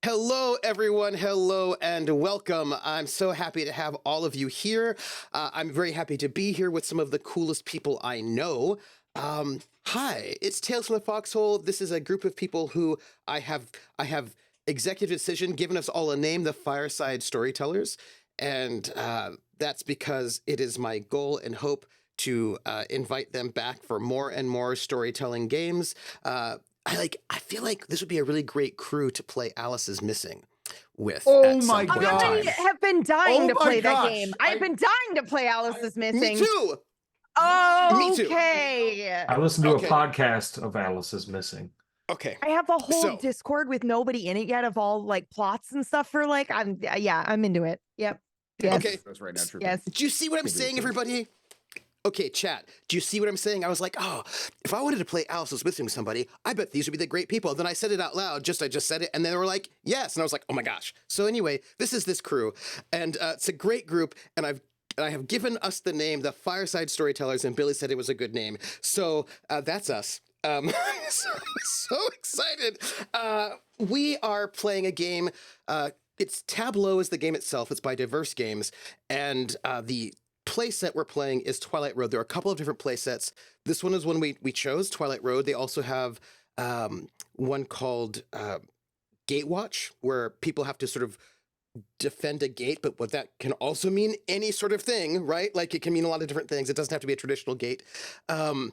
Hello, everyone. Hello and welcome. I'm so happy to have all of you here. I'm very happy to be here with some of the coolest people I know. Hi, it's Tales from the Foxhole. This is a group of people who I have executive decision given us all a name, the Fireside Storytellers, and that's because it is my goal and hope to invite them back for more and more storytelling games. I feel like this would be a really great crew to play Alice is Missing with. Oh my god! I have been dying to play that game. I've been dying to play Alice is Missing. Me too. Oh, Me too. okay. I listened to a podcast of Alice is Missing. Okay. I have a whole Discord with nobody in it yet of all like plots and stuff for like I'm into it. Yep. Yes. Okay. That's right now. Yes. Do you see what I'm saying, everybody? Okay, chat. Do you see what I'm saying? I was like, oh, if I wanted to play Alice is Missing with somebody, I bet these would be the great people. Then I said it out loud. I just said it, and they were like, yes. And I was like, oh my gosh. So anyway, this is this crew, and it's a great group, and I have given us the name, the Fireside Storytellers, and Billy said it was a good name. So that's us. So excited. We are playing a game. It's Tableau is the game itself. It's by Diverse Games, and the play set we're playing is Twilight Road. There are a couple of different play sets. This one is one we chose, Twilight Road. They also have one called Gatewatch, where people have to sort of defend a gate, but what that can also mean any sort of thing, right? Like it can mean a lot of different things. It doesn't have to be a traditional gate. And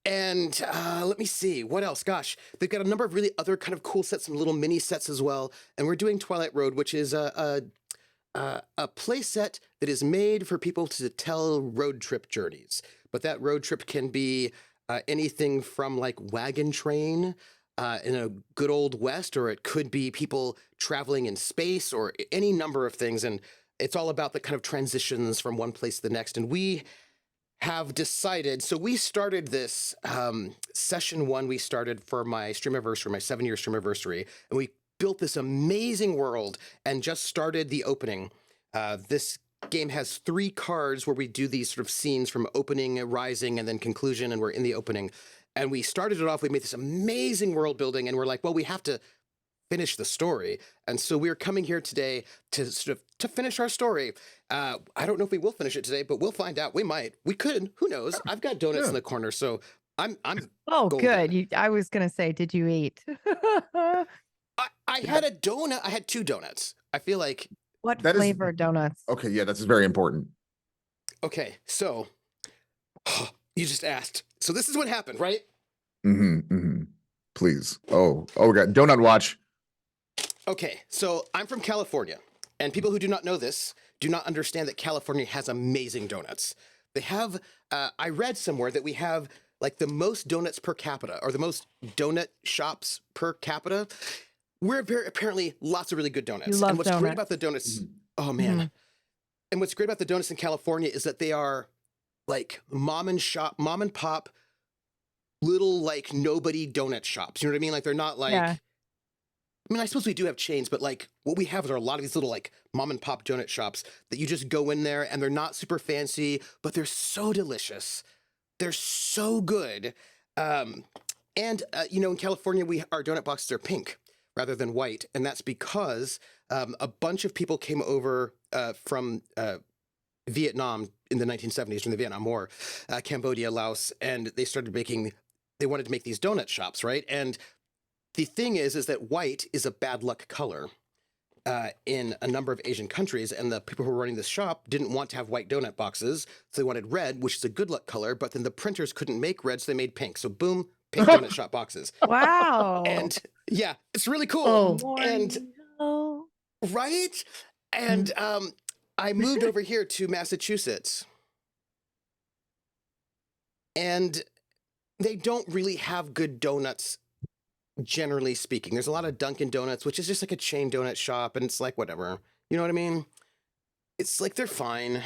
let me see, what else? Gosh, they've got a number of really other kind of cool sets, some little mini sets as well. And we're doing Twilight Road, which is a play set that is made for people to tell road trip journeys. But that road trip can be anything from like wagon train in a good old West, or it could be people traveling in space, or any number of things. And it's all about the kind of transitions from one place to the next. And we have decided, so we started this session one, we started for my streamiversary, my 7-year streamiversary, and we built this amazing world and just started the opening. This game has 3 cards where we do these sort of scenes from opening, rising, and then conclusion, and we're in the opening. And we started it off, we made this amazing world building, and we're like, well, we have to finish the story. And so we're coming here today to to finish our story. I don't know if we will finish it today, but we'll find out. We might. We could. Who knows? I've got donuts in the corner, so I'm Oh, golden. good. I was gonna say, did you eat? I had a donut. I had 2 donuts. I feel like. What flavor donuts? Okay, yeah, that's very important. Okay, so you just asked. So this is what happened, right? Please. Oh, God. Donut watch. Okay, so I'm from California, and people who do not know this do not understand that California has amazing donuts. They have, I read somewhere that we have like the most donuts per capita, or the most donut shops per capita. We're apparently lots of really good donuts. Love and what's donuts. great about the donuts, oh man. And what's great about the donuts in California is that they are like mom and pop, little like nobody donut shops. You know what I mean? Like they're not like, I mean, I suppose we do have chains, but like what we have are a lot of these little like mom and pop donut shops that you just go in there and they're not super fancy, but they're so delicious. They're so good. You know, in California, our donut boxes are pink rather than white. And that's because a bunch of people came over from Vietnam in the 1970s during the Vietnam War, Cambodia, Laos, and they wanted to make these donut shops, right? And the thing is that white is a bad luck color in a number of Asian countries, and the people who were running this shop didn't want to have white donut boxes, so they wanted red, which is a good luck color, but then the printers couldn't make red, so they made pink. So boom, pink donut shop boxes. Wow. And yeah, it's really cool. Oh. And right? And I moved over here to Massachusetts, and they don't really have good donuts, generally speaking. There's a lot of Dunkin' Donuts, which is just like a chain donut shop, and it's like whatever. You know what I mean? It's like they're fine. They're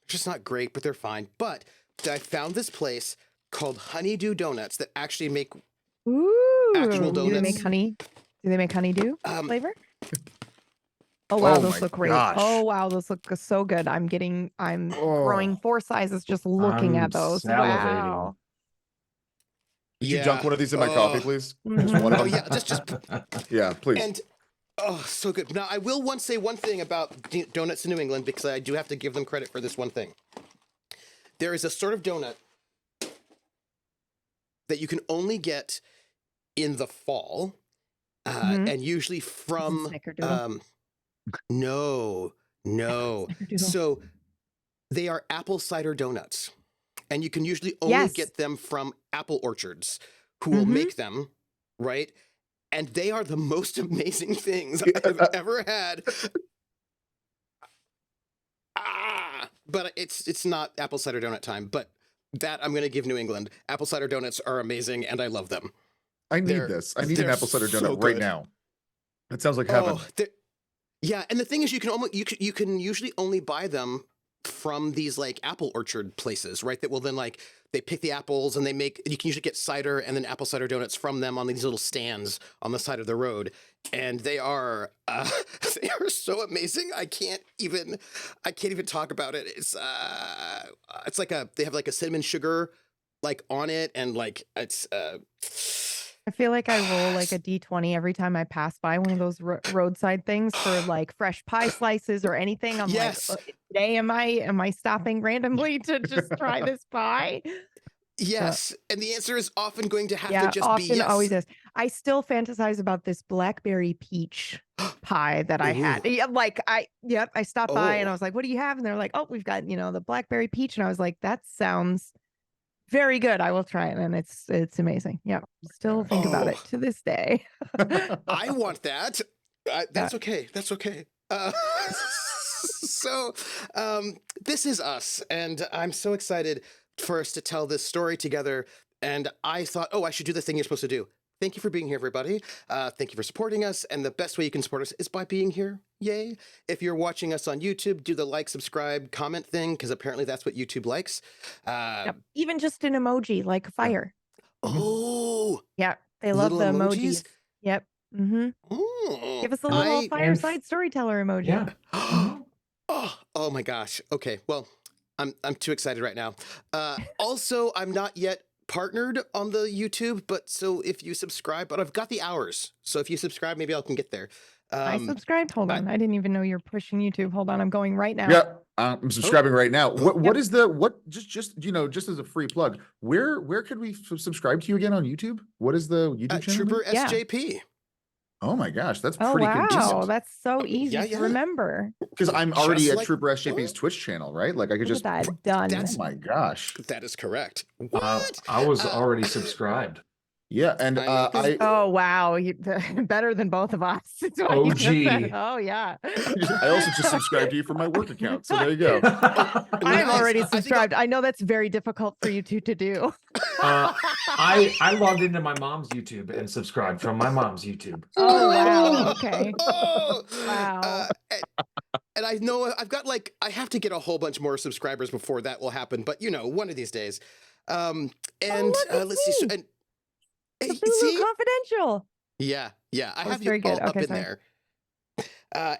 just not great, but they're fine. But I found this place called Honeydew Donuts that actually make Ooh. actual Do they donuts. make honey? Do they make honeydew flavor? Oh wow, Oh those my look great. gosh. Oh wow, those look so good. I'm growing 4 sizes just looking I'm at those. salivating. Wow. Could you dunk one of these in my coffee, please? Just Mhm. one of Oh them. yeah, just Yeah, please. and so good. Now I will say one thing about donuts in New England, because I do have to give them credit for this one thing. There is a sort of donut that you can only get in the fall, Mhm. and usually from Snickerdoodle? no. Snickerdoodle. So they are apple cider donuts, and you can usually only Yes. get them from apple orchards who will Mhm. make them, right? And they are the most amazing things I've ever had. But it's not apple cider donut time, but that I'm going to give New England. Apple cider donuts are amazing, and I love them. I need they're- this. I need an they're apple cider so donut right good. now. That sounds like heaven. Yeah, and the thing is, you can usually only buy them from these like apple orchard places, right? That will then like they pick the apples and you can usually get cider and then apple cider donuts from them on these little stands on the side of the road, and they are they are so amazing. I can't even talk about it. It's like they have like a cinnamon sugar like on it, and like it's I feel like I roll like a D20 every time I pass by one of those roadside things for like fresh pie slices or anything. I'm Yes. like, today am I stopping randomly to just try this pie? yes, and the answer is often going to have Yeah, to just often be yes. always is. I still fantasize about this blackberry peach pie that I had. Ooh. Yeah, like I stopped by and I Oh. was like, "What do you have?" And they're like, "Oh, we've got the blackberry peach," and I was like, "That sounds very good. I will try it," and it's amazing. Yeah, still think about it to this day. I want that. That's okay. That's okay. So, this is us, and I'm so excited for us to tell this story together. And I thought, I should do the thing you're supposed to do. Thank you for being here, everybody. Thank you for supporting us. And the best way you can support us is by being here. Yay. If you're watching us on YouTube, do the like, subscribe, comment thing, because apparently that's what YouTube likes. Yep. Even just an emoji like fire. Oh, Yeah, they love little the emojis? emojis. Yep. Mm-hmm. oh, Give us a little I- Fireside Storyteller emoji. Yeah. oh my gosh. Okay. Well, I'm too excited right now. Also, I'm not yet partnered on the YouTube, but so if you subscribe, but I've got the hours. So if you subscribe, maybe I can get there. I subscribed. Hold on. I didn't even know you're pushing YouTube. Hold on. I'm going right now. Yeah, I'm subscribing right now. What Yep. is just as a free plug, where could we subscribe to you again on YouTube? What is the YouTube channel? Trooper Yeah. SJP. Oh my gosh, that's Oh pretty wow, convenient. that's so easy yeah, to yeah. remember. Because I'm already Just at like- Trooper SJP's Twitch channel, right? Like I could Look just. at that. Done. That's- Oh my gosh. That is correct. What? I was Uh, already subscribed. Yeah, and I know, 'cause- Oh wow, better than both of us. Is what you just said. OG. Oh yeah, I also just subscribed to you for my work account. So there you go. I'm Nice. already I think subscribed. I know that's very difficult for you two to do. I logged into my mom's YouTube and subscribed from my mom's YouTube. Oh wow. Okay. Oh, Wow. and I know I have to get a whole bunch more subscribers before that will happen, but one of these days. And look at let's see. me. And, hey, Cthulhu see? Confidential. Yeah. I was have you very good. all up Okay, in sorry. there.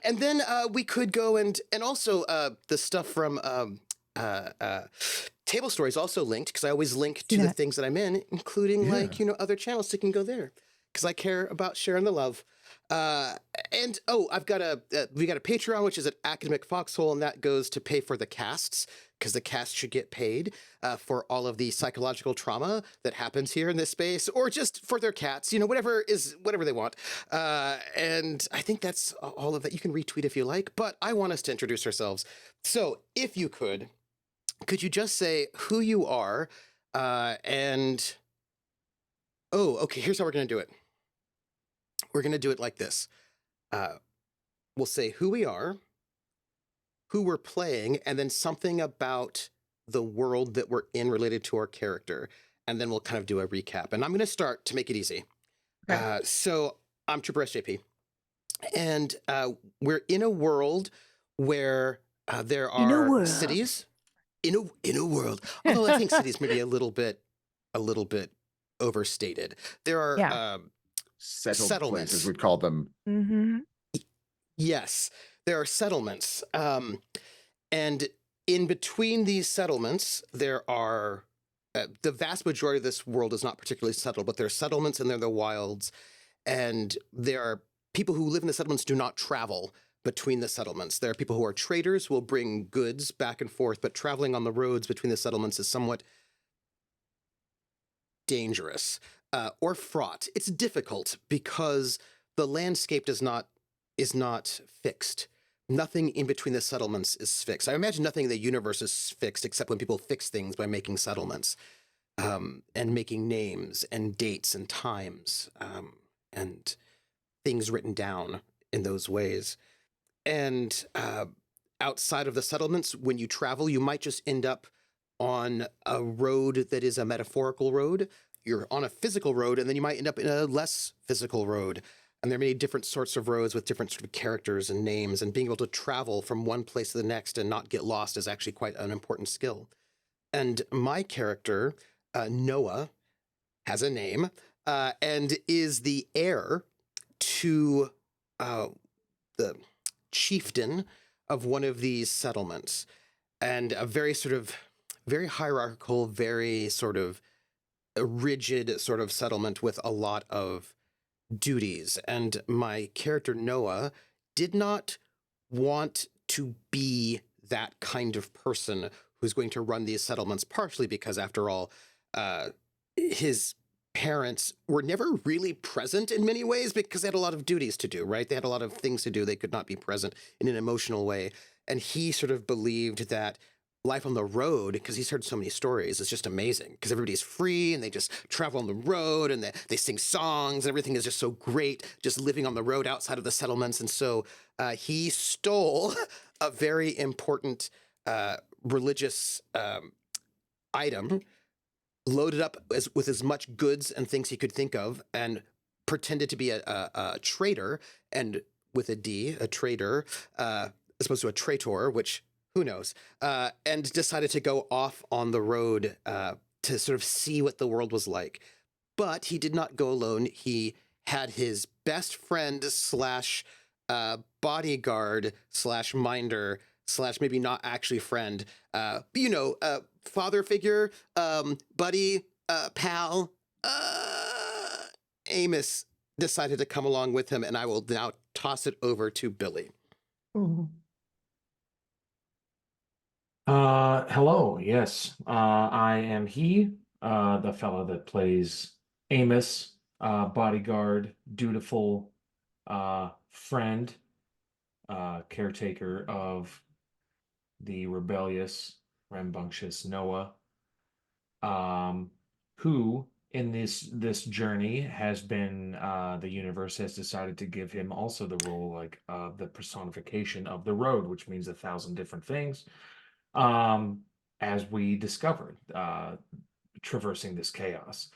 And then we could go and also the stuff from Table Stories also linked, because I always link to the Yeah. things that I'm in, including Yeah. like other channels, so you can go there. because I care about sharing the love. And I've got we got a Patreon, which is at Academic Foxhole, and that goes to pay for the casts, because the cast should get paid for all of the psychological trauma that happens here in this space, or just for their cats, whatever they want. And I think that's all of that. You can retweet if you like, but I want us to introduce ourselves. So if you could you just say who you are, and okay, here's how we're going to do it. We're going to do it like this. We'll say who we are, who we're playing, and then something about the world that we're in related to our character. And then we'll kind of do a recap. And I'm going to start to make it easy. Okay. So I'm troopersjp. And we're in a world where there are cities. In a world. Although I think cities may be a little bit overstated. There are settlements, places, we'd call them. Mm-hmm. Yes, there are settlements. And in between these settlements, there are the vast majority of this world is not particularly settled, but there are settlements and there are the wilds. And there are people who live in the settlements do not travel between the settlements. There are people who are traders who will bring goods back and forth, but traveling on the roads between the settlements is somewhat dangerous or fraught. It's difficult because the landscape is not fixed. Nothing in between the settlements is fixed. I imagine nothing in the universe is fixed except when people fix things by making settlements and making names and dates and times and things written down in those ways. And outside of the settlements, when you travel, you might just end up on a road that is a metaphorical road. You're on a physical road, and then you might end up in a less physical road. And there are many different sorts of roads with different sort of characters and names, and being able to travel from one place to the next and not get lost is actually quite an important skill. And my character, Noah, has a name and is the heir to the chieftain of one of these settlements, and a very hierarchical, very sort of rigid sort of settlement with a lot of duties. And my character Noah did not want to be that kind of person who's going to run these settlements, partially because, after all, his parents were never really present in many ways because they had a lot of duties to do, right? They had a lot of things to do. They could not be present in an emotional way. And he sort of believed that life on the road, because he's heard so many stories, is just amazing because everybody's free and they just travel on the road and they sing songs and everything is just so great, just living on the road outside of the settlements. And so he stole a very important religious item, loaded up with as much goods and things he could think of, and pretended to be a trader, and with a D, a trader, as opposed to a traitor, which who knows, and decided to go off on the road to sort of see what the world was like. But he did not go alone. He had his best friend slash bodyguard slash minder slash maybe not actually friend, father figure, buddy, pal, Amos decided to come along with him, and I will now toss it over to Billy. Hello, yes. I am the fellow that plays Amos, bodyguard, dutiful, friend, caretaker of the rebellious, rambunctious Noah, who in this journey has been, the universe has decided to give him also the role of the personification of the road, which means 1,000 different things. As we discovered, traversing this chaos.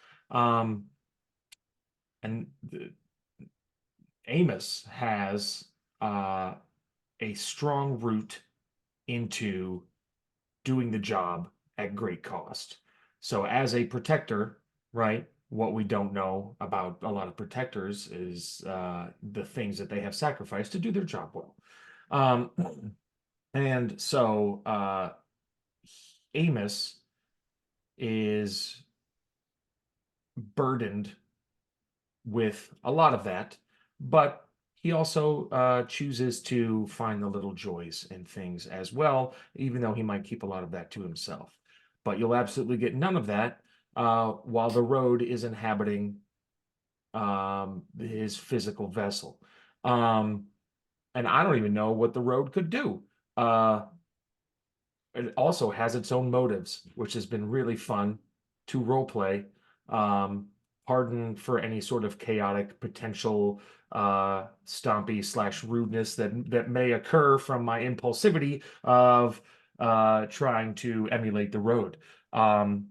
Amos has a strong root into doing the job at great cost. So as a protector, right, what we don't know about a lot of protectors is the things that they have sacrificed to do their job well. And so Amos is burdened with a lot of that, but he also chooses to find the little joys in things as well, even though he might keep a lot of that to himself. But you'll absolutely get none of that while the road is inhabiting his physical vessel. And I don't even know what the road could do. It also has its own motives, which has been really fun to roleplay. Pardon for any sort of chaotic potential stompy / rudeness that may occur from my impulsivity of trying to emulate the road. And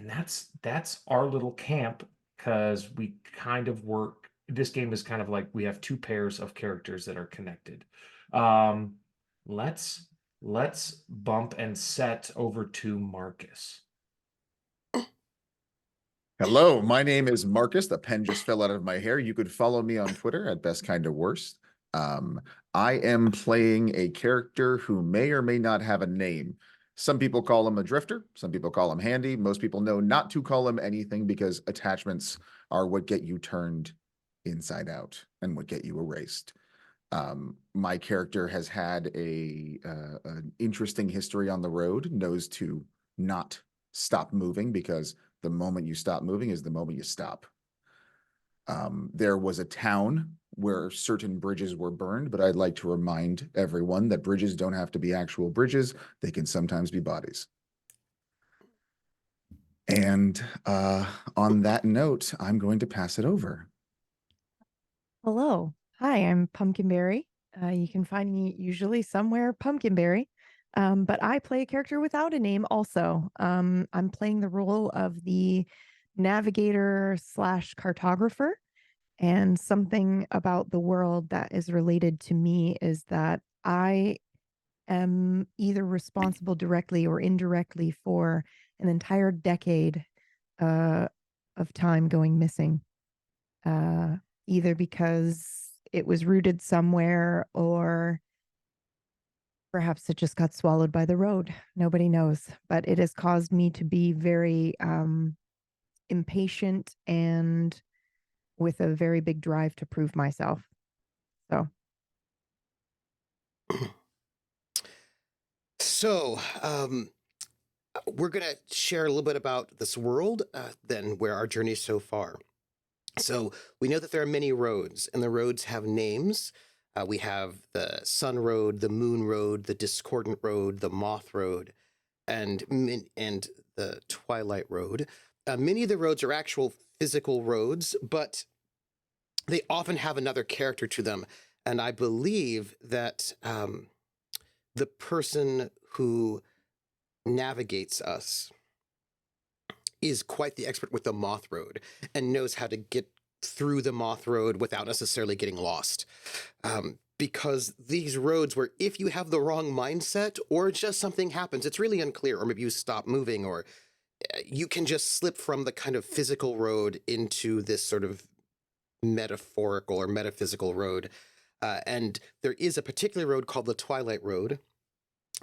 that's our little camp, because we kind of work. This game is kind of like we have two pairs of characters that are connected. Let's bump and set over to Marcus. Hello, my name is Marcus. The pen just fell out of my hair. You could follow me on Twitter at Best Kind of Worst. I am playing a character who may or may not have a name. Some people call him a drifter. Some people call him handy. Most people know not to call him anything, because attachments are what get you turned inside out and what get you erased. My character has had an interesting history on the road, knows to not stop moving, because the moment you stop moving is the moment you stop. There was a town where certain bridges were burned, but I'd like to remind everyone that bridges don't have to be actual bridges. They can sometimes be bodies. And on that note, I'm going to pass it over. Hello. Hi, I'm Pumpkinberry. You can find me usually somewhere Pumpkinberry. But I play a character without a name also. I'm playing the role of the navigator / cartographer. And something about the world that is related to me is that I am either responsible directly or indirectly for an entire decade of time going missing. Either because it was rooted somewhere, or perhaps it just got swallowed by the road. Nobody knows. But it has caused me to be very impatient and with a very big drive to prove myself. So, we're going to share a little bit about this world, then where our journey so far. So we know that there are many roads, and the roads have names. We have the Sun Road, the Moon Road, the Discordant Road, the Moth Road, and the Twilight Road. Many of the roads are actual physical roads, but they often have another character to them. And I believe that the person who navigates us is quite the expert with the Moth Road and knows how to get through the Moth Road without necessarily getting lost. Because these roads where if you have the wrong mindset or just something happens, it's really unclear, or maybe you stop moving, or you can just slip from the kind of physical road into this sort of metaphorical or metaphysical road. And there is a particular road called the Twilight Road.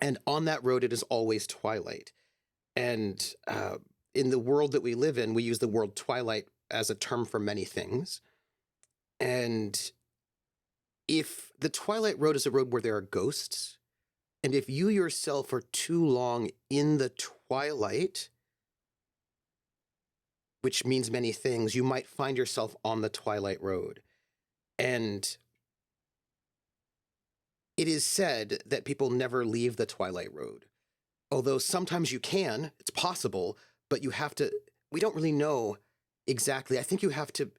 And on that road, it is always twilight. And in the world that we live in, we use the word twilight as a term for many things. And if the Twilight Road is a road where there are ghosts, and if you yourself are too long in the twilight, which means many things, you might find yourself on the Twilight Road. And it is said that people never leave the Twilight Road. Although sometimes you can, it's possible, but you have to, we don't really know exactly. I think you have to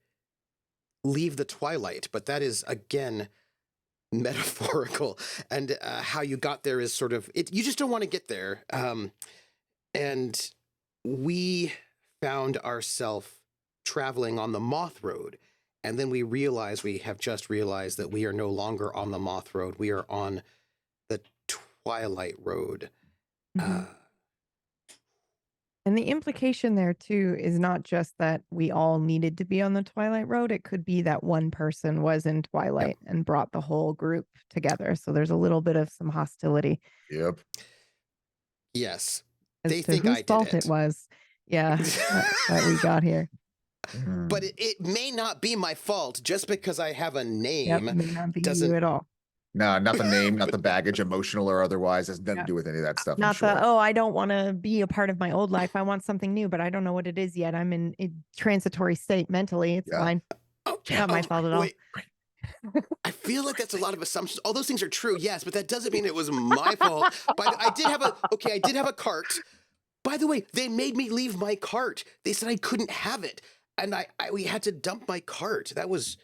leave the twilight, but that is, again, metaphorical. And how you got there is sort of, you just don't want to get there. And we found ourselves traveling on the Moth Road. And then we have just realized that we are no longer on the Moth Road. We are on the Twilight Road. Mm-hmm. And the implication there, too, is not just that we all needed to be on the Twilight Road. It could be that one person was in Twilight and brought the whole group together. So there's a little bit of some hostility. Yep. Yes. As They to think whose I did fault it was. Yeah, that we got here. But it may not be my fault just because I have a Yep, name. may not be doesn't- you at all. No, not the name, not the baggage, emotional or otherwise. Has nothing Yeah. to do with any of that stuff. I'm Not sure. the, oh, I don't want to be a part of my old life. I want something new, but I don't know what it is yet. I'm in a transitory state mentally. It's Yeah. fine. Oh, Not my fault at all. wait. I feel like that's a lot of assumptions. All those things are true, yes, but that doesn't mean it was my fault. I did have a cart. By the way, they made me leave my cart. They said I couldn't have it, and we had to dump my cart. That was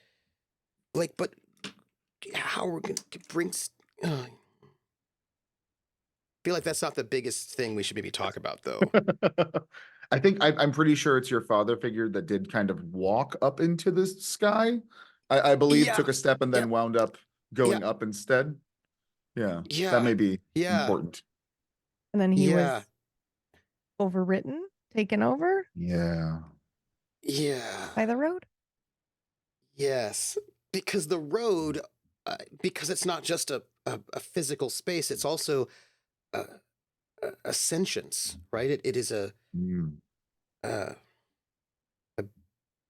like, but how are we going to bring? I feel like that's not the biggest thing we should maybe talk about, though. I think I'm pretty sure it's your father figure that did kind of walk up into the sky. I believe Yeah. took a step and then Yep. wound up going up instead. Yeah. Yeah. That may be Yeah. important. And then he Yeah. was overwritten, taken over Yeah. Yeah. by the road. Yes, because the road, because it's not just a physical space, it's also a sentience, right? It is a Mm.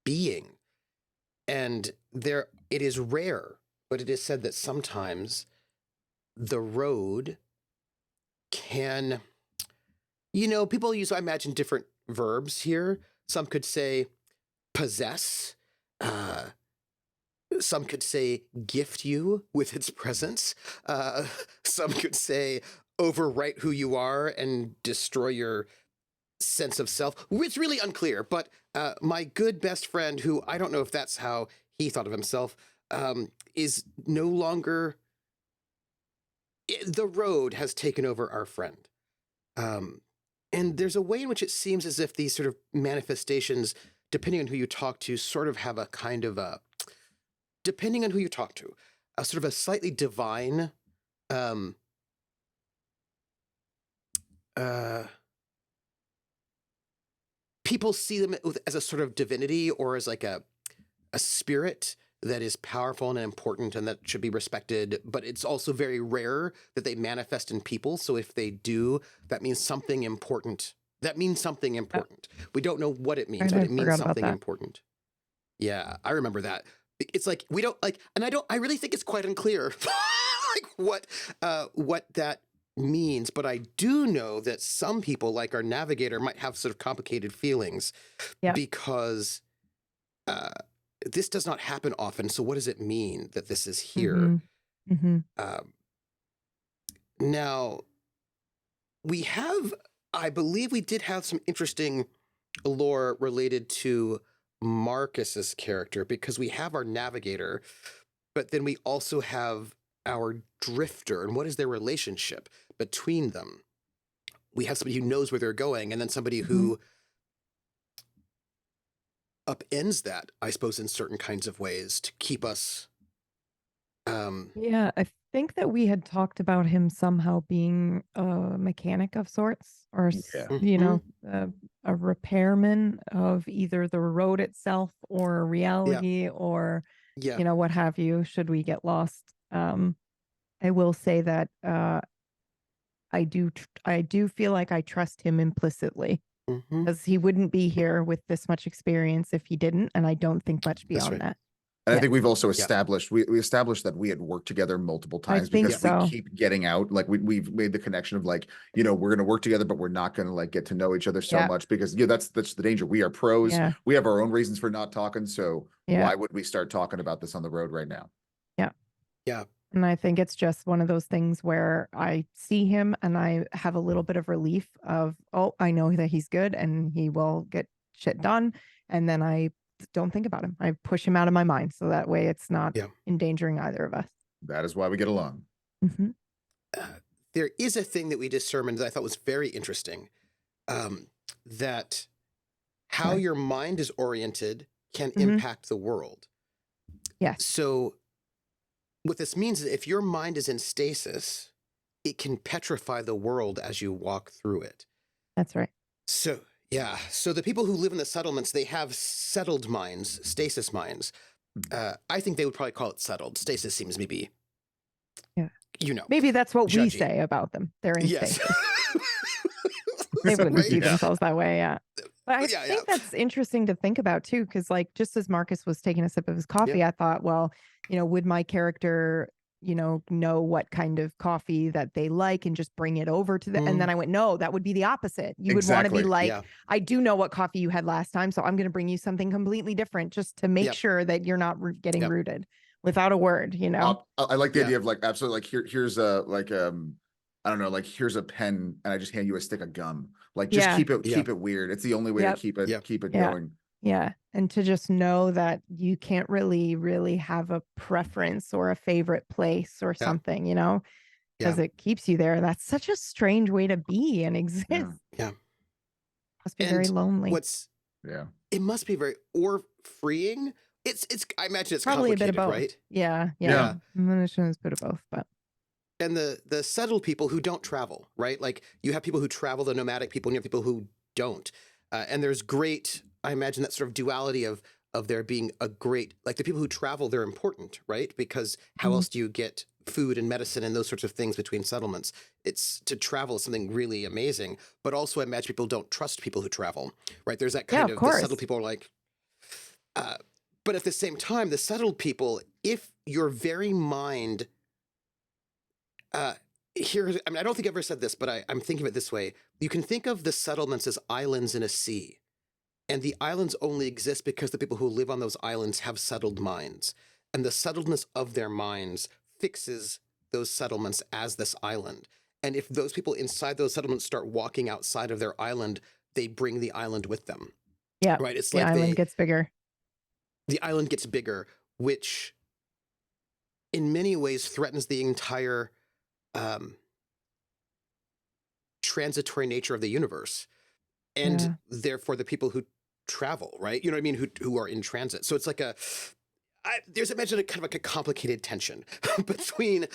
being, and it is rare, but it is said that sometimes the road can, people use, I imagine, different verbs here. Some could say possess. Some could say gift you with its presence. Some could say overwrite who you are and destroy your sense of self. It's really unclear, but my good best friend, who I don't know if that's how he thought of himself, is no longer. The road has taken over our friend. And there's a way in which it seems as if these sort of manifestations, depending on who you talk to, sort of have a kind of a, depending on who you talk to, a sort of a slightly divine, people see them as a sort of divinity or as like a spirit that is powerful and important and that should be respected, but it's also very rare that they manifest in people. So if they do, that means something important. We don't know what it means, Right, but I it means forgot about something that. important. Yeah, I remember that. It's like we don't like, and I really think it's quite unclear like what that means, but I do know that some people, like our navigator, might have sort of complicated feelings because this does not happen often. So what does it mean that this is here? Mm-hmm. Now, I believe we did have some interesting lore related to Marcus's character, because we have our navigator, but then we also have our drifter. And what is their relationship between them? We have somebody who knows where they're going, and then somebody who upends that, I suppose, in certain kinds of ways to keep us. Yeah, I think that we had talked about him somehow being a mechanic of sorts, or Yeah. a repairman of either the road itself or reality, or what have you. Should we get lost? I will say that I do feel like I trust him implicitly, because he wouldn't be here with this much experience if he didn't, and I don't think much beyond that. And I think we've also established, we established that we had worked together multiple times think because so. we keep getting out. Like we've made the connection of like, we're going to work together, but we're not going to like get to know each other so much because that's the danger. We are pros. Yeah. We have our own reasons for not talking. So Yeah. why would we start talking about this on the road right now? Yeah. Yeah. And I think it's just one of those things where I see him and I have a little bit of relief of, oh, I know that he's good and he will get shit done. And then I don't think about him. I push him out of my mind. So that way it's not endangering either of us. That is why we get along. Mm-hmm. There is a thing that we discerned that I thought was very interesting, that how your mind is oriented can impact the world. Yes. So what this means is if your mind is in stasis, it can petrify the world as you walk through it. That's right. So, yeah. So the people who live in the settlements, they have settled minds, stasis minds. I think they would probably call it settled. Stasis seems maybe, maybe that's what we judgy. say about them. They're in Yes. stasis. They wouldn't see themselves that way. Yeah. But I Yeah, think yeah. that's interesting to think about too, because like just as Marcus was taking a sip of his coffee, I thought, well, would my character, know what kind of coffee that they like and just bring it over to them? And then I went, no, that would be the opposite. You would want to be Exactly. like, Yeah. I do know what coffee you had last time, so I'm going to bring you something completely different just to make Yep. sure that you're not getting Yep. rooted without a word, I like the Yeah. idea of like absolutely like here's a like I don't know, like here's a pen and I just hand you a stick of gum. Like just Yeah. keep it weird. It's the only way to Yep. keep it Yep. Yeah. going. Yeah. And to just know that you can't really have a preference or a favorite place or Yeah. something, because Yeah. it keeps you there. That's such a strange way to be and exist. Yeah. Yeah. Must be very And lonely. Yeah. it must be very or freeing. It's I imagine it's Probably a bit complicated, of both. right? Yeah. Yeah. I'm gonna assume it's a bit of both, but And the settled people who don't travel, right? Like you have people who travel, the nomadic people, and you have people who don't. And there's great, I imagine that sort of duality of there being a great, like the people who travel, they're important, right? Because how Mhm. else do you get food and medicine and those sorts of things between settlements? It's to travel is something really amazing. But also I imagine people don't trust people who travel, right? There's that kind of of the course. settled people are like, but at the same time, the settled people, if your very mind here, I mean, I don't think I ever said this, but I'm thinking of it this way. You can think of the settlements as islands in a sea. And the islands only exist because the people who live on those islands have settled minds. And the settledness of their minds fixes those settlements as this island. And if those people inside those settlements start walking outside of their island, they bring the island with them. Yeah. Right? It's The like island gets bigger. the island gets bigger, which in many ways threatens the entire transitory nature of the universe. And therefore the people who travel, right? You know what I mean? Who are in transit. So it's like there's imagine a kind of like a complicated tension between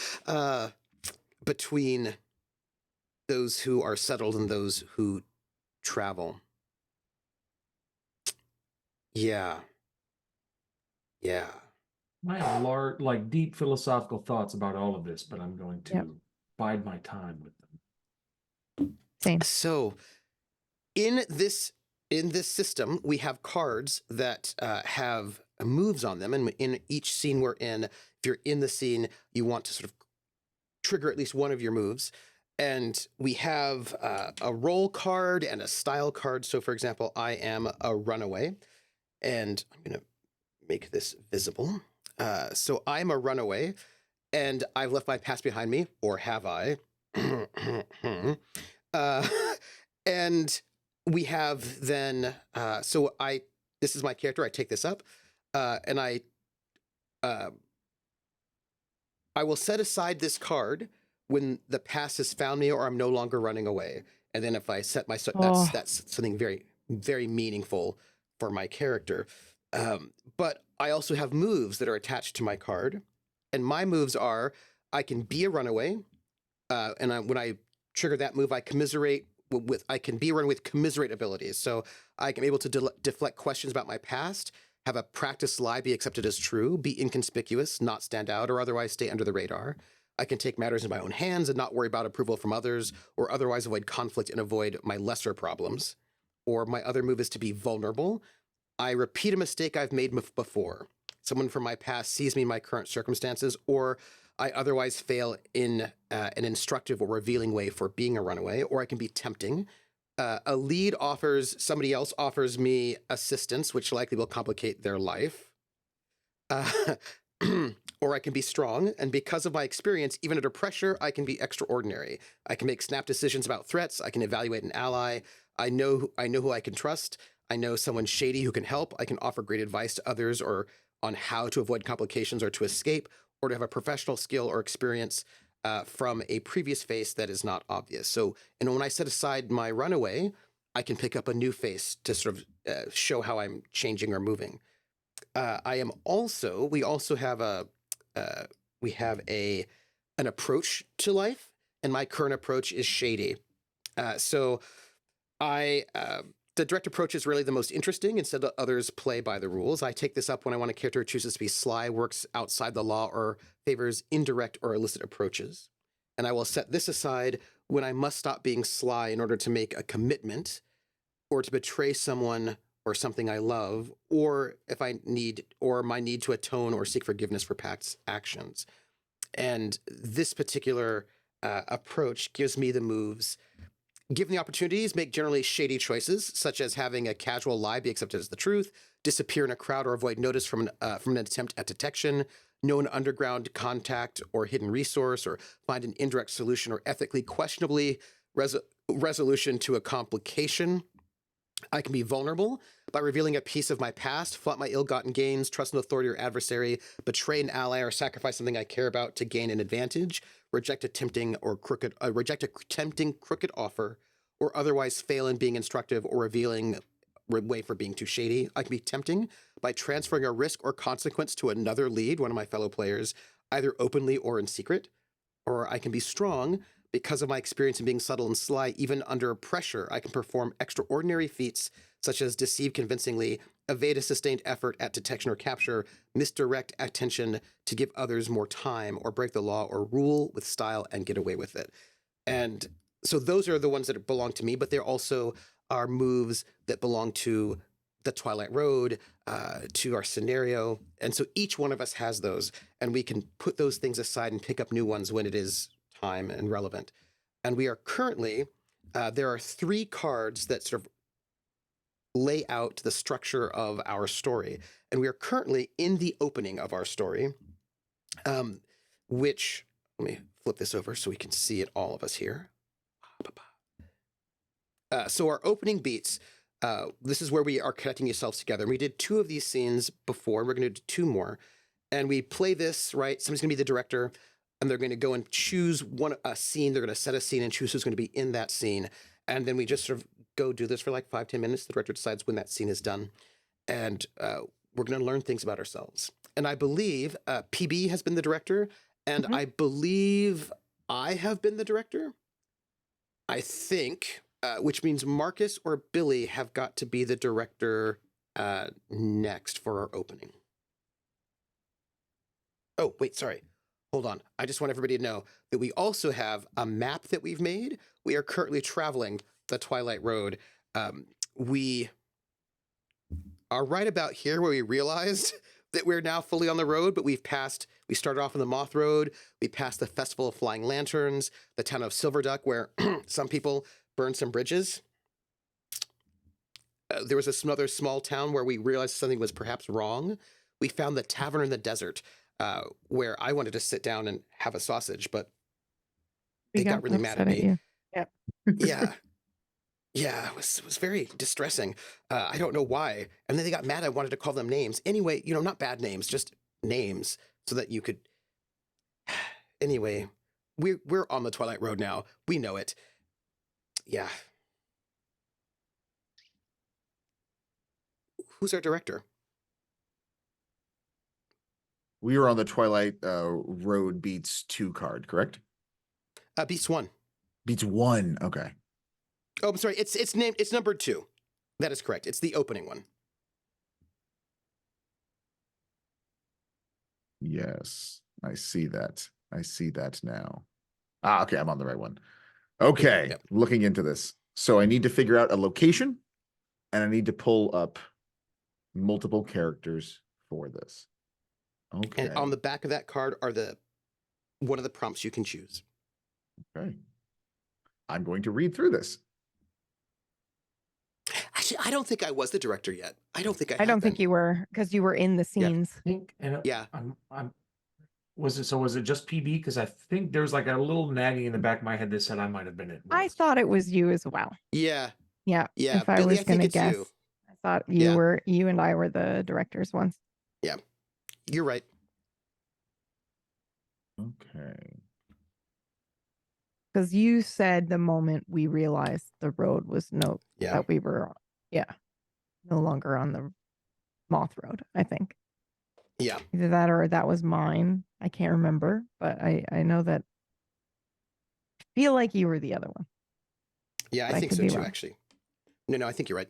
those who are settled and those who travel. Yeah. I have like deep philosophical thoughts about all of this, but I'm going to bide my time with them. Same. So in this system, we have cards that have moves on them, and in each scene we're in, if you're in the scene, you want to sort of trigger at least one of your moves. And we have a roll card and a style card. So, for example, I am a runaway, and I'm going to make this visible. So I'm a runaway, and I've left my past behind me, or have I? And we have then, this is my character. I take this up, and I will set aside this card when the past has found me or I'm no longer running away. And then if I set that's something very, very meaningful for my character. But I also have moves that are attached to my card. And my moves are, I can be a runaway. And when I trigger that move, I can be a runaway with commiserate abilities. So I can be able to deflect questions about my past, have a practice lie be accepted as true, be inconspicuous, not stand out, or otherwise stay under the radar. I can take matters in my own hands and not worry about approval from others, or otherwise avoid conflict and avoid my lesser problems. Or my other move is to be vulnerable. I repeat a mistake I've made before. Someone from my past sees me in my current circumstances, or I otherwise fail in an instructive or revealing way for being a runaway, or I can be tempting. A lead somebody else offers me assistance, which likely will complicate their life. Or I can be strong, and because of my experience, even under pressure, I can be extraordinary. I can make snap decisions about threats. I can evaluate an ally. I know who I can trust. I know someone shady who can help. I can offer great advice to others or on how to avoid complications or to escape, or to have a professional skill or experience from a previous face that is not obvious. So, and when I set aside my runaway, I can pick up a new face to sort of show how I'm changing or moving. We also have an approach to life, and my current approach is shady. The direct approach is really the most interesting. Instead of others play by the rules. I take this up when I want a character who chooses to be sly, works outside the law, or favors indirect or illicit approaches. And I will set this aside when I must stop being sly in order to make a commitment. or to betray someone or something I love, or if I need, or my need to atone or seek forgiveness for past actions. And this particular approach gives me the moves. Given the opportunities, make generally shady choices, such as having a casual lie be accepted as the truth, disappear in a crowd or avoid notice from an attempt at detection, know an underground contact or hidden resource, or find an indirect solution or ethically questionably resolution to a complication. I can be vulnerable by revealing a piece of my past, flaunt my ill-gotten gains, trust an authority or adversary, betray an ally, or sacrifice something I care about to gain an advantage, reject a tempting crooked offer, or otherwise fail in being instructive or revealing way for being too shady. I can be tempting by transferring a risk or consequence to another lead, one of my fellow players, either openly or in secret. Or I can be strong because of my experience in being subtle and sly. Even under pressure, I can perform extraordinary feats such as deceive convincingly, evade a sustained effort at detection or capture, misdirect attention to give others more time, or break the law or rule with style and get away with it. And so those are the ones that belong to me, but there also are moves that belong to the Twilight Road, to our scenario. And so each one of us has those, and we can put those things aside and pick up new ones when it is time and relevant. And we are currently, there are 3 cards that sort of lay out the structure of our story. And we are currently in the opening of our story, which, let me flip this over so we can see it, all of us here. So our opening beats, this is where we are connecting yourselves together. And we did 2 of these scenes before, and we're going to do 2 more. And we play this, right? Somebody's going to be the director, and they're going to go and choose a scene. They're going to set a scene and choose who's going to be in that scene. And then we just sort of go do this for like 5-10 minutes. The director decides when that scene is done. And we're going to learn things about ourselves. And I believe PB has been the director, and I believe I have been the director. I think, which means Marcus or Billy have got to be the director next for our opening. Oh, wait, sorry. Hold on. I just want everybody to know that we also have a map that we've made. We are currently traveling the Twilight Road. We are right about here where we realized that we're now fully on the road, but we started off on the Moth Road. We passed the Festival of Flying Lanterns, the town of Silverduck, where some people burned some bridges. There was another small town where we realized something was perhaps wrong. We found the Tavern in the Desert, where I wanted to sit down and have a sausage, but they got really mad at me. Yep. Yeah. Yeah, it was very distressing. I don't know why. And then they got mad. I wanted to call them names. Anyway, not bad names, just names, so that you could. Anyway, we're on the Twilight Road now. We know it. Yeah. Who's our director? We were on the Twilight Road Beats 2 card, correct? Beats 1. Beats 1, okay. Oh, I'm sorry. It's number 2. That is correct. It's the opening one. Yes, I see that. I see that now. Okay, I'm on the right one. Okay, Yep. Looking into this. So I need to figure out a location, and I need to pull up multiple characters for this. Okay. And on the back of that card are one of the prompts you can choose. Okay. I'm going to read through this. Actually, I don't think I was the director yet. I don't think I don't think you were, because you were in the scenes. I think, and Yeah. was it just PB? Because I think there was like a little nagging in the back of my head that said I might have been it. I once. thought it was you as well. Yeah. Yeah. Yeah. If I Billy, was going to it's guess, you. I thought Yeah. you and I were the directors once. Yeah. You're right. Okay. Because you said the moment we realized the road was that we were, no longer on the Moth Road, I think. Yeah. Either that or that was mine. I can't remember, but I know that. I feel like you were the other one. Yeah, But I think could so be too, wrong. actually. No, I think you're right.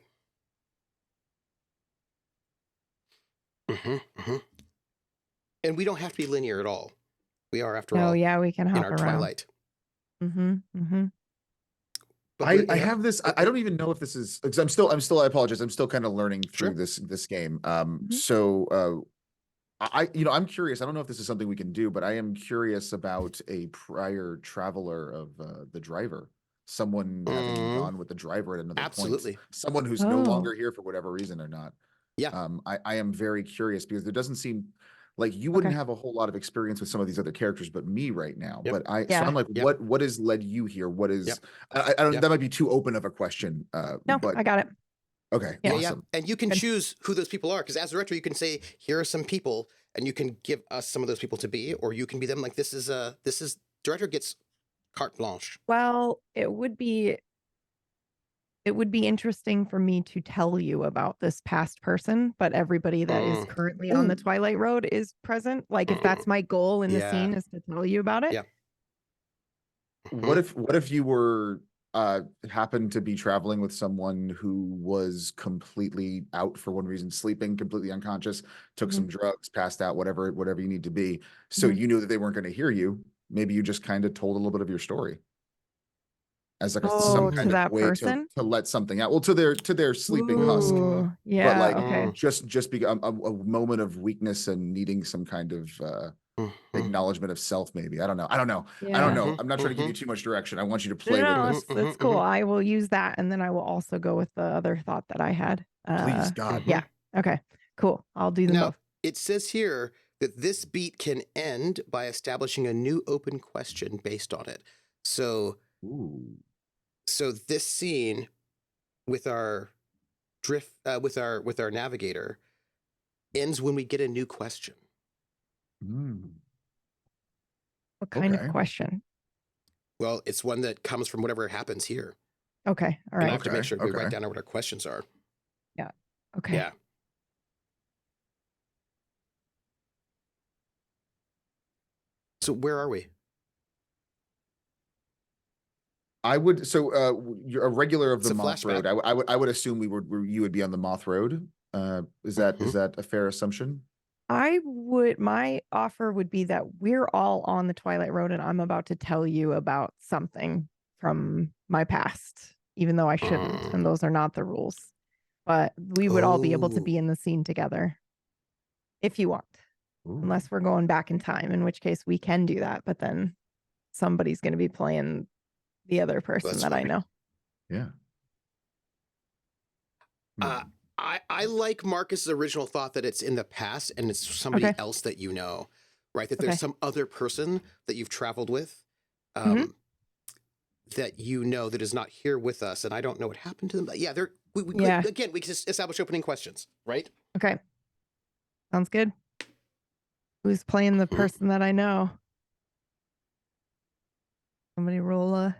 And we don't have to be linear at all. We are, after all, Oh yeah, we can in hop our around. Twilight. But I have this. I don't even know if this is because I'm still. I apologize. I'm still kind of learning through Sure. this game. Mhm. So I'm curious. I don't know if this is something we can do, but I am curious about a prior traveler of the driver. Someone having gone with the driver at another point. Absolutely. Someone who's no Oh. longer here for whatever reason or not. Yeah. I am very curious because there doesn't seem like you wouldn't Okay. have a whole lot of experience with some of these other characters, but me right now. Yep. But so Yeah. I'm like, Yep. what has led you here? What is Yep. I don't. Yep. That might be too open of a question. No, But I got it. okay, Yeah. awesome. Yeah. And you can Good. choose who those people are, because as director, you can say, here are some people, and you can give us some of those people to be, or you can be them. Like this is director gets carte blanche. Well, it would be interesting for me to tell you about this past person, but everybody that is currently on the Twilight Road is present. Like if that's my goal in the Yeah. scene is to tell you about it. Yeah. What if you were happened to be traveling with someone who was completely out for one reason, sleeping, completely unconscious, took some drugs, passed out, whatever you need to be. So you knew that they weren't going to hear you. Maybe you just kind of told a little bit of your story as like some to kind of that way person? to let something out. Well, to their sleeping husk. Ooh, yeah. But like Okay. just be a moment of weakness and needing some kind of acknowledgement of self, maybe. I don't know. I don't know. Yeah. I'm not trying to give you too much direction. I want you to play No, with this. that's cool. I will use that, and then I will also go with the other thought that I had. Please, God. Yeah. Okay. Cool. I'll do them Now, both. it says here that this beat can end by establishing a new open question based on it. So this scene with our drift with our navigator ends when we get a new question. What kind of Okay. question? Well, it's one that comes from whatever happens here. Okay. All And I right. have to make sure we Okay. write down what our questions are. Yeah. Okay. Yeah. So where are we? I would you're a regular of It's the a Moth flashback. Road. I would assume you would be on the Moth Road. Is that a fair assumption? My offer would be that we're all on the Twilight Road, and I'm about to tell you about something from my past, even though I shouldn't, and those are not the rules. But we would all be able to be in the scene together if you want, unless we're going back in time, in which case we can do that. But then somebody's going to be playing the other person that I know. Yeah. I like Marcus's original thought that it's in the past and it's somebody else that you know, right? That there's some other person that you've traveled with, that you know that is not here with us, and I don't know what happened to them. But yeah, we can just establish opening questions, right? Okay. Sounds good. Who's playing the person that I know? Somebody roll a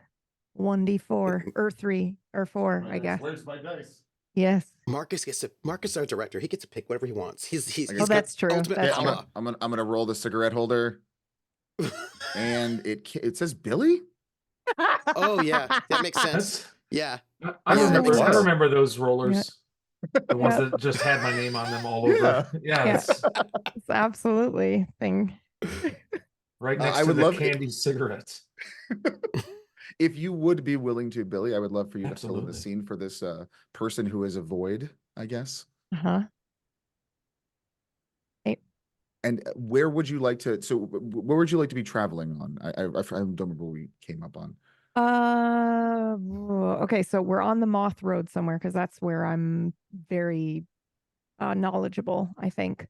1d4 or 3 or 4, I guess. Where's my dice? Yes. Marcus is our director. He gets to pick whatever he wants. He's that's true. ultimate That's power. I'm gonna roll the cigarette holder, and it says Billy. Oh yeah, that makes sense. Yeah, I remember. Wow. I remember those rollers. The ones that just had my name on them all over. Yeah. It's absolutely thing. Right next I to would the love candy cigarettes. If you would be willing to, Billy, I would love for you to fill in the Absolutely. scene for this person who is a void, I guess. And where would you like to? So, where would you like to be traveling on? I don't remember where we came up on. Okay, so we're on the Moth Road somewhere because that's where I'm very knowledgeable, I think.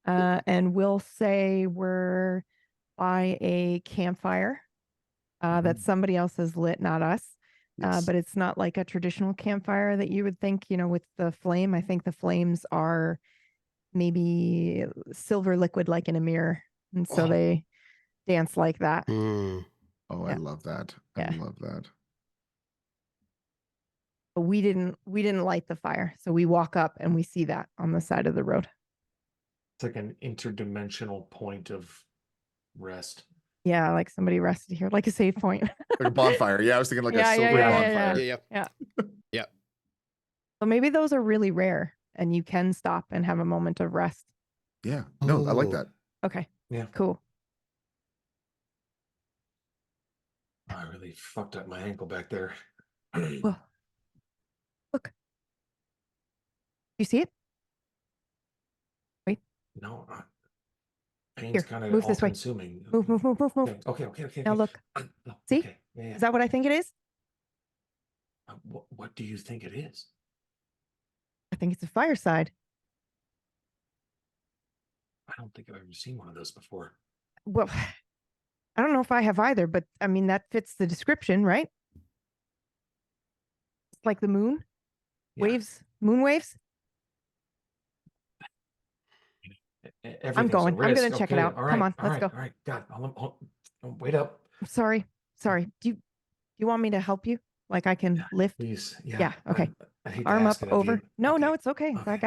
And we'll say we're by a campfire that somebody else has lit, not us. Yes. But it's not like a traditional campfire that you would think, with the flame. I think the flames are maybe silver liquid, like in a mirror. And so they dance like that. Oh, I love that. I love that. But we didn't light the fire. So we walk up and we see that on the side of the road. It's like an interdimensional point of rest. Yeah, like somebody rested here, like a save point. Like a bonfire. Yeah, I was thinking like a silver bonfire. Yeah. So maybe those are really rare and you can stop and have a moment of rest. Yeah. No, I like that. Okay. Yeah. Cool. I really fucked up my ankle back there. Well, look. You see it? Wait, No, pain's here. kind of Move all this way. consuming. Move, move, move, move, move. Okay. Now look. No, See? okay. Yeah. Is that what I think it is? What do you think it is? I think it's a fireside. I don't think I've ever seen one of those before. Well, I don't know if I have either, but I mean, that fits the description, right? It's like the moon, Yeah. waves, moon waves. Everything's going. a risk. I'm going to check it Okay, out. all Come right, on, all let's right, go. all right. God, wait up. Sorry. Do you want me to help you? Like I can lift? Please. Yeah, okay. I hate to Arm up, ask it of over. you. No, Okay, it's okay. I okay.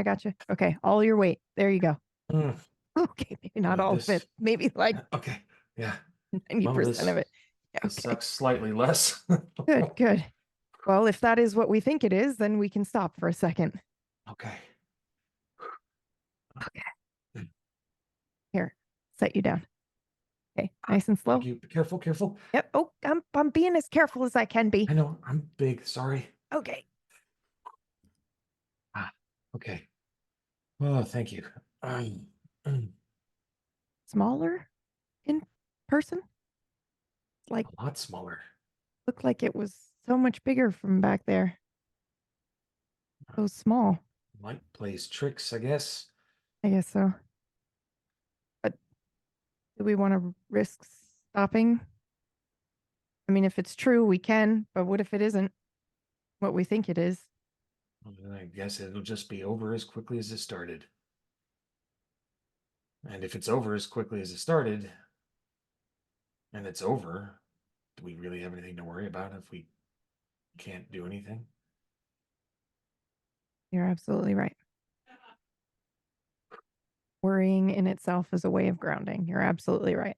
got you. Okay, all your weight. There you go. Mm, Okay, maybe not all of it. Maybe like okay, yeah. 90% of it. Yeah, This okay. sucks slightly less. Good. Well, if that is what we think it is, then we can stop for a second. Okay. Here, set you down. Okay, nice and slow. Thank you. Be careful, careful. Yep. Oh, I'm being as careful as I can be. I know, I'm big. Sorry. Okay. Okay. Oh, thank you. Mm, Smaller in person? Like, a lot smaller. looked like it was so much bigger from back there. So small. Light plays tricks, I guess. I guess so. But do we want to risk stopping? I mean, if it's true, we can, but what if it isn't what we think it is? Well, then I guess it'll just be over as quickly as it started. And if it's over as quickly as it started, and it's over, do we really have anything to worry about if we can't do anything? You're absolutely right. Worrying in itself is a way of grounding. You're absolutely right.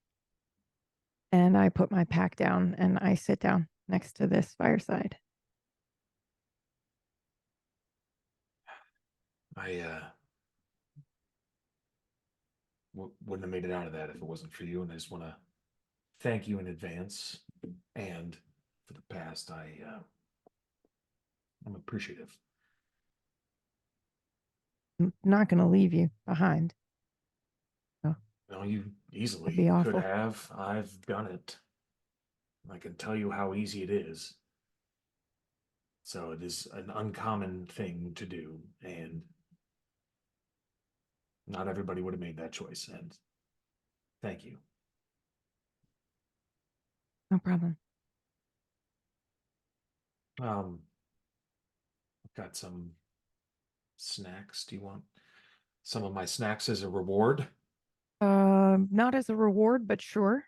And I put my pack down and I sit down next to this fireside. I wouldn't have made it out of that if it wasn't for you, and I just want to thank you in advance. And for the past, I'm appreciative. I'm not going to leave you behind. No, you easily That'd be could awful. have. I've done it. I can tell you how easy it is. So it is an uncommon thing to do, and not everybody would have made that choice. And thank you. No problem. I've got some snacks. Do you want some of my snacks as a reward? Not as a reward, but sure.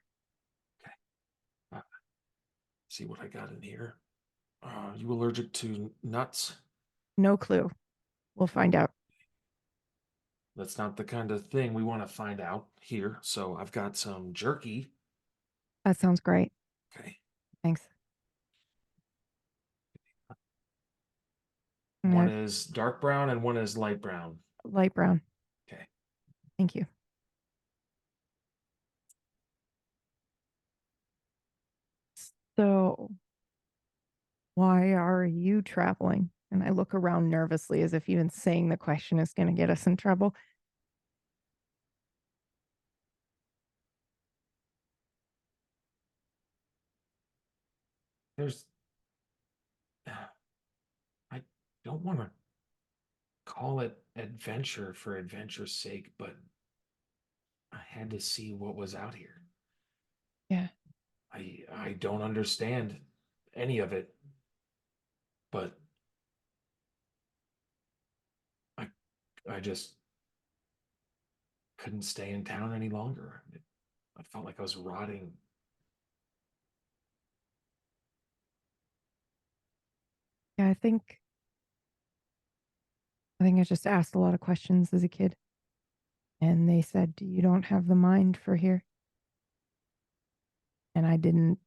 See what I got in here. You allergic to nuts? No clue. We'll find out. That's not the kind of thing we want to find out here. So I've got some jerky. That sounds great. Okay. Thanks. One is dark brown and one is light brown. Light brown. Okay. Thank you. So, why are you traveling? And I look around nervously as if even saying the question is going to get us in trouble. I don't want to call it adventure for adventure's sake, but I had to see what was out here. Yeah. I don't understand any of it, but I just couldn't stay in town any longer. I felt like I was rotting. Yeah, I think I just asked a lot of questions as a kid. And they said, you don't have the mind for here. And I didn't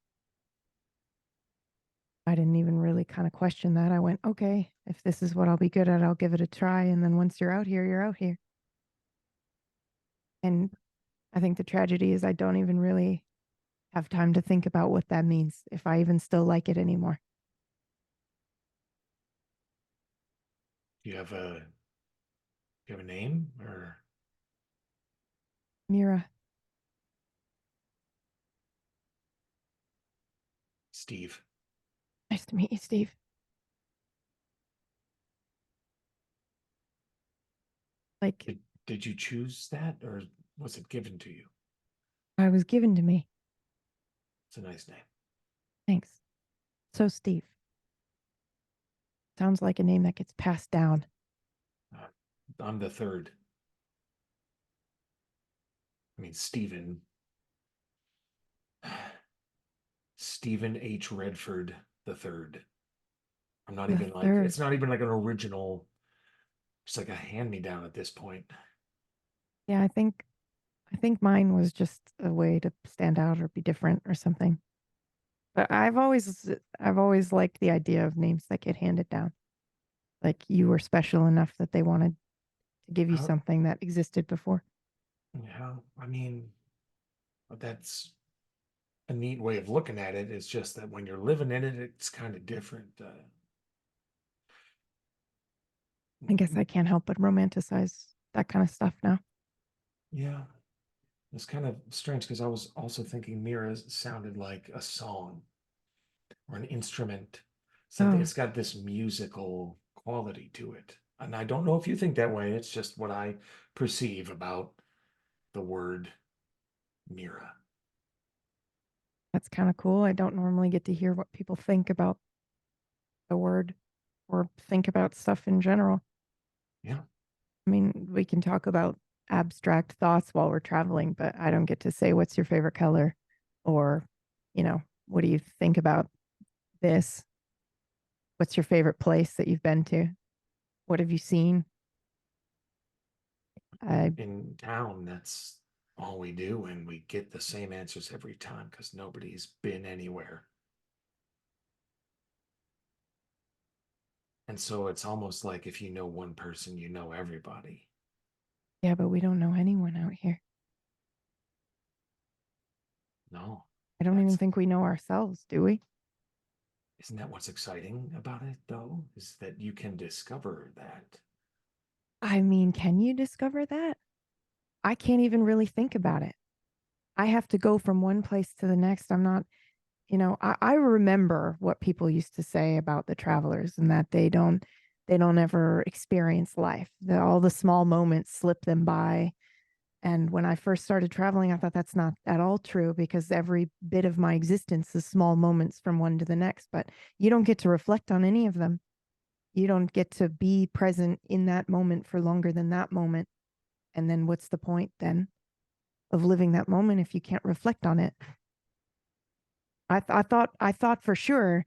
even really kind of question that. I went, okay, if this is what I'll be good at, I'll give it a try. And then once you're out here, you're out here. And I think the tragedy is I don't even really have time to think about what that means, if I even still like it anymore. Do you have a name or Myra. Steve? Nice to meet you, Steve. Like, Did you choose that or was it given to you? I was given to me. It's a nice name. Thanks. So, Steve. Sounds like a name that gets passed down. I'm the third. I mean, Stephen H. Redford the third. I'm not The even like, third. it's not even like an original, it's like a hand-me-down at this point. Yeah, I think mine was just a way to stand out or be different or something. But I've always liked the idea of names that get handed down. Like you were special enough that they wanted to give you How- something that existed before. Yeah, I mean, that's a neat way of looking at it. It's just that when you're living in it, it's kind of different. I guess I can't help but romanticize that kind of stuff now. Yeah, it's kind of strange because I was also thinking Myra sounded like a song or an instrument. Something, Oh, it's got this musical quality to it. And I don't know if you think that way. It's just what I perceive about the word Myra. that's kind of cool. I don't normally get to hear what people think about the word or think about stuff in general. Yeah. I mean, we can talk about abstract thoughts while we're traveling, but I don't get to say what's your favorite color or, what do you think about this? What's your favorite place that you've been to? What have you seen? I In town, that's all we do, and we get the same answers every time because nobody's been anywhere. And so it's almost like if you know one person, you know everybody. Yeah, but we don't know anyone out here. No, I don't even think we know ourselves, do we? isn't that what's exciting about it, though? Is that you can discover that. I mean, can you discover that? I can't even really think about it. I have to go from one place to the next. I'm not, I remember what people used to say about the travelers and that they don't ever experience life. All the small moments slip them by. And when I first started traveling, I thought that's not at all true because every bit of my existence is small moments from one to the next, but you don't get to reflect on any of them. You don't get to be present in that moment for longer than that moment. And then what's the point then of living that moment if you can't reflect on it? I thought for sure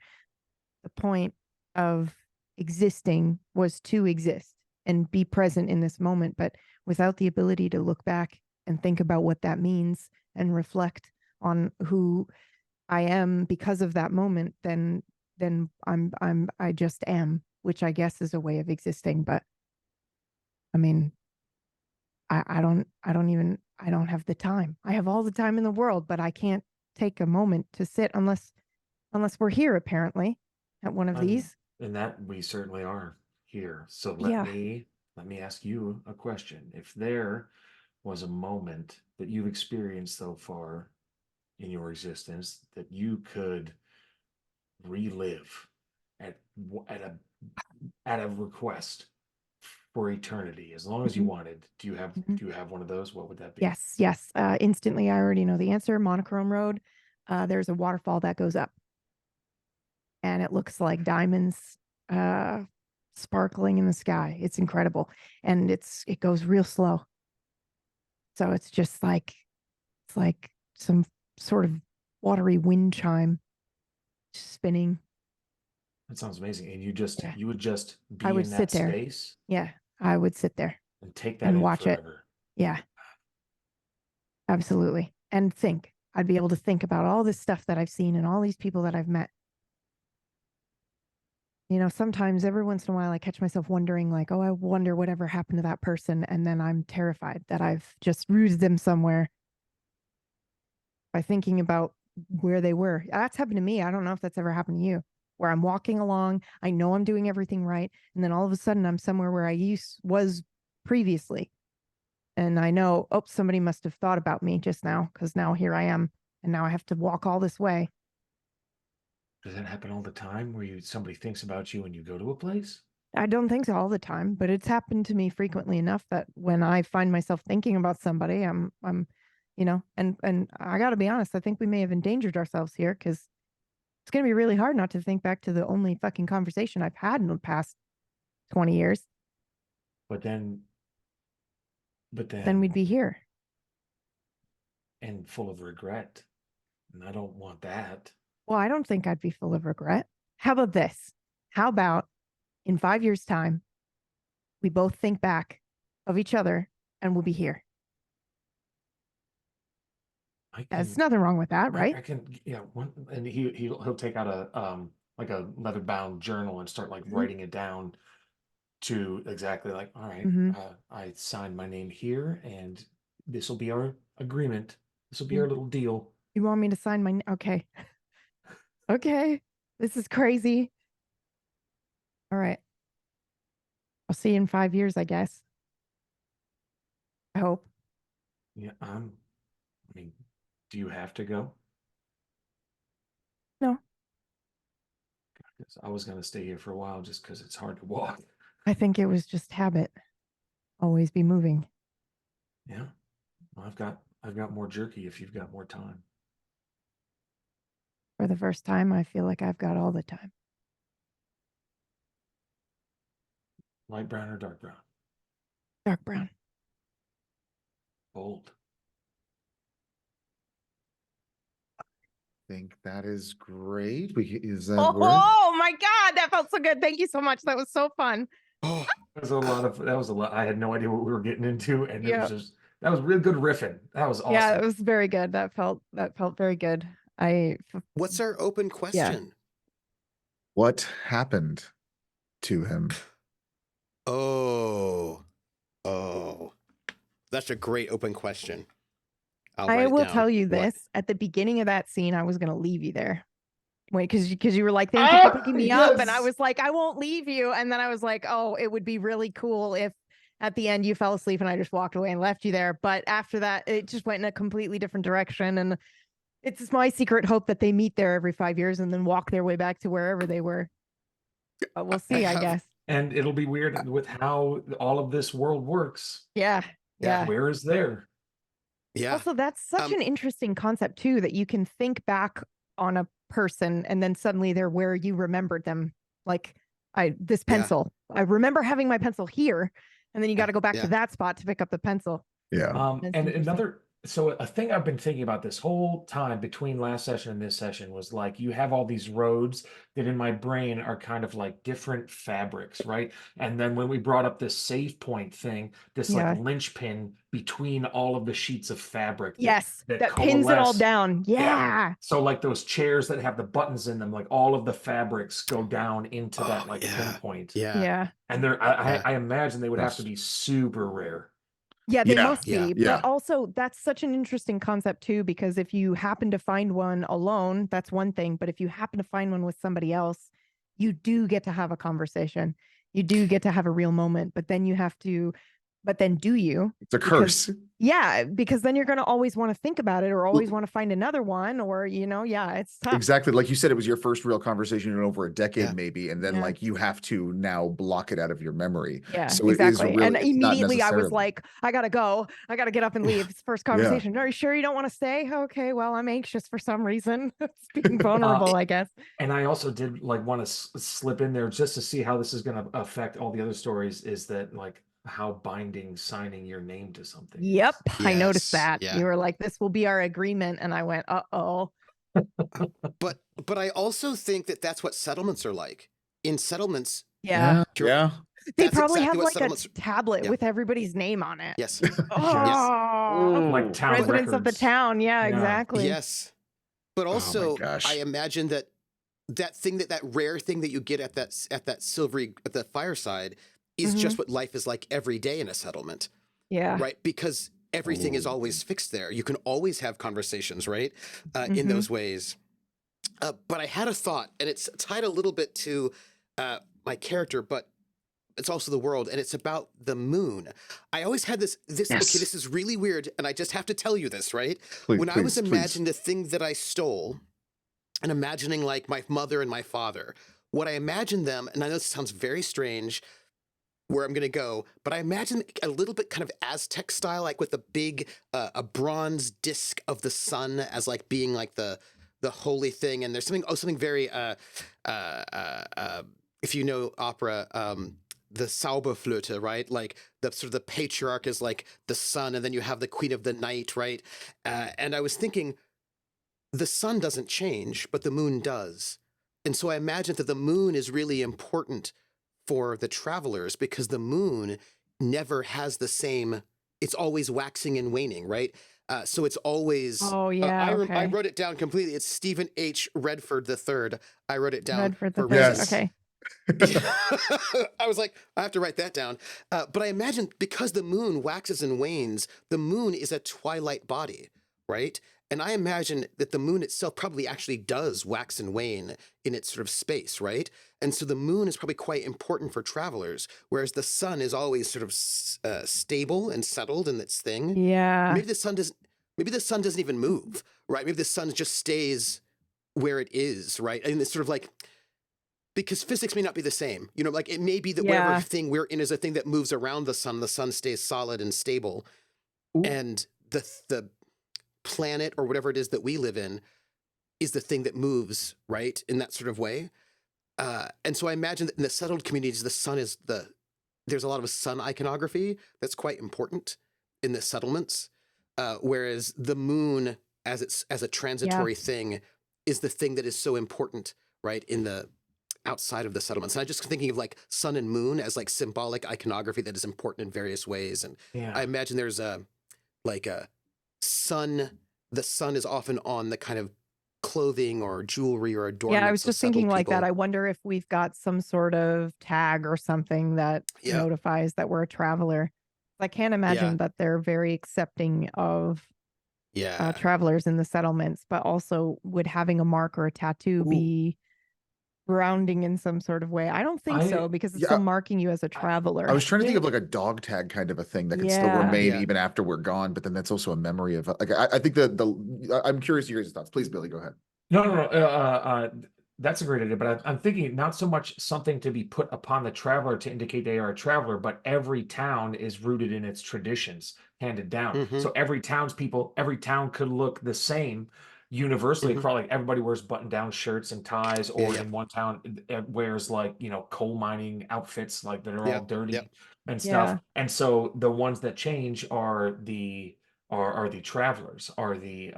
the point of existing was to exist and be present in this moment, but without the ability to look back and think about what that means and reflect on who I am because of that moment, then I just am, which I guess is a way of existing. But I mean, I don't have the time. I have all the time in the world, but I can't take a moment to sit unless we're here apparently at one of And, these. and that we certainly are here. So Yeah. let me ask you a question. If there was a moment that you've experienced so far in your existence that you could relive at at a at a request for eternity, as long as you Mhm. wanted, Mhm. do you have one of those? What would that be? Yes, yes. Instantly, I already know the answer. Monochrome Road. There's a waterfall that goes up, and it looks like diamonds sparkling in the sky. It's incredible, and it goes real slow. So it's like some sort of watery wind chime spinning. That sounds amazing. And Yeah, you would just I be would in sit that there. space Yeah, I would sit there and take that and in watch it. forever. Yeah, absolutely. And think. I'd be able to think about all this stuff that I've seen and all these people that I've met. Sometimes every once in a while I catch myself wondering, like, oh, I wonder whatever happened to that person. And then I'm terrified that I've just rooted them somewhere by thinking about where they were. That's happened to me. I don't know if that's ever happened to you, where I'm walking along. I know I'm doing everything right. And then all of a sudden I'm somewhere where I was previously. And I know, oh, somebody must have thought about me just now, because now here I am. And now I have to walk all this way. Does that happen all the time where somebody thinks about you and you go to a place? I don't think so all the time, but it's happened to me frequently enough that when I find myself thinking about somebody, I'm and I got to be honest, I think we may have endangered ourselves here, because it's going to be really hard not to think back to the only fucking conversation I've had in the past 20 years. But then We'd be here. And full of regret. And I don't want that. Well, I don't think I'd be full of regret. How about this? How about in 5 years' time, we both think back of each other and we'll be here? There's nothing wrong with that, right? I can, and he'll take out a like a leather bound journal and start like writing it down to exactly like, all right, I signed my name here, and this will be our agreement. This will be our little deal. You want me to sign my okay. Okay. This is crazy. All right. I'll see you in 5 years, I guess. I hope. Yeah, I mean, do you have to go? No. I was gonna stay here for a while just because it's hard to walk. I think it was just habit. Always be moving. Yeah. Well, I've got more jerky if you've got more time. For the first time, I feel like I've got all the time. Light brown or dark brown? Dark brown. Bold. I think that is great. Is that Oh my God, that felt so good. Thank you so much. That was so fun. Oh, That was a lot. I had no idea what we were getting into, and it was just that was really good riffing. That was awesome. Yeah, it was very good. That felt very good. what's our open question? What happened to him? Oh, that's a great open question. I will tell you this. At the beginning of that scene, I was going to leave you there. Wait, because you were like, thank you for picking me up. And I was like, I won't leave you. And then I was like, oh, it would be really cool if at the end you fell asleep and I just walked away and left you there. But after that, it just went in a completely different direction. And it's my secret hope that they meet there every 5 years and then walk their way back to wherever they were. But we'll see, I guess. And it'll be weird with how all of this world works. Yeah. Where is there? Yeah. Also, that's such an interesting concept too, that you can think back on a person and then suddenly they're where you remembered them. Like this pencil. I remember having my pencil here, and then you got to go back to that spot to pick up the pencil. Yeah. And so a thing I've been thinking about this whole time between last session and this session was like, you have all these roads that in my brain are kind of like different fabrics, right? And then when we brought up this save point thing, this like linchpin between all of the sheets of fabric. That pins it all down. Yeah. So like those chairs that have the buttons in them, like all of the fabrics go down into that like pinpoint. Yeah. And I imagine they would have to be super rare. Yeah, they must be. But also, that's such an interesting concept too, because if you happen to find one alone, that's one thing. But if you happen to find one with somebody else, you do get to have a conversation. You do get to have a real moment. But then do you? It's a curse. Because then you're going to always want to think about it, or always want to find another one, or, it's tough. Exactly. Like you said, it was your first real conversation in over a decade, maybe. And then like you have to now block it out of your memory. Yeah, so exactly. It is really, and immediately I was like, I got to go. I got to get up and leave. It's first conversation. Are you sure you don't want to stay? Okay, well, I'm anxious for some reason. It's being vulnerable, I guess. And I also did like want to slip in there just to see how this is going to affect all the other stories, is that like how binding signing your name to something. Yep. Yes, I noticed that. yeah. You were like, this will be our agreement. And I went, uh-oh. But I also think that that's what settlements are like. In settlements. Yeah. They probably exactly have like a tablet with everybody's name on it. Yes. Like town residents records. of the town. Yeah, exactly. Yes. But also, I imagine that rare thing that you get at the fireside is just what life is like every day in a settlement. Yeah. Right? Because everything is always fixed there. You can always have conversations, right? In those ways. But I had a thought, and it's tied a little bit to my character, but it's also the world, and it's about the moon. I always had this, okay, Yes. this is really weird, and I just have to tell you this, right? Please, When I was please. imagining the thing that I stole, and imagining like my mother and my father, what I imagined them, and I know this sounds very strange where I'm going to go, but I imagine a little bit kind of Aztec style, like with a big, a bronze disc of the sun as like being like the holy thing. And there's something very, if you know opera, the Zauberflöte, right? Like the sort of the patriarch is like the sun, and then you have the queen of the night, right? And I was thinking, the sun doesn't change, but the moon does. And so I imagine that the moon is really important for the travelers because the moon never has the same, it's always waxing and waning, right? So it's always. Oh, yeah. I Okay. wrote it down completely. It's Stephen H. Redford III. I wrote it down Redford the for third. Yes. Okay. I was like, I have to write that down. But I imagine because the moon waxes and wanes, the moon is a twilight body, right? And I imagine that the moon itself probably actually does wax and wane in its sort of space, right? And so the moon is probably quite important for travelers, whereas the sun is always sort of stable and settled in its thing. Yeah. Maybe the sun doesn't. Maybe the sun doesn't even move, right? Maybe the sun just stays where it is, right? And it's sort of like, because physics may not be the same, you know, like it may be that Yeah. whatever thing we're in is a thing that moves around the sun stays solid and stable, Ooh. and the planet or whatever it is that we live in is the thing that moves, right, in that sort of way. And so I imagine that in the settled communities, the sun is there's a lot of sun iconography that's quite important in the settlements, whereas the moon as a transitory thing is the thing that is so important, right, in the outside of the settlements. And I just thinking of like sun and moon as like symbolic iconography that is important in various ways. And Yeah. I imagine there's a sun, the sun is often on the kind of clothing or jewelry or adornments. Yeah, I was of just thinking settled like that. people. I wonder if we've got some sort of tag or something that Yeah. notifies that we're a traveler. I can't imagine that they're very accepting of Yeah. travelers in the settlements, but also would having a mark or a tattoo Ooh. be grounding in some sort of way? I don't think so because it's still marking you as a traveler. I was trying to think Yeah. of like a dog tag kind of a thing that can still Yeah. remain Yeah. even after we're gone, but then that's also a memory of like I think I'm curious to hear your thoughts. Please, Billy, go ahead. No. That's a great idea, but I'm thinking not so much something to be put upon the traveler to indicate they are a traveler, but every town is rooted in its traditions handed down. Mhm. So every town could look the same universally Mhm. across. Like everybody wears button-down shirts and ties, or Yeah. in one town wears like coal mining outfits, like that are all dirty and stuff. Yeah. And so the ones that change are the travelers, are the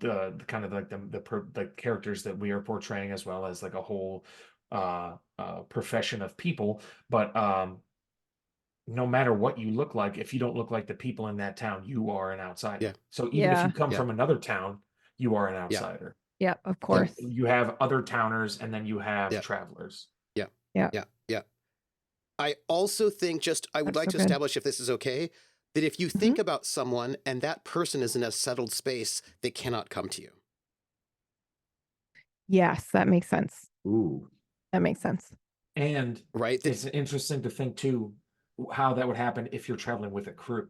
the kind of like the characters that we are portraying, as well as like a whole profession of people. But no matter what you look like, if you don't look like the people in that town, you are an outsider. Yeah. So even if Yeah. you come Yeah. from another town, you are an outsider. Yeah, of course. You have other towners, and then you have Yeah. travelers. Yeah. I also think I would That's like so to good. establish, if this is okay, that if you think about someone and that person is in a settled space, they cannot come to you. Yes, that makes sense. Ooh. That makes sense. And Right? it's interesting to think too how that would happen if you're traveling with a crew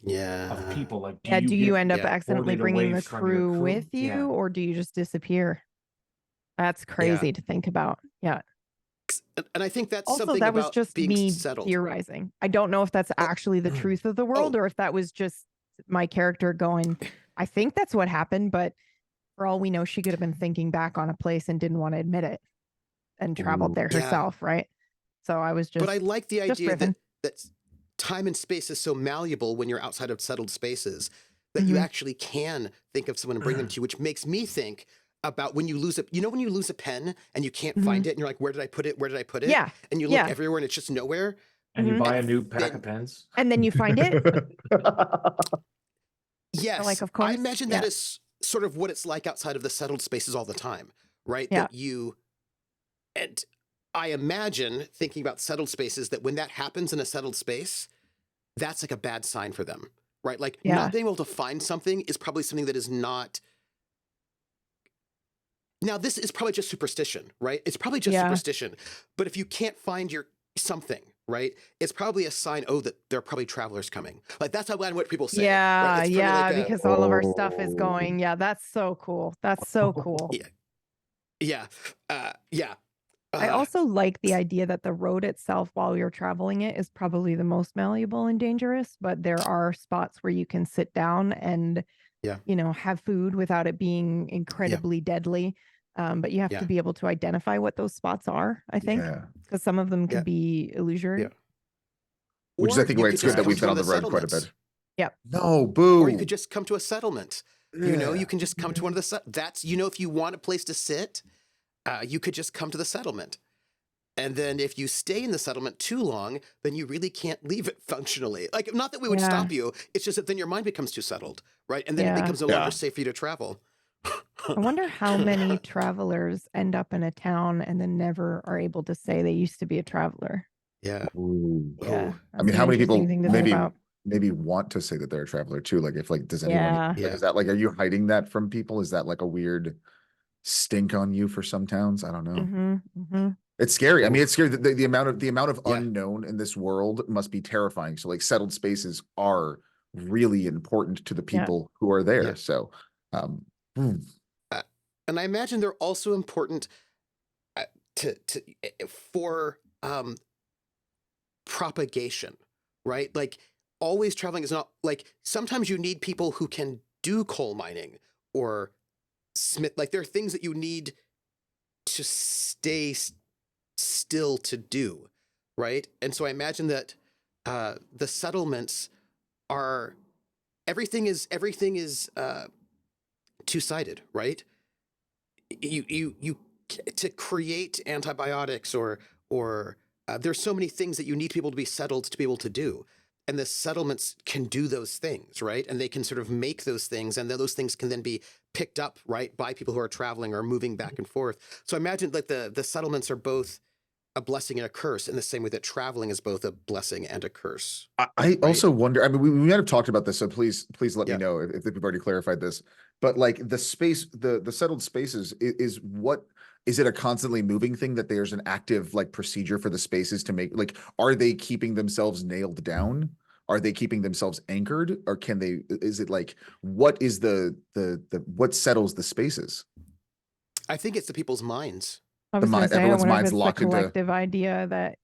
Yeah. of people. Like, Yeah, do you end up yeah, accidentally boarded bringing away the from your crew crew? with you, Yeah. or do you just disappear? That's crazy to think about. Yeah. And I think that's Also, something that was about just being me settled. theorizing. I don't know if that's actually the truth of the world, or if that was just my character going, I think that's what happened, but for all we know, she could have been thinking back on a place and didn't want to admit it and traveled there Yeah. herself, right? So I was just. But I like the idea riffing. that time and space is so malleable when you're outside of settled spaces that you actually can think of someone and bring them to you, which makes me think about when you lose when you lose a pen and you can't find it and you're like, where did I put it? Where did I put it? Yeah. And you look everywhere and it's just nowhere. And you Mhm. buy a new pack of pens. And then you find it. Yes. Like, of I course. imagine that is sort of what it's like outside of the settled spaces all the time, right? Yeah. And I imagine thinking about settled spaces that when that happens in a settled space, that's like a bad sign for them, right? Like Yeah. not being able to find something is probably something that is not Now this is probably just superstition, right? It's probably just Yeah. superstition. But if you can't find your something, right, it's probably a sign, oh, that there are probably travelers coming. Like that's how what people say. Yeah, right? It's probably yeah, like because all of our stuff is Oh. going. Yeah, that's so cool. That's so cool. yeah. Yeah. I also like the idea that the road itself, while you're traveling it, is probably the most malleable and dangerous, but there are spots where you can sit down and, Yeah. have food without it being incredibly deadly. But you have Yeah. to be able to identify what those spots are, I think, Yeah. because some of them could Yeah. be illusory. Yeah. Which is, I think, you why could it's good just that come we've to been on one the of road quite a settlements. bit. Yep. No, boo. Or you could just come to a settlement. Yeah. You can just come to one of the that's if you want a place to sit, you could just come to the settlement. And then if you stay in the settlement too long, then you really can't leave it functionally. Like, not that we would stop you. It's just that then your mind becomes too settled, right? And then it becomes no longer safe for you to travel. I wonder how many travelers end up in a town and then never are able to say they used to be a traveler. Yeah. Ooh. Yeah. I mean, how many people thing to think about. maybe want to say that they're a traveler too? Like, if does anyone? Yeah. Like, is that like, are you hiding that from people? Is that like a weird stink on you for some towns? I don't know. Mm-hmm, mm-hmm. It's scary. I mean, it's scary. The amount of Yeah. unknown in this world must be terrifying. So, like, settled spaces are really important to the people who are there. Yeah. So, and I imagine they're also important for propagation, right? Like, always traveling is not like, sometimes you need people who can do coal mining or smith. Like, there are things that you need to stay still to do, right? And so I imagine that the settlements are everything is two-sided, right? You to create antibiotics or there's so many things that you need people to be settled to be able to do. And the settlements can do those things, right? And they can sort of make those things, and those things can then be picked up, right, by people who are traveling or moving back and forth. So I imagine like the settlements are both a blessing and a curse in the same way that traveling is both a blessing and a curse. I also wonder, I mean, we might have talked about this, so please let me Yeah. know if we've already clarified this. But like the space, the settled spaces is it a constantly moving thing that there's an active like procedure for the spaces to make, like, are they keeping themselves nailed down? Are they keeping themselves anchored, or is it like, what is what settles the spaces? I think it's the people's minds. I was going to say, I everyone's wonder if mind's it's the locked into. collective idea that,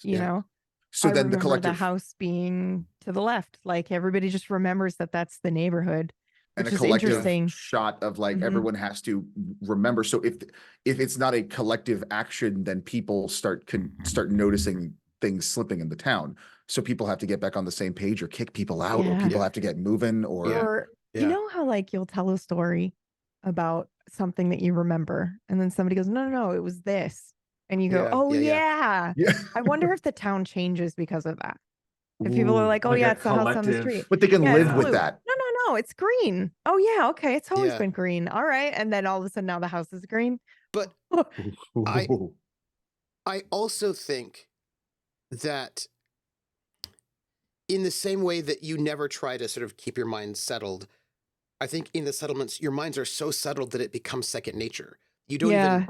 So I then the remember collective the house being to the left, like everybody just remembers that that's the neighborhood, and which a is collective interesting. shot of like Mhm. everyone has to remember. So if it's not a collective action, then people start noticing things slipping in the town. So people have to get back on the same page, or kick people out, or Yeah. people Yeah. have to get moving, or Or you know how like you'll tell a story about something that you remember, and then somebody goes, no, it was this. And you go, Yeah, oh yeah. yeah. I wonder if the town changes because of that. If people are Ooh. like, oh Like yeah, a it's the house on the collective- street. But they can Yeah, live it's with blue. that. No, it's green. Oh yeah, okay, it's always Yeah. been green. All right, and then all of a sudden now the house is green. But I also think that in the same way that you never try to sort of keep your mind settled, I think in the settlements, your minds are so settled that it becomes second nature. You don't even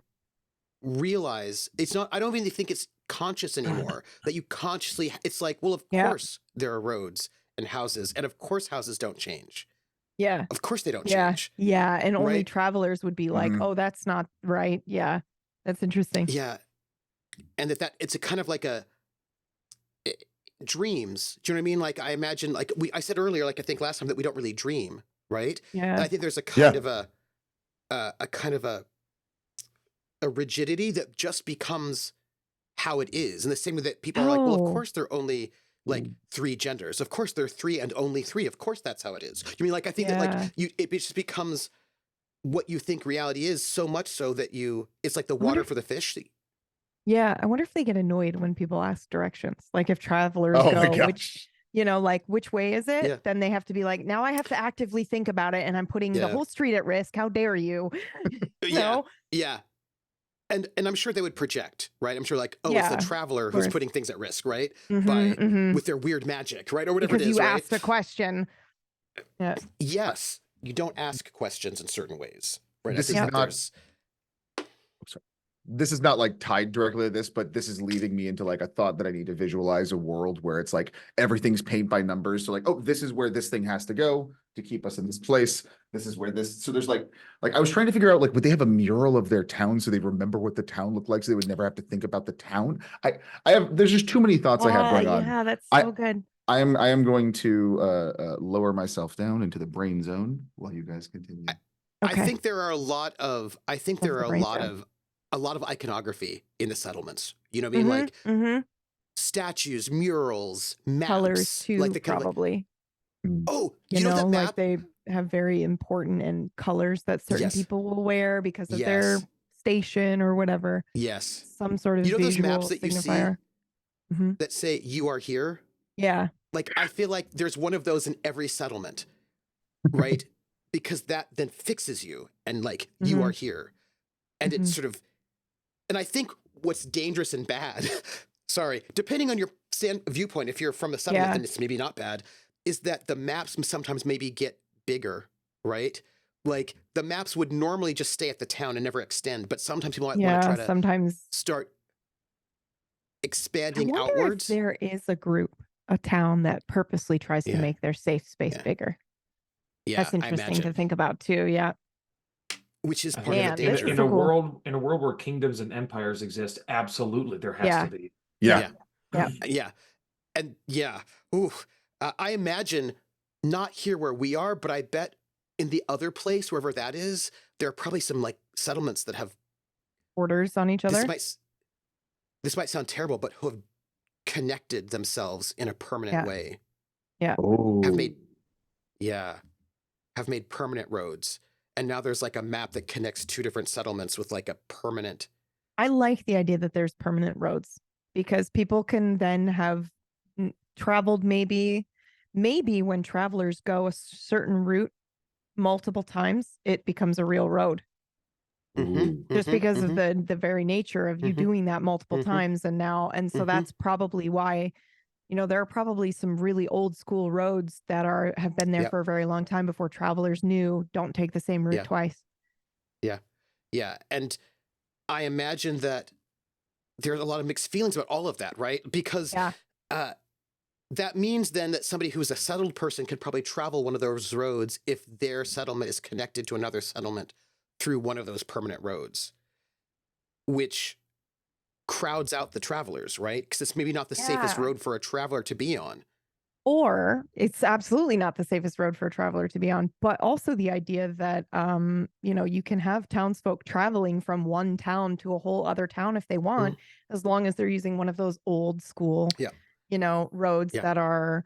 realize it's not, I don't even think it's conscious anymore that you consciously, it's like, well, of course there are roads and houses, and of course houses don't change. Yeah. Of course they don't change. Yeah. And only Right? travelers would be like, Mhm. oh, that's not right. Yeah. That's interesting. Yeah. And that it's a kind of like dreams. Do you know what I mean? Like, I imagine, like I said earlier, like I think last time, that we don't really dream, right? Yeah. And I think there's a kind of a rigidity that just becomes how it is. In the same way that people are like, well, of course there are only like 3 genders. Of course there are 3 and only 3. Of course that's how it is. You mean, like, I think that like it just becomes what you think reality is, so much so that it's like the water for the fish. Yeah. I wonder if they get annoyed when people ask directions. Like if travelers Oh my go, gosh. which way is it? Yeah. Then they have to be like, now I have to actively think about it, and I'm putting the Yeah. whole street at risk. How dare you? No? Yeah. And I'm sure they would project, right? I'm sure, like, oh, Yeah, it's the traveler who's putting things at risk, right? Mhm. With their weird magic, right? Or whatever Because it is, you right? asked a question. Yeah. Yes. You don't ask questions in certain ways, right? This I think is that not- there's this is not like tied directly to this, but this is leading me into like a thought that I need to visualize a world where it's like everything's paint by numbers. So like, oh, this is where this thing has to go to keep us in this place. This is where this. So there's like I was trying to figure out like, would they have a mural of their town so they remember what the town looked like, so they would never have to think about the town? There's just too many thoughts I have going on. Yeah, that's I- so good. I am going to lower myself down into the brain zone while you guys continue. Okay. I think there are a lot of That's a lot of iconography in the settlements. You know what I mean? Like statues, murals, maps, colors too, like the kind of like, probably. oh, You know, that map? like they have very important and colors that certain Yes. people will wear because of their station or whatever. Yes. Some sort of You know those visual maps that you see signifier. that say you are here? Yeah. Like I feel like there's one of those in every settlement, right? Because that then fixes you and like you are here. And it's sort of, and I think what's dangerous and bad, sorry, depending on your viewpoint, if you're from a settlement, then it's maybe not bad, is that the maps sometimes maybe get bigger, right? Like the maps would normally just stay at the town and never extend, but sometimes people might want to try to sometimes start I expanding wonder outwards. if there is a town that purposely tries to make their safe space bigger. Yeah, That's interesting to think about too. Yeah. Which is I part think of the Man, danger. in a world where kingdoms and empires exist, absolutely there has to be. Yeah. Yeah. And ooh, I imagine not here where we are, but I bet in the other place, wherever that is, there are probably some like settlements that have Borders on each other. This might sound terrible, but who have connected themselves in a permanent way. Yeah. Oh. Have made permanent roads. And now there's like a map that connects two different settlements with like a permanent. I like the idea that there's permanent roads because people can then have traveled maybe when travelers go a certain route multiple times, it becomes a real road. Just because of the very nature of you doing that multiple times. And so that's probably why, you know, there are probably some really old school roads that have been there for a very long time before travelers knew don't take the same route twice. Yeah. And I imagine that there's a lot of mixed feelings about all of that, right? Because that means then that somebody who's a settled person could probably travel one of those roads if their settlement is connected to another settlement through one of those permanent roads, which crowds out the travelers, right? Because it's maybe not the safest road for a traveler to be on. Or it's absolutely not the safest road for a traveler to be on, but also the idea that, you know, you can have townsfolk traveling from one town to a whole other town if they want, as long as they're using one of those old school, you know, roads that are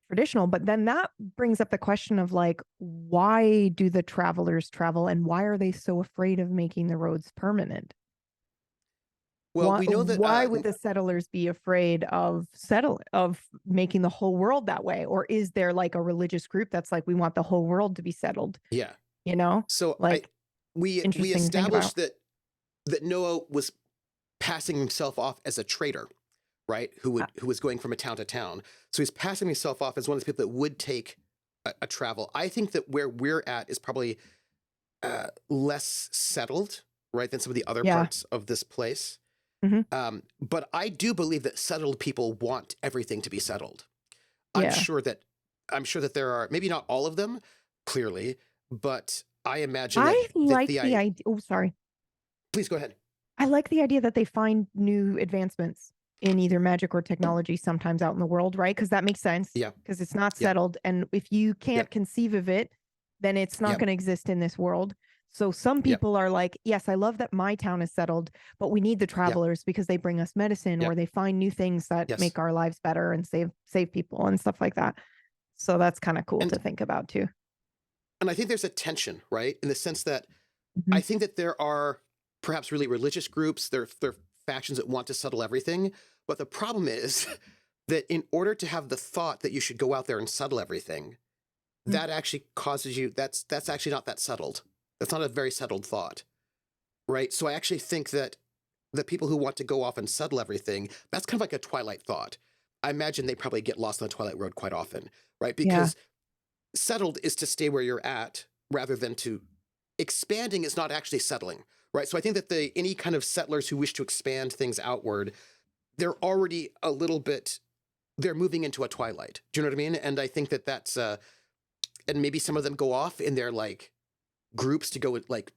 traditional. But then that brings up the question of like, why do the travelers travel and why are they so afraid of making the roads permanent? Well, we know that why would the settlers be afraid of making the whole world that way? Or is there like a religious group that's like, we want the whole world to be settled? Yeah. You know? So like we established that Noah was passing himself off as a trader, right? Who was going from a town to town. So he's passing himself off as one of the people that would take a travel. I think that where we're at is probably less settled, right, than some of the other parts of this place. But I do believe that settled people want everything to be settled. I'm sure that there are, maybe not all of them, clearly, but I imagine the idea. Oh, sorry. Please go ahead. I like the idea that they find new advancements in either magic or technology sometimes out in the world, right? Because that makes sense. Yeah. Because it's not settled. And if you can't conceive of it, then it's not going to exist in this world. So some people are like, yes, I love that my town is settled, but we need the travelers because they bring us medicine or they find new things that make our lives better and save people and stuff like that. So that's kind of cool to think about too. And I think there's a tension, right? In the sense that I think that there are perhaps really religious groups, there are factions that want to settle everything. But the problem is that in order to have the thought that you should go out there and settle everything, that actually causes you, that's actually not that settled. That's not a very settled thought, right? So I actually think that the people who want to go off and settle everything, that's kind of like a Twilight thought. I imagine they probably get lost on the Twilight Road quite often, right? Because settled is to stay where you're at rather than to expanding is not actually settling, right? So I think that any kind of settlers who wish to expand things outward, they're already a little bit, they're moving into a twilight. Do you know what I mean? And I think that that's, and maybe some of them go off in their like groups to go like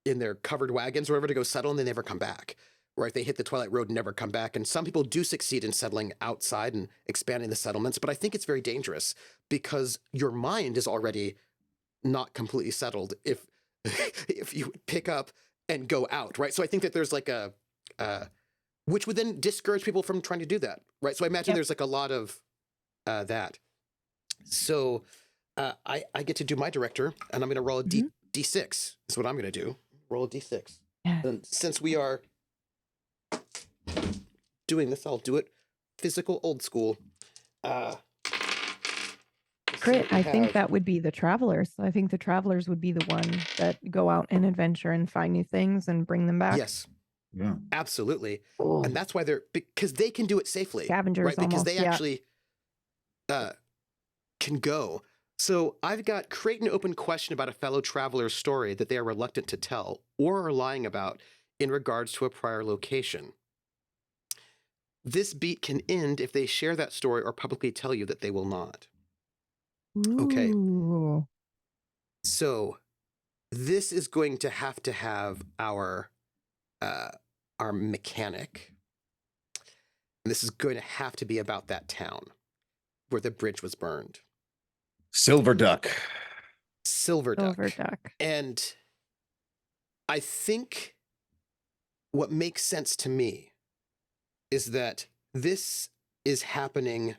in their covered wagons or whatever to go settle, and they never come back. Right? They hit the Twilight Road and never come back. And some people do succeed in settling outside and expanding the settlements, but I think it's very dangerous because your mind is already not completely settled if if you pick up and go out, right? So I think that there's like a which would then discourage people from trying to do that, right? So I imagine there's like a lot of that. So I get to do my director, and I'm going to roll a D6. Is what I'm going to do. Roll a D6. Yes. And since we are doing this, I'll do it physical, old school. Crit, I think that would be the travelers. I think the travelers would be the one that go out and adventure and find new things and bring them back. Yes. Yeah. Absolutely. Oh. And that's why because they can do it safely. Scavengers right? Because almost, they yeah. actually can go. So I've got create an open question about a fellow traveler's story that they are reluctant to tell or are lying about in regards to a prior location. This beat can end if they share that story or publicly tell you that they will not. Okay. Ooh. So this is going to have our mechanic. And this is going to have to be about that town where the bridge was burned. Silver Duck. Silver Duck. Silver Duck. And I think what makes sense to me is that this is happening.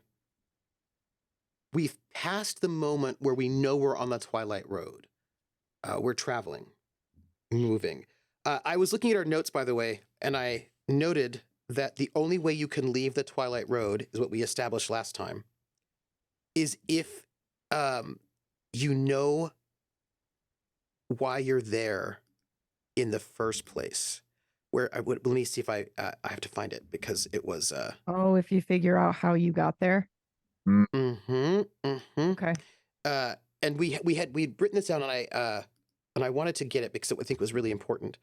We've passed the moment where we know we're on the Twilight Road. We're traveling, moving. I was looking at our notes, by the way, and I noted that the only way you can leave the Twilight Road is what we established last time, is if you know why you're there in the first place. Let me see if I have to find it because it was. Oh, if you figure out how you got there. Okay. And we'd written this down, and I wanted to get it because I think it was really important.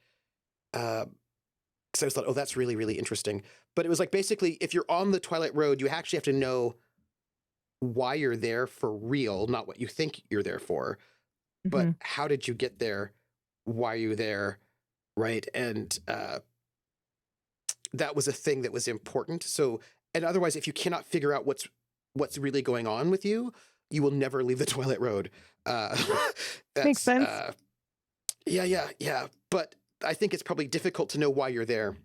Because I just thought, oh, that's really, really interesting. But it was like basically, if you're on the Twilight Road, you actually have to know why you're there for real, not what you think you're there for. But how did you get there? Why are you there? Right. And that was a thing that was important. So, and otherwise, if you cannot figure out what's really going on with you, you will never leave the Twilight Road. Makes sense. Yeah. But I think it's probably difficult to know why you're there.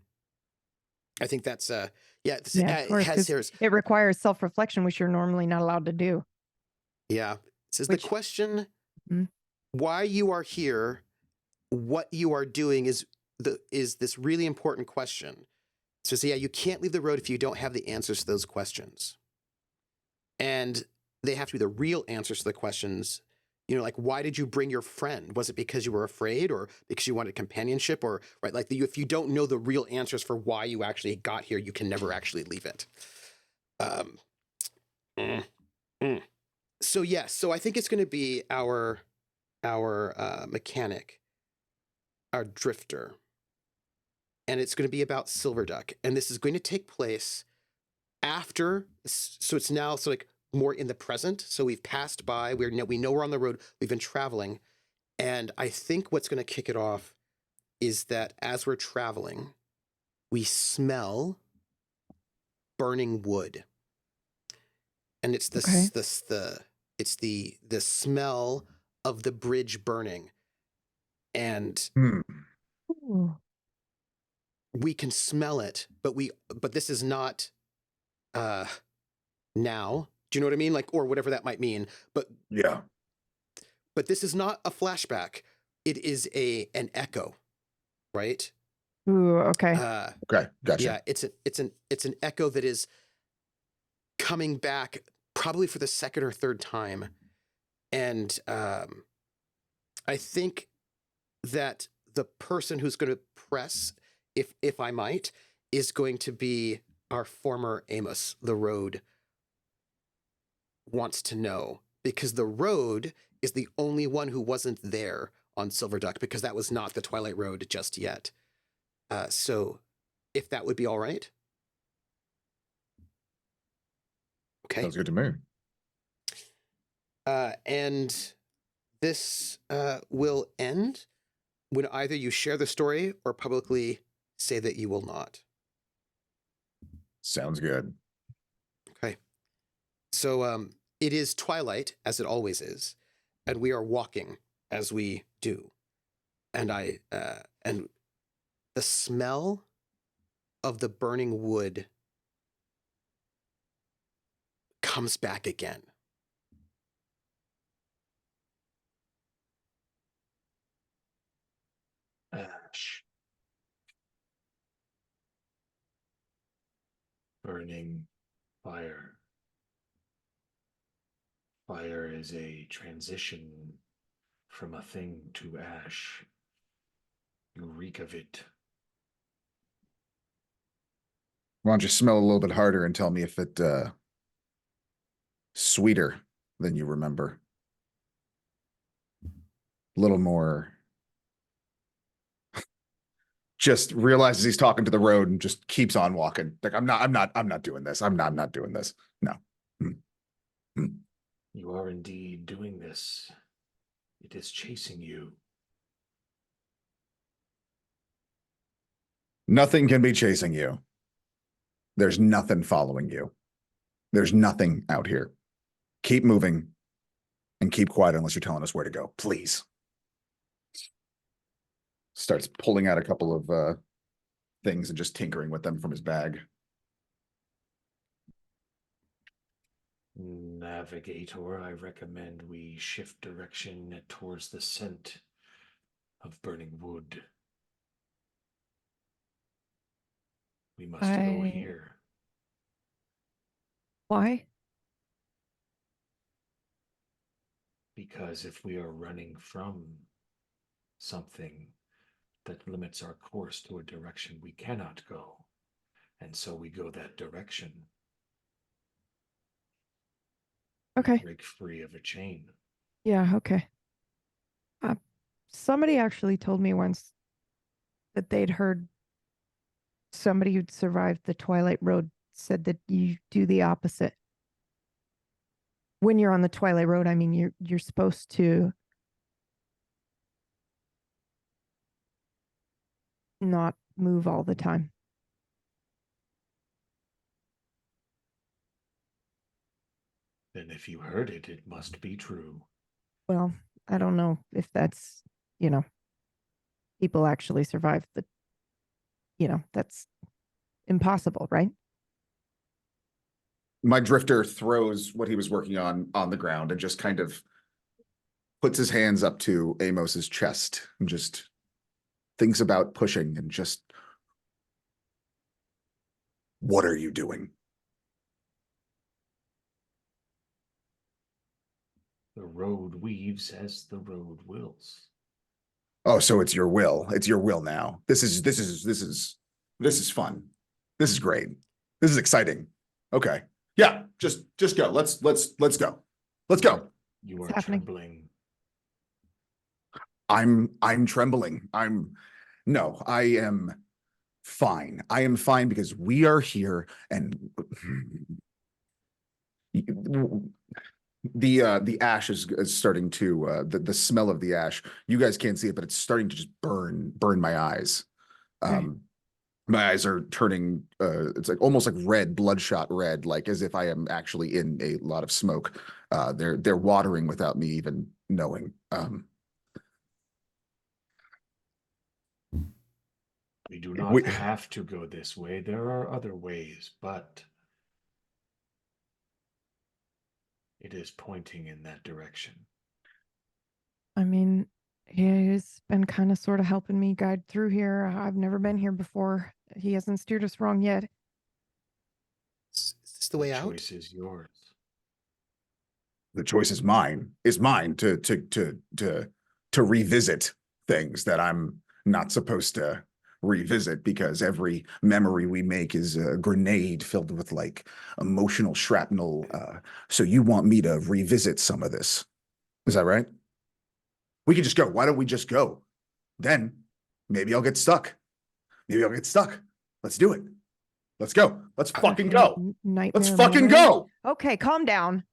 I think that's of it course, has 'cause it requires self-reflection, which you're normally not allowed to do. Yeah. It says Which- the question why you are here, what you are doing is this really important question. So you can't leave the road if you don't have the answers to those questions. And they have to be the real answers to the questions. You know, like, why did you bring your friend? Was it because you were afraid or because you wanted companionship or, right? Like, if you don't know the real answers for why you actually got here, you can never actually leave it. So I think it's going to be our mechanic, our drifter. And it's going to be about Silver Duck. And this is going to take place after, so it's now like more in the present. So we've passed by, we know we're on the road, we've been traveling. And I think what's going to kick it off is that as we're traveling, we smell burning wood. And it's the smell of the bridge burning. And Ooh. we can smell it, but this is not now. Do you know what I mean? Like, or whatever that might mean. But Yeah. But this is not a flashback. It is an echo, right? Ooh, okay. Okay. Gotcha. Yeah, it's an echo that is coming back probably for the second or third time. And I think that the person who's going to press, if I might, is going to be our former Amos. The Road wants to know, because the Road is the only one who wasn't there on Silver Duck because that was not the Twilight Road just yet. So if that would be all right. Okay. Sounds good to me. And this will end when either you share the story or publicly say that you will not. Sounds good. Okay. So it is twilight, as it always is, and we are walking as we do. And and the smell of the burning wood comes back again. Ash. Burning fire. Fire is a transition from a thing to ash. You reek of it. Why don't you smell a little bit harder and tell me if it sweeter than you remember? A little more. Just realizes he's talking to the road and just keeps on walking. Like, I'm not doing this. I'm not doing this. No. You are indeed doing this. It is chasing you. Nothing can be chasing you. There's nothing following you. There's nothing out here. Keep moving and keep quiet unless you're telling us where to go, please. Starts pulling out a couple of things and just tinkering with them from his bag. Navigator, I recommend we shift direction towards the scent of burning wood. We must go here. Why? Because if we are running from something that limits our course to a direction we cannot go, and so we go that direction. Okay. Break free of a chain. Yeah, okay. Somebody actually told me once that they'd heard somebody who'd survived the Twilight Road said that you do the opposite. When you're on the Twilight Road, I mean, you're supposed to not move all the time. Then if you heard it, it must be true. Well, I don't know if that's, people actually survive the, that's impossible, right? My drifter throws what he was working on the ground and just kind of puts his hands up to Amos's chest and just thinks about pushing and just, what are you doing? The road weaves as the road wills. Oh, so it's your will. It's your will now. This is fun. This is great. This is exciting. Okay. Yeah, just go. Let's go. Let's go. You are It's happening. trembling. I'm trembling. No, I am fine. I am fine because we are here and the ash is starting to the smell of the ash. You guys can't see it, but it's starting to just burn my eyes. Okay. My eyes are turning it's like almost like red, bloodshot red, like as if I am actually in a lot of smoke. They're watering without me even knowing. We do not have to go this way. There are other ways, but it is pointing in that direction. I mean, he's been kind of sort of helping me guide through here. I've never been here before. He hasn't steered us wrong yet. Is this the way out? The choice is yours. The choice is mine. To revisit things that I'm not supposed to revisit, because every memory we make is a grenade filled with like emotional shrapnel. So you want me to revisit some of this? Is that right? We could just go. Why don't we just go? Then maybe I'll get stuck. Maybe I'll get stuck. Let's do it. Let's go. Let's fucking go. Nightmare Let's fucking Mary. go. Okay, calm down.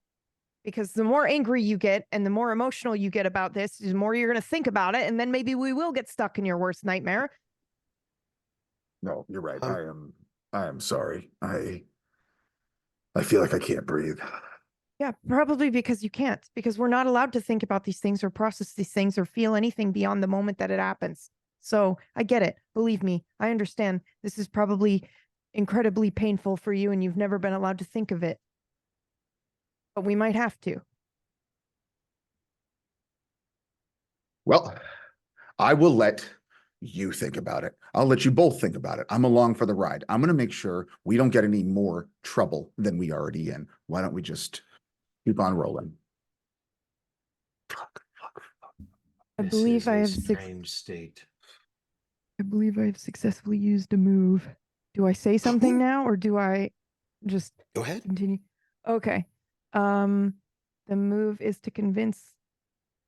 Because the more angry you get and the more emotional you get about this, the more you're going to think about it. And then maybe we will get stuck in your worst nightmare. No, you're right. I am sorry. I feel like I can't breathe. Yeah, probably because you can't, because we're not allowed to think about these things or process these things or feel anything beyond the moment that it happens. So I get it. Believe me, I understand. This is probably incredibly painful for you and you've never been allowed to think of it. But we might have to. Well, I will let you think about it. I'll let you both think about it. I'm along for the ride. I'm going to make sure we don't get any more trouble than we already in. Why don't we just keep on rolling? I This believe is I a have strange state. I believe I've successfully used a move. Do I say something now or do I just Go ahead. continue? Okay. The move is to convince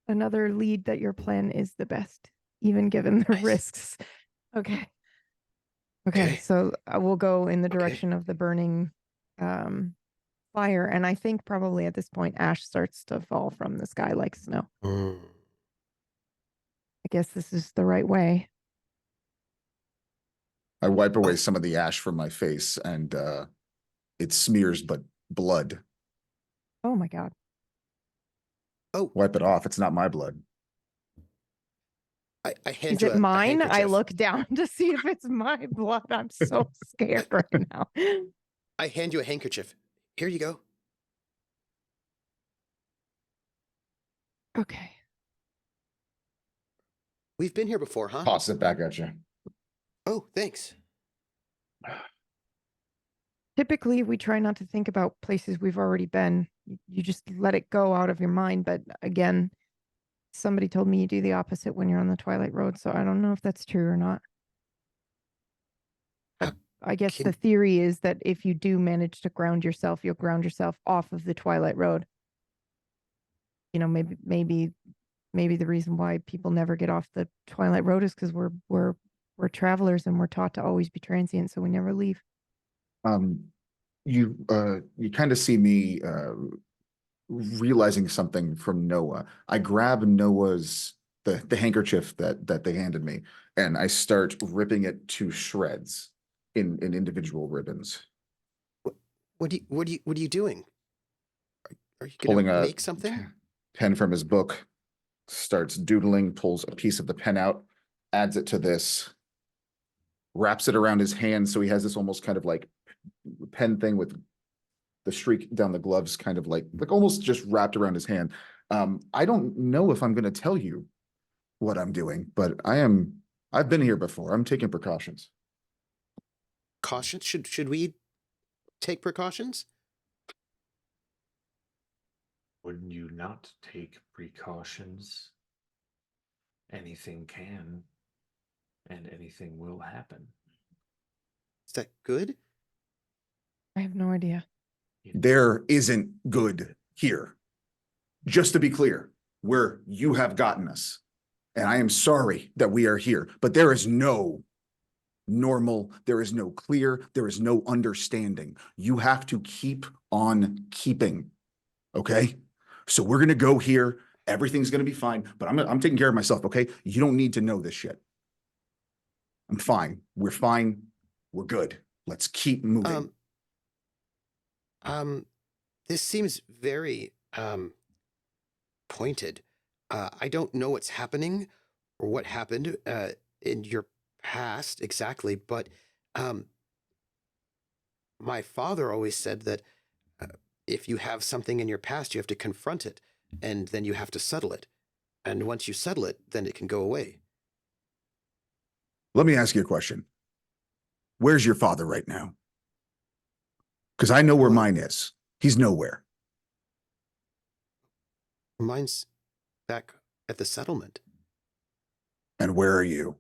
another lead that your plan is the best, even given the Nice. risks. Okay. Okay, Okay. so I will go in the Okay. direction of the burning fire. And I think probably at this point, ash starts to fall from the sky like snow. Mm. I guess this is the right way. I wipe away some of the ash from my face and it smears but blood. Oh my God. Oh, Wipe it off. It's not my blood. I hand Is you it a mine? I handkerchief. look down to see if it's my blood. I'm so scared right now. I hand you a handkerchief. Here you go. Okay. We've been here before, huh? Toss it back at you. Oh, thanks. Typically, we try not to think about places we've already been. You just let it go out of your mind. But again, somebody told me you do the opposite when you're on the Twilight Road. So I don't know if that's true or not. How I guess can- the theory is that if you do manage to ground yourself, you'll ground yourself off of the Twilight Road. You know, maybe the reason why people never get off the Twilight Road is because we're travelers and we're taught to always be transient, so we never leave. You kind of see me realizing something from Noah. I grab Noah's the handkerchief that they handed me, and I start ripping it to shreds in individual ribbons. What are you doing? Are you Pulling gonna a make something? pen from his book, starts doodling, pulls a piece of the pen out, adds it to this, wraps it around his hand so he has this almost kind of like pen thing with the streak down the gloves, kind of like almost just wrapped around his hand. I don't know if I'm going to tell you what I'm doing, but I've been here before. I'm taking precautions. Caution? Should we take precautions? Wouldn't you not take precautions? Anything can, and anything will happen. Is that good? I have no idea. There isn't good here. Just to be clear, where you have gotten us. And I am sorry that we are here, but there is no normal, there is no clear, there is no understanding. You have to keep on keeping. Okay? So we're gonna go here. Everything's gonna be fine, but I'm taking care of myself, okay? You don't need to know this shit. I'm fine. We're fine. We're good. Let's keep moving. This seems very pointed. I don't know what's happening or what happened in your past exactly, but my father always said that if you have something in your past, you have to confront it, and then you have to settle it. And once you settle it, then it can go away. Let me ask you a question. Where's your father right now? Because I know where Well- mine is. He's nowhere. Mine's back at the settlement And where are you?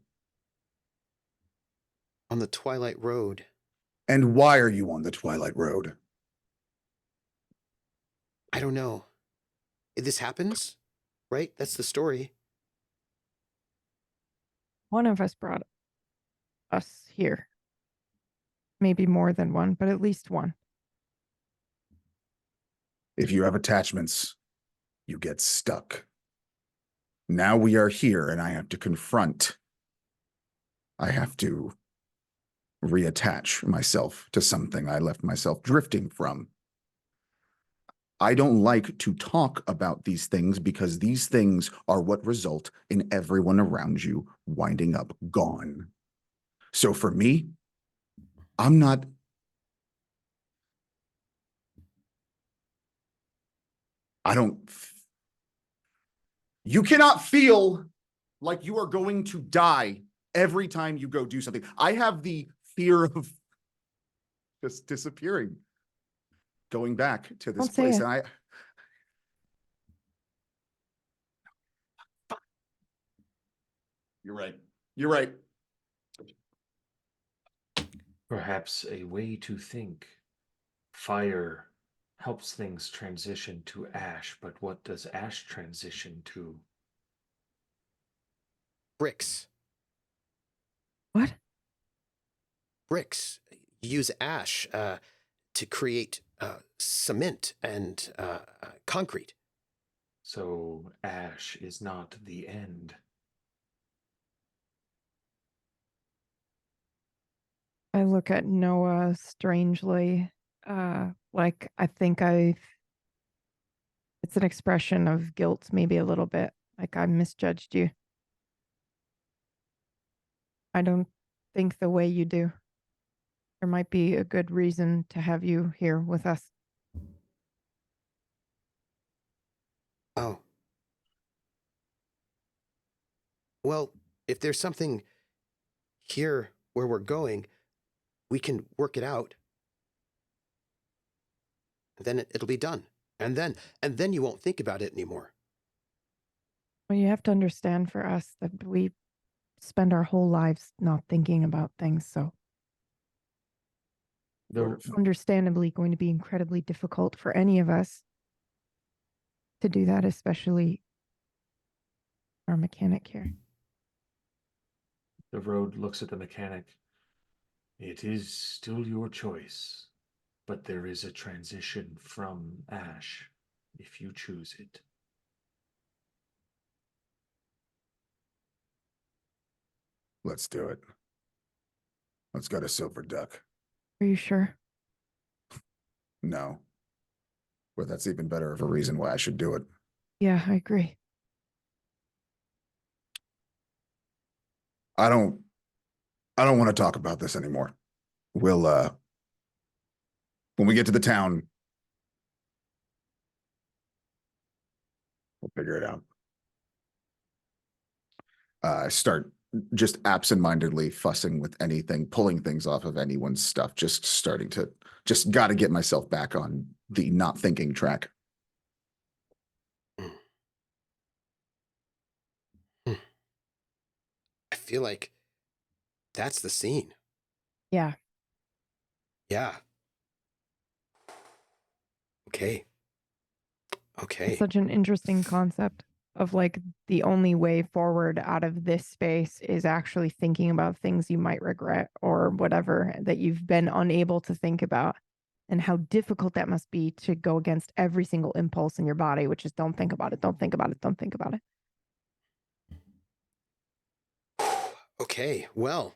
on the Twilight Road. And why are you on the Twilight Road? I don't know. This happens, right? That's the story. One of us brought us here. Maybe more than one, but at least one. If you have attachments, you get stuck. Now we are here and I have to confront. I have to reattach myself to something I left myself drifting from. I don't like to talk about these things because these things are what result in everyone around you winding up gone. So for me, I'm not. I don't. You cannot feel like you are going to die every time you go do something. I have the fear of just disappearing, going back to this Don't say place. it. And you're right. You're right. Perhaps a way to think. Fire helps things transition to ash, but what does ash transition to? Bricks. What? Bricks. Use ash to create cement and concrete. So ash is not the end. I look at Noah strangely. Like I think it's an expression of guilt, maybe a little bit. Like I misjudged you. I don't think the way you do. There might be a good reason to have you here with us. Oh. Well, if there's something here where we're going, we can work it out. Then it'll be done. And then you won't think about it anymore. Well, you have to understand for us that we spend our whole lives not thinking about things, so The, understandably going to be incredibly difficult for any of us to do that, especially our mechanic here. the road looks at the mechanic. It is still your choice, but there is a transition from ash if you choose it. Let's do it. Let's go to Silver Duck. Are you sure? No. But that's even better of a reason why I should do it. Yeah, I agree. I don't want to talk about this anymore. We'll when we get to the town, we'll figure it out. I start just absentmindedly fussing with anything, pulling things off of anyone's stuff, just got to get myself back on the not thinking track. I feel like that's the scene. Yeah. Yeah. Okay. It's such an interesting concept of like the only way forward out of this space is actually thinking about things you might regret or whatever that you've been unable to think about, and how difficult that must be to go against every single impulse in your body, which is don't think about it, don't think about it, don't think about it. Okay, well,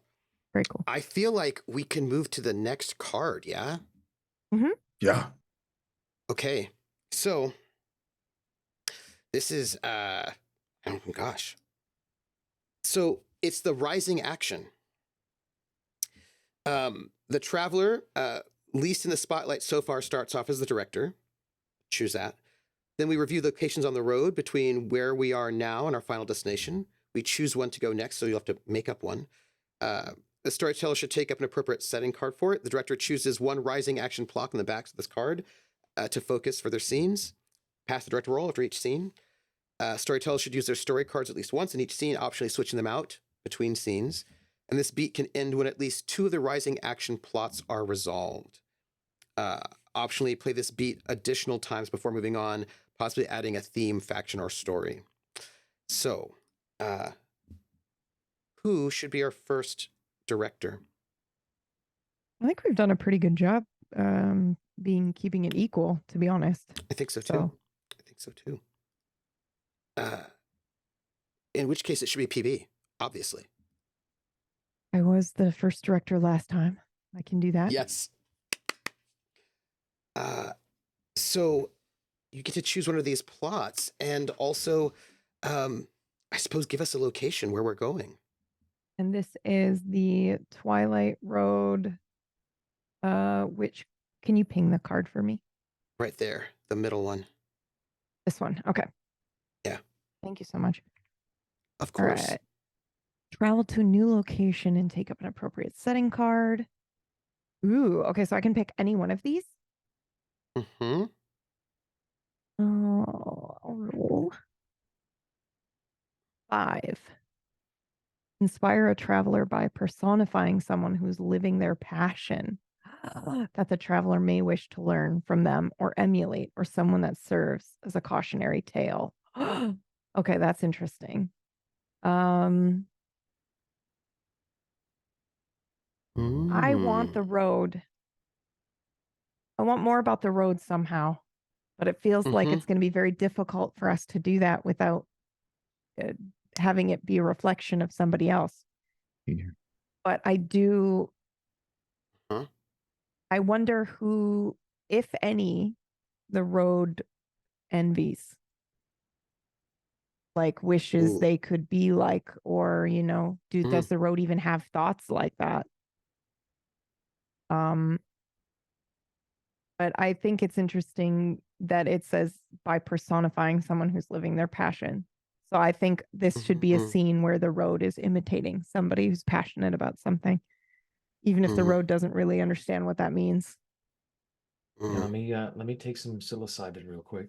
Very cool. I feel like we can move to the next card, yeah? Yeah. Okay, so this is, oh gosh. So it's the rising action. The traveler, least in the spotlight so far, starts off as the director. Choose that. Then we review the locations on the road between where we are now and our final destination. We choose one to go next, so you'll have to make up one. The storyteller should take up an appropriate setting card for it. The director chooses one rising action block on the back of this card to focus for their scenes. Pass the director roll after each scene. Storytellers should use their story cards at least once in each scene, optionally switching them out between scenes. And this beat can end when at least 2 of the rising action plots are resolved. Optionally play this beat additional times before moving on, possibly adding a theme, faction, or story. So, who should be our first director? I think we've done a pretty good job keeping it equal, to be honest. I think so too. So- I think so too. In which case it should be PB, obviously. I was the first director last time. I can do that. Yes. So you get to choose one of these plots and also, I suppose, give us a location where we're going. And this is the Twilight Road, which, can you ping the card for me? Right there, the middle one. This one. Okay. Yeah. Thank you so much. Of All course. right. Travel to a new location and take up an appropriate setting card. Ooh, okay, so I can pick any one of these? Mm-hmm. Oh, I'll roll 5. Inspire a traveler by personifying someone who's living their passion that the traveler may wish to learn from them or emulate, or someone that serves as a cautionary tale. Okay, that's interesting. I want the road. I want more about the road somehow, but it feels like it's going to be very difficult for us to do that without having it be a reflection of somebody else. Yeah. But I do. Huh? I wonder who, if any, the road envies. Like wishes Ooh. they could be like, or, does the road even have thoughts like that? But I think it's interesting that it says by personifying someone who's living their passion. So I think this should be a scene where the road is imitating somebody who's passionate about something, even if the road doesn't really understand what that means. Yeah, let me take some psilocybin real quick.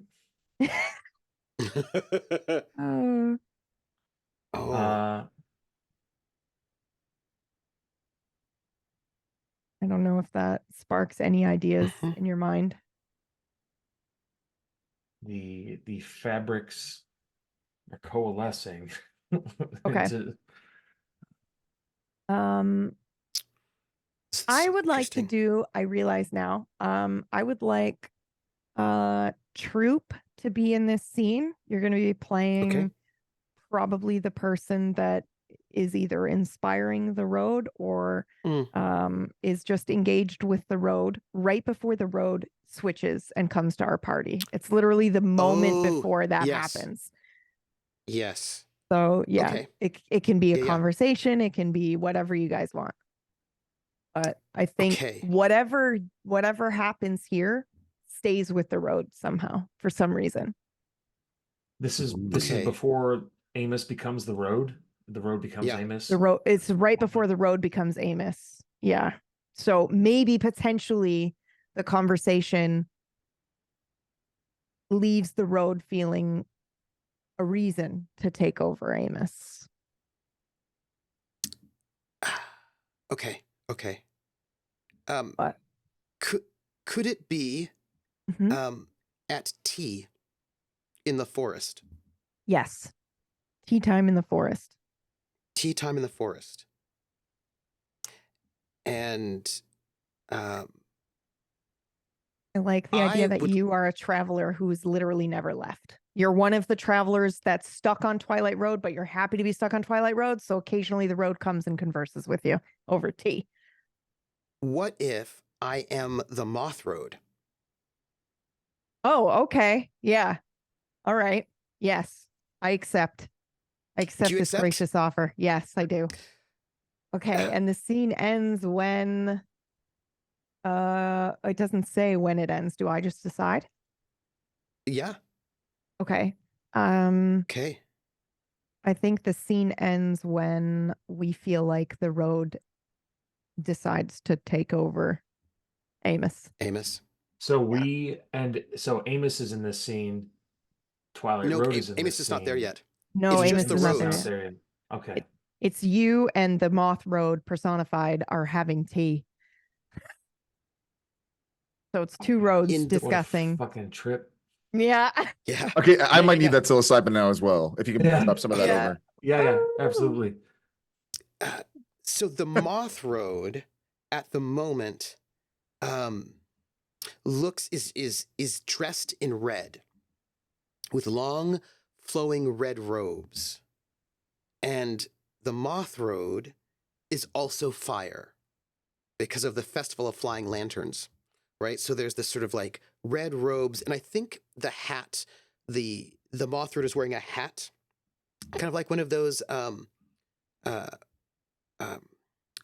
Oh. I don't know if that sparks any ideas in your mind. The fabrics are coalescing. Okay. I would like to do, I realize now, I would like Troop to be in this scene. You're going to be playing probably the person that is either inspiring the road or is just engaged with the road right before the road switches and comes to our party. It's literally the moment before that happens. Yes. So yeah, it can be a conversation. It can be whatever you guys want. But I think whatever happens here stays with the road somehow for some reason. This is before Amos becomes the road. The road becomes Amos. The road, it's right before the road becomes Amos. Yeah. So maybe potentially the conversation leaves the road feeling a reason to take over Amos. Okay. But could it be at tea in the forest? Yes. Tea time in the forest. Tea time in the forest. And I like the idea that you are a traveler who's literally never left. You're one of the travelers that's stuck on Twilight Road, but you're happy to be stuck on Twilight Road. So occasionally the road comes and converses with you over tea. What if I am the Moth Road? Oh, okay. Yeah. All right. Yes. I accept this gracious offer. Yes, I do. Okay. And the scene ends when it doesn't say when it ends. Do I just decide? Yeah. Okay. Okay. I think the scene ends when we feel like the road decides to take over Amos. So Amos is in this scene. Twilight Road is in Amos this is not there scene. yet. No, it's Amos just the is road. not there yet. Okay. It's you and the Moth Road personified are having tea. So it's two roads discussing. What a fucking trip. Yeah. Yeah. Okay, I might need that psilocybin now as well. If you can drop some of that over. Yeah, absolutely. So the Moth Road at the moment is dressed in red with long flowing red robes. And the Moth Road is also fire because of the Festival of Flying Lanterns, right? So there's this sort of like red robes, and I think the hat, the Moth Road is wearing a hat, kind of like one of those uh, um,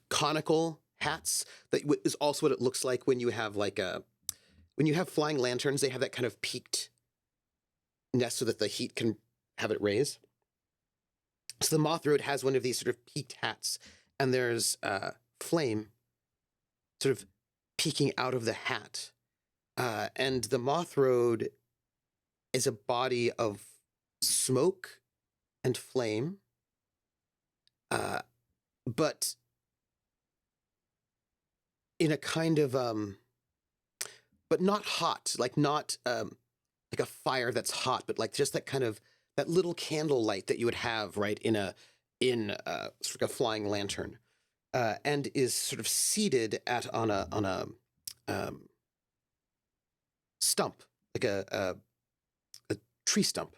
conical hats that is also what it looks like when you have when you have flying lanterns. They have that kind of peaked nest so that the heat can have it raise. So the Moth Road has one of these sort of peaked hats, and there's flame sort of peeking out of the hat. And the Moth Road is a body of smoke and flame, but in a kind of but not hot, like not like a fire that's hot, but like just that kind of that little candle light that you would have right in sort of a flying lantern, and is sort of seated on a stump, like a tree stump,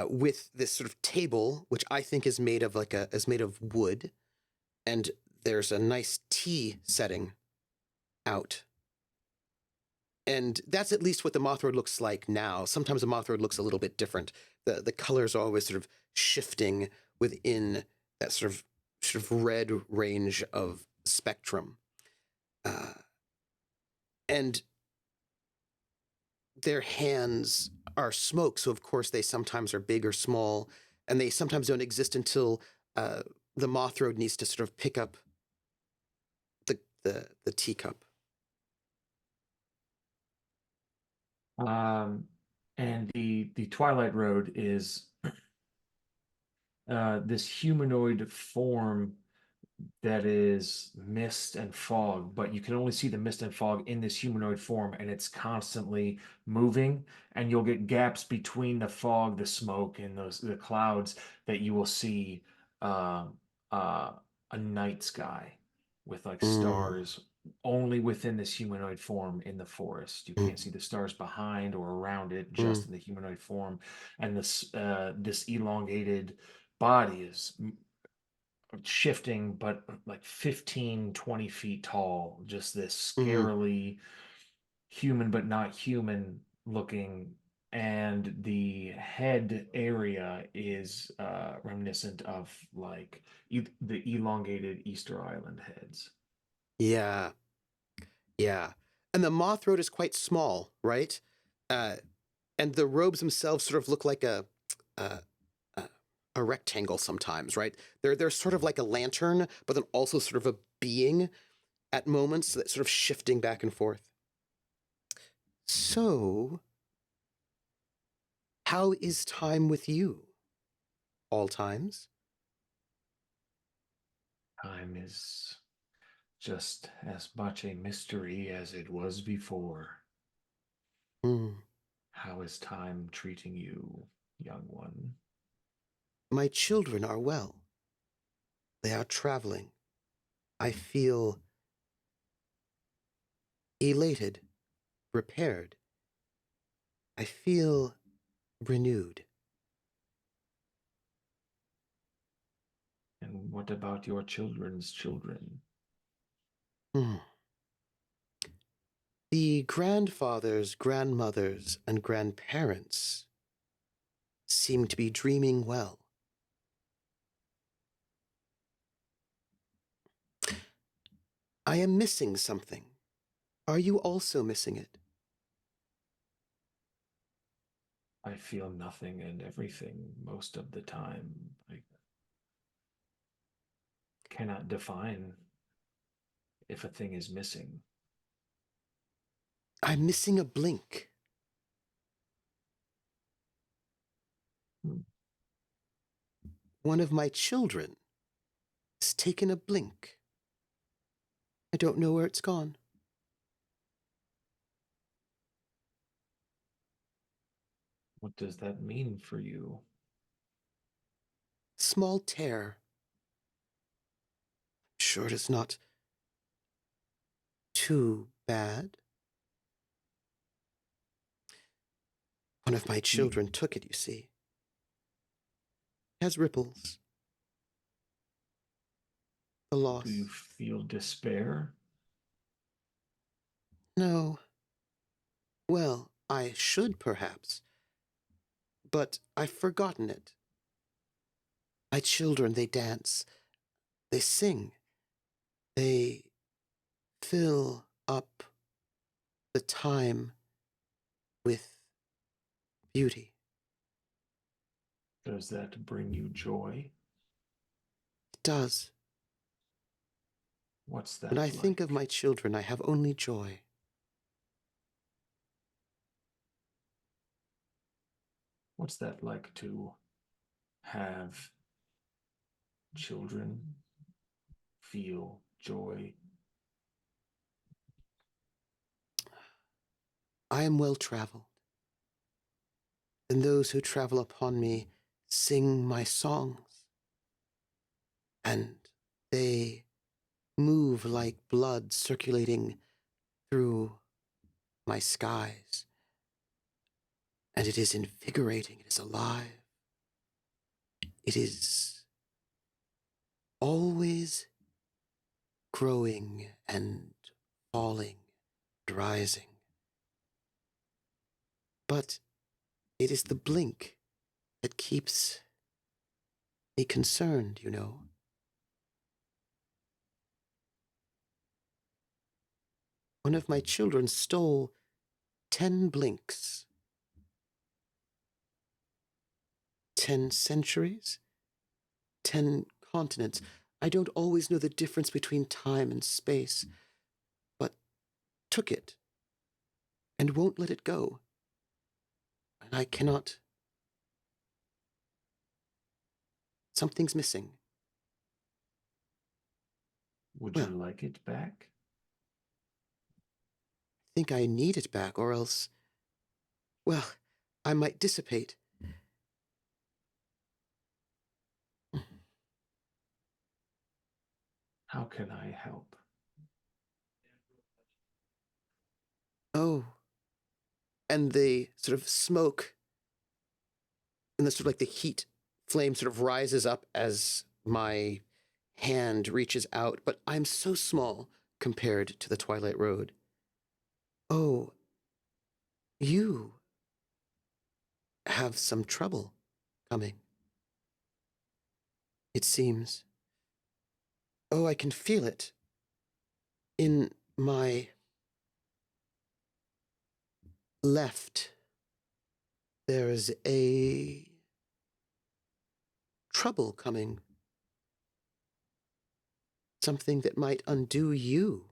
with this sort of table, which I think is made of made of wood, and there's a nice tea setting out. And that's at least what the Moth Road looks like now. Sometimes the Moth Road looks a little bit different. The colors are always sort of shifting within that sort of red range of spectrum. And their hands are smoke, so of course they sometimes are big or small, and they sometimes don't exist until the Moth Road needs to sort of pick up the teacup. And the Twilight Road is this humanoid form that is mist and fog, but you can only see the mist and fog in this humanoid form, and it's constantly moving, and you'll get gaps between the fog, the smoke, and the clouds that you will see a night sky with like stars only within this humanoid form in the forest. You can't see the stars behind or around it, just in the humanoid form. And this elongated body is shifting, but like 15-20 feet tall, just this scarily human but not human looking. And the head area is reminiscent of like the elongated Easter Island heads. Yeah. Yeah. And the Moth Road is quite small, right? And the robes themselves sort of look like a rectangle sometimes, right? They're sort of like a lantern, but then also sort of a being at moments that's sort of shifting back and forth. So, how is time with you? All times? Time is just as much a mystery as it was before. How is time treating you, young one? My children are well. They are traveling. I feel elated, repaired. I feel renewed. And what about your children's children? The grandfathers, grandmothers, and grandparents seem to be dreaming well. I am missing something. Are you also missing it? I feel nothing and everything most of the time. I cannot define if a thing is missing. I'm missing a blink. One of my children has taken a blink. I don't know where it's gone. What does that mean for you? Small tear. sure it is not too bad. One of my children took it, you see. It has ripples. The loss. Do you feel despair? No. Well, I should, perhaps. But I've forgotten it. My children, they dance. They sing. They fill up the time with beauty. Does that bring you joy? It does. What's that When I like? think of my children, I have only joy. What's that like to have children feel joy? I am well traveled, and those who travel upon me sing my songs, and they move like blood circulating through my skies, and it is invigorating, it is alive, it is always growing and falling and rising. But it is the blink that keeps me concerned, you know. One of my children stole 10 blinks. 10 centuries? 10 continents. I don't always know the difference between time and space, but took it and won't let it go. And I cannot. Something's missing. Would Well, you like it back? I think I need it back, or else, well, I might dissipate. How can I help? Oh. And the sort of smoke and the sort of like the heat flame sort of rises up as my hand reaches out, but I'm so small compared to the Twilight Road. Oh, you have some trouble coming, it seems. Oh, I can feel it in my left. There is a trouble coming. Something that might undo you.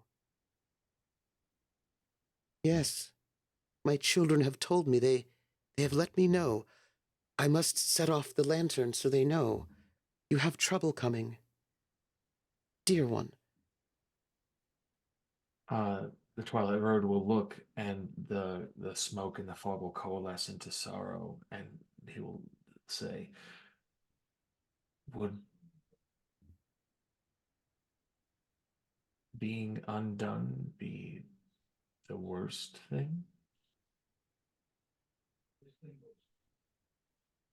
Yes, my children have told me, they have let me know. I must set off the lantern so they know. You have trouble coming. Dear one. The Twilight Road will look, and the smoke and the fog will coalesce into sorrow, and he will say, "Would being undone be the worst thing?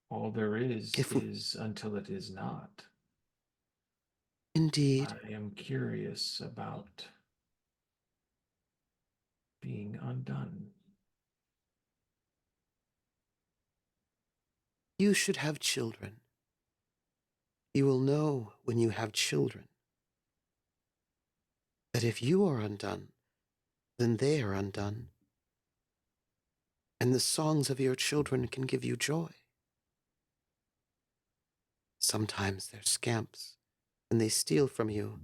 All there If is until it is not. indeed, I am curious about being undone." you should have children. You will know when you have children that if you are undone, then they are undone. And the songs of your children can give you joy. Sometimes they're scamps, and they steal from you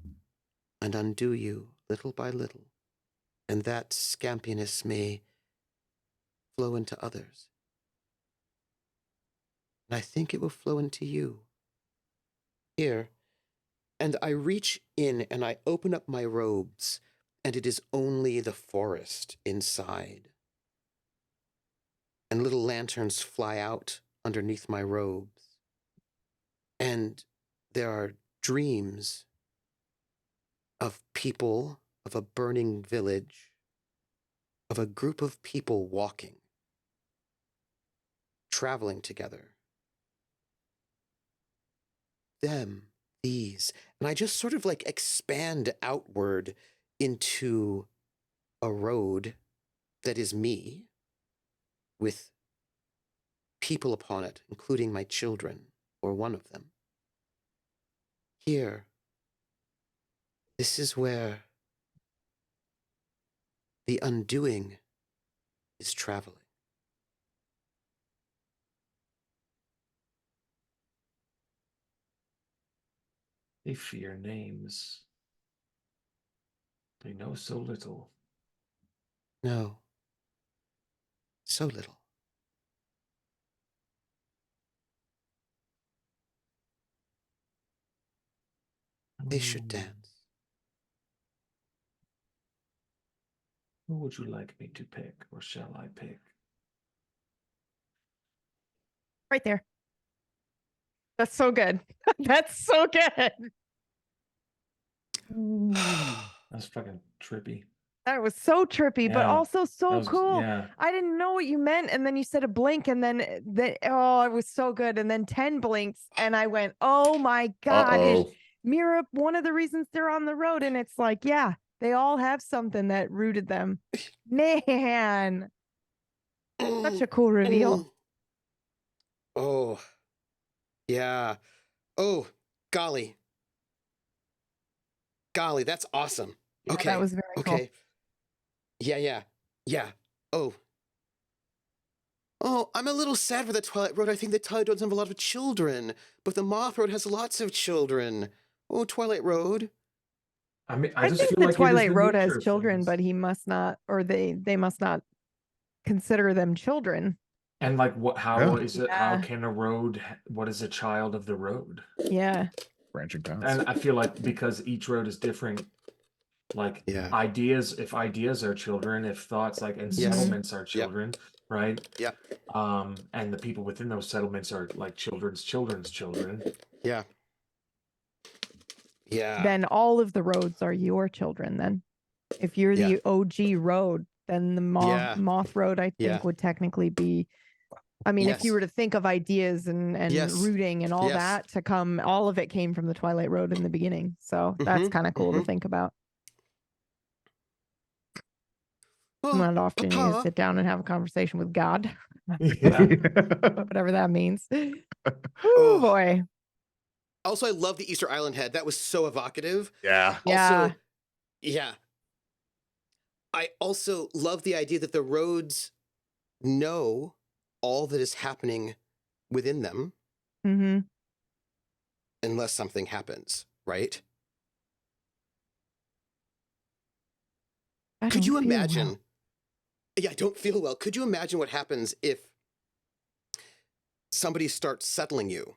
and undo you little by little. And that scampiness may flow into others. And I think it will flow into you. Here. And I reach in and I open up my robes, and it is only the forest inside. And little lanterns fly out underneath my robes. And there are dreams of people, of a burning village, of a group of people walking, traveling together. Them, these, and I just sort of like expand outward into a road that is me with people upon it, including my children, or one of them. Here, this is where the undoing is traveling. They fear names. They know so little. No, so little. They should dance. Who would you like me to pick, or shall I pick? Right there. That's so good. That's so good. That's fucking trippy. That was so trippy, but Yeah, also so that was- cool. yeah. I didn't know what you meant, and then you said a blink, and then oh, it was so good. And then 10 blinks, and I went, oh my god, is Uh-oh. Myra one of the reasons they're on the road? And it's like, yeah, they all have something that rooted them. Man, such a cool reveal. Oh, yeah. Oh, golly. Golly, that's awesome. Yeah, Okay. that was very cool. Okay. Yeah. Oh. Oh, I'm a little sad for the Twilight Road. I think the Twilight Road doesn't have a lot of children, but the Moth Road has lots of children. Oh, Twilight Road. I mean, I just think feel the like it is Twilight the Road nature has of children, things. but he must not, or they must not consider them children. And like, what? How Yeah. is it? How Yeah. can a road? What is a child of the road? Yeah. Branching paths. And I feel like because each road is different, like Yeah. ideas, if ideas are children, if thoughts like and Yes. settlements are children, right? Yeah. And the people within those settlements are like children's children. Yeah. Yeah. Then all of the roads are your children. Then, if you're the OG road, then the Moth Road, I think, would technically be. I mean, if you were to think of ideas and rooting and all that to come, all of it came from the Twilight Road in the beginning. So that's kind of cool to think about. Well, Not often you Papa, sit down and have a conversation with God, Yeah. whatever that means. Oh. Oh boy. Also, I love the Easter Island head. That was so evocative. Yeah. Yeah. Also, yeah. I also love the idea that the roads know all that is happening within them Mm-hmm. unless something happens, right? Could you imagine? Yeah, I don't feel well. Could you imagine what happens if somebody starts settling you,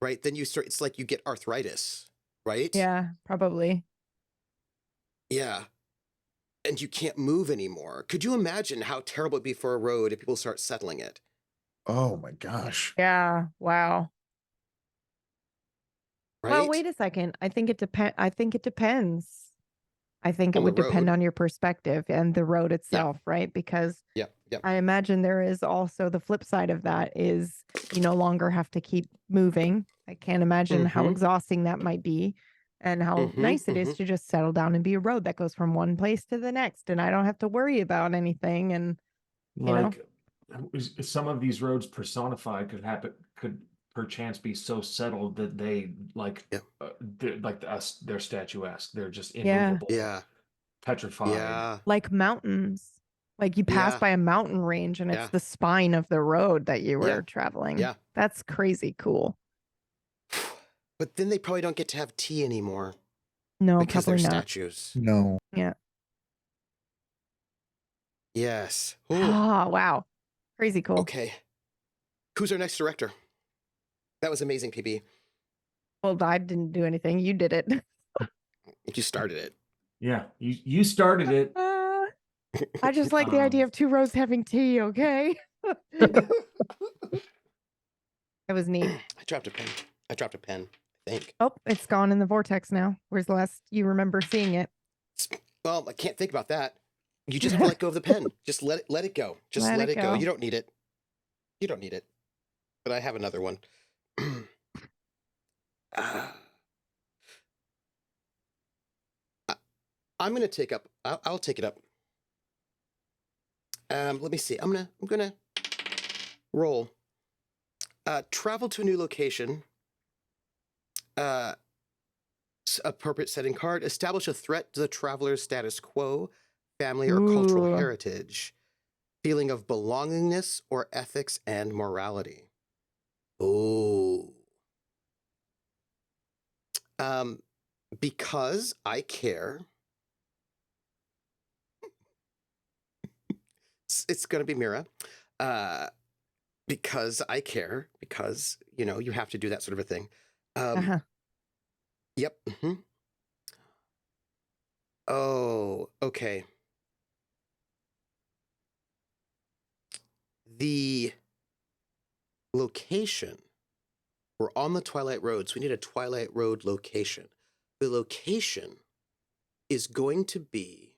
right? Then you start, it's like you get arthritis, right? Yeah, probably. Yeah. And you can't move anymore. Could you imagine how terrible it'd be for a road if people start settling it? Oh my gosh. Yeah. Wow. Right? Well, wait a second. I think it depends. I think it On would the depend road. on your perspective and the road itself, right? Because Yep. I imagine there is also the flip side of that is you no longer have to keep moving. I can't imagine how Mhm. exhausting that might be and how nice it is to just settle down and be a road that goes from one place to the next. And I don't have to worry about anything. And Like some of these roads personified could perchance be so settled that they like they're statuesque. They're just immovable. Yeah. Petrified. Yeah. like mountains, like you pass Yeah. by a mountain range and it's Yeah. the spine of the road that you were Yeah. traveling. Yeah. That's crazy cool. But then they probably don't get to have tea anymore No, because they're probably not. statues. No. Yeah. Yes. Ooh. Oh, wow. Crazy cool. Okay. Who's our next director? That was amazing, PB. Well, I didn't do anything. You did it. You started it. Yeah, you started it. I just like the idea of two roads having tea, okay? It was neat. I dropped a pen. I think. Oh, it's gone in the vortex now. Where's the last you remember seeing it? Well, I can't think about that. You just have to let go of the pen. Just let it go. Just let it go. You don't need it. You don't need it. But I have another one. I'm gonna take up. I'll take it up. Let me see. I'm gonna roll. Travel to a new location. Appropriate setting card. Establish a threat to the traveler's status quo, family, or cultural Ooh. heritage. Feeling of belongingness or ethics and morality. Oh. Because I care. It's gonna be Myra. Because I care. Because you have to do that sort of a thing. Yep. Oh, okay. The location. We're on the Twilight Road, so we need a Twilight Road location. The location is going to be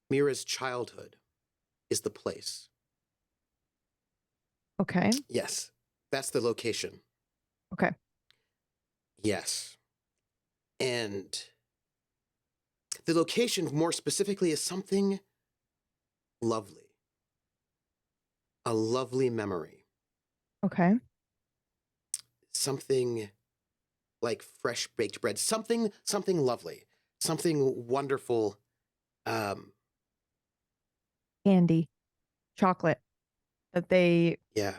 Mira's childhood is the place. Okay. Yes, that's the location. Okay. Yes. And the location, more specifically, is something lovely. A lovely memory. Okay. Something like fresh baked bread. Something lovely. Something wonderful. Candy, chocolate that they, Yeah.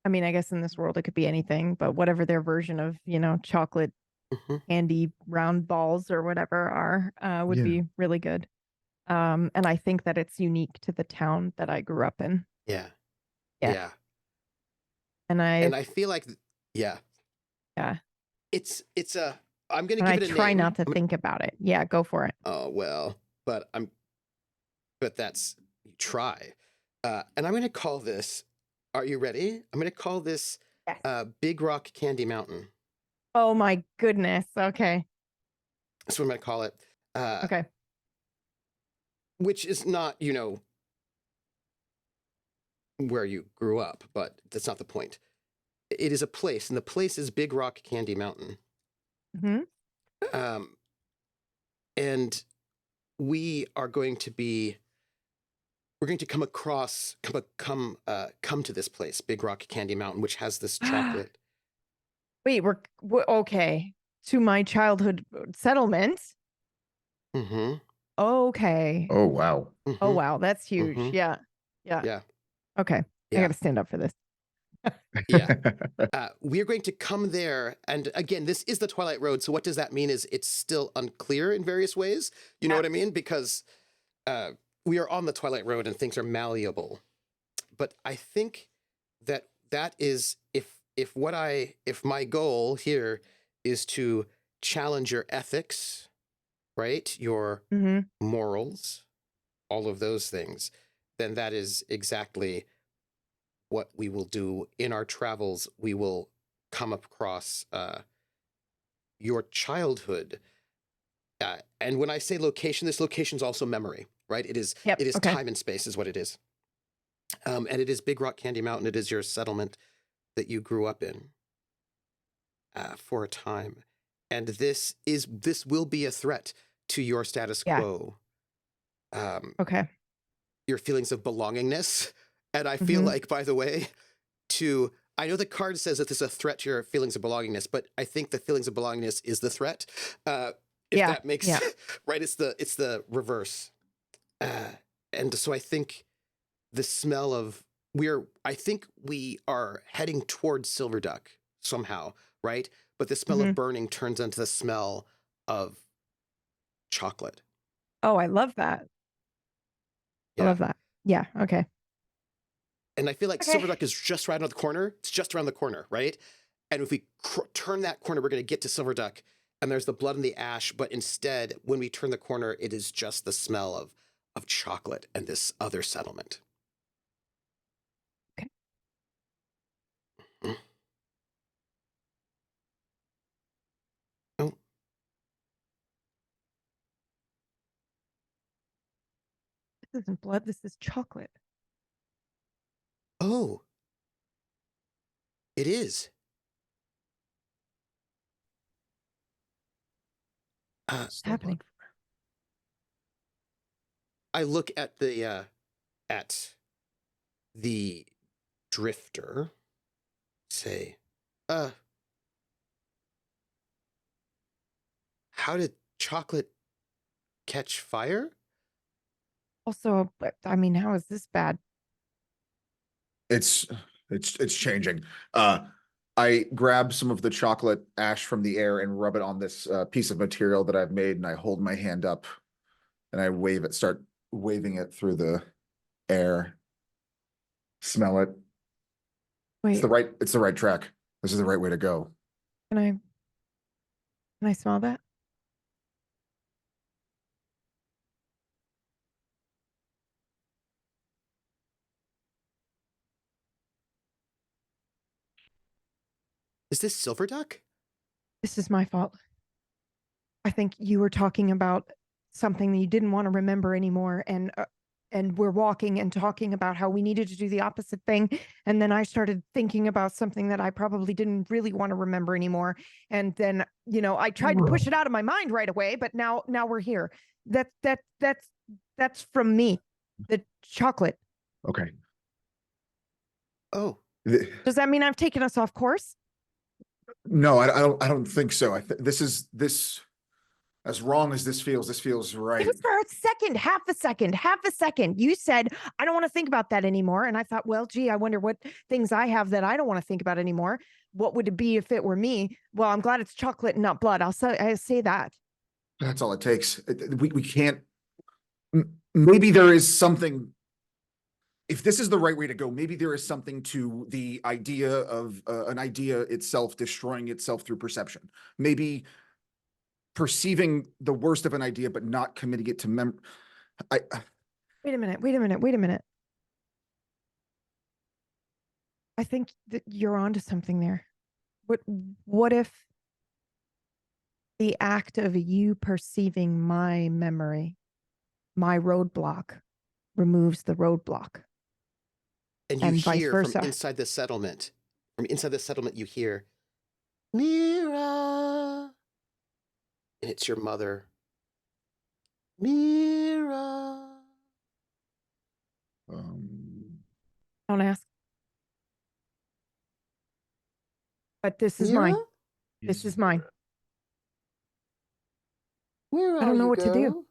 I mean, I guess in this world it could be anything, but whatever their version of, chocolate candy round balls or whatever are, would be really good. And I think that it's unique to the town that I grew up in. Yeah. Yeah. Yeah. And I feel like, yeah. Yeah. It's I'm going to And give I it a try name. not to think about it. Yeah, go for it. Oh, well, but that's, you try. And I'm going to call this, are you ready? I'm going to call this Yes. Big Rock Candy Mountain. Oh my goodness. Okay. That's what I'm going to call it. Okay. Which is not, where you grew up, but that's not the point. It is a place, and the place is Big Rock Candy Mountain. And we are going to be, we're going to come to this place, Big Rock Candy Mountain, which has this chocolate. Wait, we're okay. To my childhood settlement. Okay. Oh, wow. Oh, wow. That's huge. Yeah. Yeah. Yeah. Okay. Yeah. I got to stand up for this. Yeah. We are going to come there. And again, this is the Twilight Road. So what does that mean is it's still unclear in various ways. You know what I mean? Because we are on the Twilight Road and things are malleable. But I think that is, if my goal here is to challenge your ethics, right? Your morals, all of those things, then that is exactly what we will do in our travels. We will come across your childhood. And when I say location, this location is also memory, right? It is time and space is what it is. And it is Big Rock Candy Mountain. It is your settlement that you grew up in for a time. And this will be a threat to your status quo. Okay. Your feelings of belongingness. And I feel like, by the way, I know the card says that this is a threat to your feelings of belongingness, but I think the feelings of belongingness is the threat. If that makes right, it's the reverse. And so I think the smell of I think we are heading towards Silverduck somehow, right? But the smell of burning turns into the smell of chocolate. Oh, I love that. Yeah. I love that. Yeah. Okay. And I feel like Silverduck is just right around the corner. It's just around the corner, right? And if we turn that corner, we're going to get to Silverduck, and there's the blood and the ash. But instead, when we turn the corner, it is just the smell of chocolate and this other settlement. Okay. Oh, This isn't blood. This is chocolate. oh, it is. What's happening? I look at the drifter, say, how did chocolate catch fire? Also, I mean, how is this bad? It's changing. I grab some of the chocolate ash from the air and rub it on this piece of material that I've made, and I hold my hand up and I start waving it through the air. Smell it. Wait, It's the right track. This is the right way to go. can I smell that? Is this Silver Duck? This is my fault. I think you were talking about something that you didn't want to remember anymore, and we're walking and talking about how we needed to do the opposite thing, and then I started thinking about something that I probably didn't really want to remember anymore, and then I tried to push it out of my mind right away, but now we're here. That's from me, the chocolate. Okay. Oh, Does that mean I've taken us off course? No, I don't think so. This is as wrong as this feels right. It was for a second, half a second. You said, I don't want to think about that anymore. And I thought, well, gee, I wonder what things I have that I don't want to think about anymore. What would it be if it were me? Well, I'm glad it's chocolate and not blood. I say that. That's all it takes. We can't. Maybe there is something. If this is the right way to go, maybe there is something to the idea of an idea itself destroying itself through perception. Maybe perceiving the worst of an idea, but not committing it to Wait a minute. I think that you're onto something there. What if the act of you perceiving my memory, my roadblock, removes the roadblock? and you And vice hear versa. from inside the settlement. From inside the settlement, you hear, Myra. And it's your mother. Myra. Don't ask. But this is Myra? mine. This is mine. Where I don't are know you what to do. go?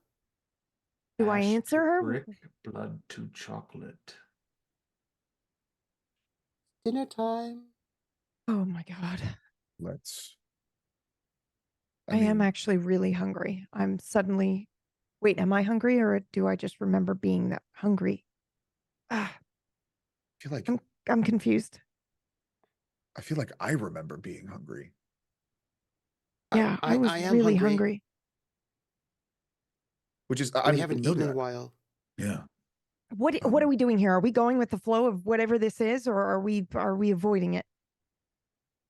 Do I Ash to answer her? brick, blood to chocolate. Dinner time. Oh my God. Let's. I am actually really hungry. I'm suddenly, wait, am I hungry or do I just remember being that hungry? I feel like I'm confused. I remember being hungry. Yeah, I was am really hungry. Which is, We haven't eaten in a while. Yeah. What are we doing here? Are we going with the flow of whatever this is, or are we avoiding it?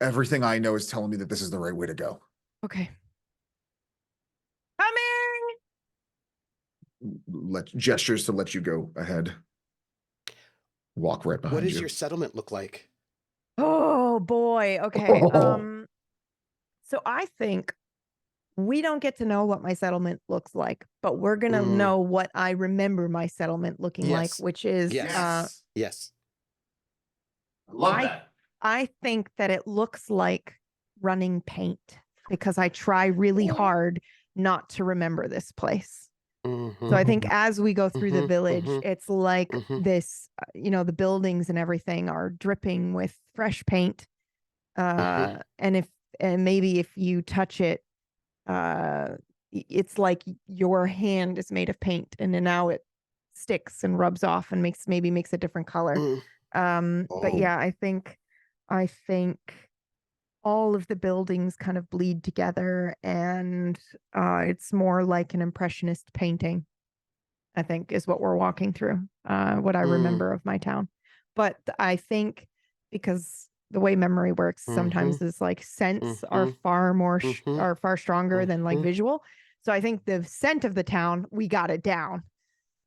Everything I know is telling me that this is the right way to go. Okay. Coming. Gestures to let you go ahead. Walk right behind you. What does your settlement look like? Oh boy. Okay. So I think we don't get to know what my settlement looks like, but we're gonna know what I remember my settlement looking like, which is yes. I love that. I think that it looks like running paint because I try really hard not to remember this place. Mm-hmm. So I think as we go through the village, mm-hmm. it's like this, the buildings and everything are dripping with fresh paint. And maybe if you touch it, it's like your hand is made of paint and then now it sticks and rubs off and makes a different color. But yeah, I think all of the buildings kind of bleed together and it's more like an impressionist painting, I think, is what we're walking through, what I remember of my town. But I think because the way memory works sometimes Mm-hmm. is like scents are Mm-hmm. are far stronger than like Mm-hmm. visual. So I think the scent of the town, we got it down.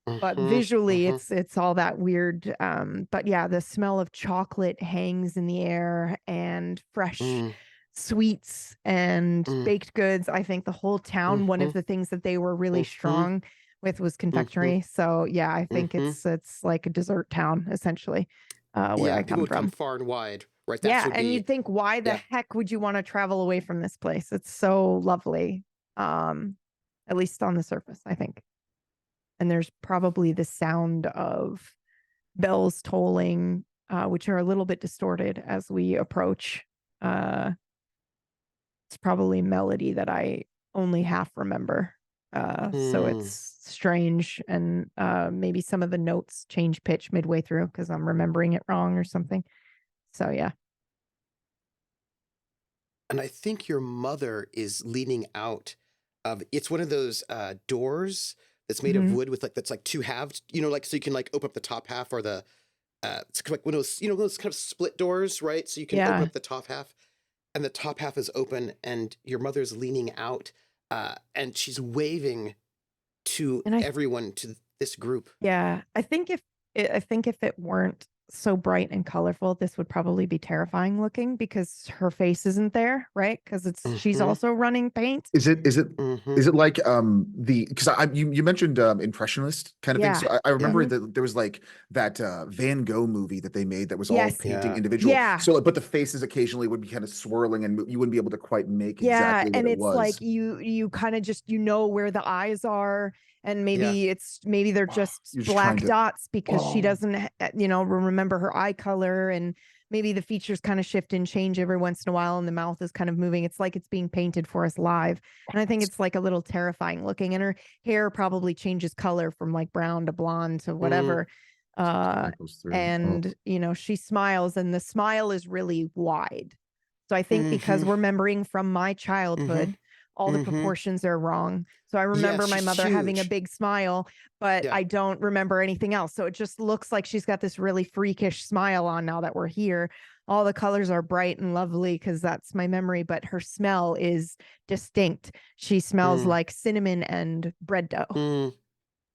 But Mm-hmm. visually Mm-hmm. it's all that weird. But yeah, the smell of chocolate hangs in the air and fresh Mm, sweets and mm, baked goods. I think the whole town, one mm-hmm. of the things that they were really Mm-hmm. strong with was Mm-hmm. confectionery. So yeah, I think Mm-hmm. it's like a dessert town essentially, where Yeah, I people come would come from. far and wide, right? That Yeah, would and be, you'd think, why the yeah. heck would you want to travel away from this place? It's so lovely. At least on the surface, I think. And there's probably the sound of bells tolling, which are a little bit distorted as we approach. It's probably melody that I only half remember. So Mm. it's strange, and maybe some of the notes change pitch midway through because I'm remembering it wrong or something. So yeah. And I think your mother is leaning out of, it's one of those doors that's made of Mhm. wood with like, that's like two halved, like, so you can like open up the top half, or the, it's like one of those, those kind of split doors, right? So you can open Yeah. up the top half, and the top half is open, and your mother's leaning out, and she's waving to And everyone, to this group. yeah, I think if it weren't so bright and colorful, this would probably be terrifying looking because her face isn't there, right? Because she's Mm-hmm. also running paint. Is it Mm-hmm. is it like because you mentioned impressionist kind of thing. Yeah. So I remember Mhm. that there was like that Van Gogh movie that they made that was all Yes. painting Yeah. individual. Yeah. So like, but the faces occasionally would be kind of swirling and you wouldn't be able to quite make Yeah, exactly what and it it's like was. you kind of just where the eyes are, and Yeah. maybe they're Oh, just you're just trying black to dots because she oh doesn't remember her eye color, and maybe the features kind of shift and change every once in a while, and the mouth is kind of moving. It's like it's being painted for us live, and I think it's like a little terrifying looking, and her hair probably changes color from like brown to blonde to whatever. that goes through. Oh. And she smiles, and the smile is really wide. So I think because Mm-hmm. remembering from my Mm-hmm. childhood, all the Mm-hmm. proportions are wrong. So I Yeah, remember my she's mother having a huge. big smile, but Yeah. I don't remember anything else. So it just looks like she's got this really freakish smile on now that we're here. All the colors are bright and lovely because that's my memory, but her smell is distinct. She smells Mm, like cinnamon and bread dough. mm,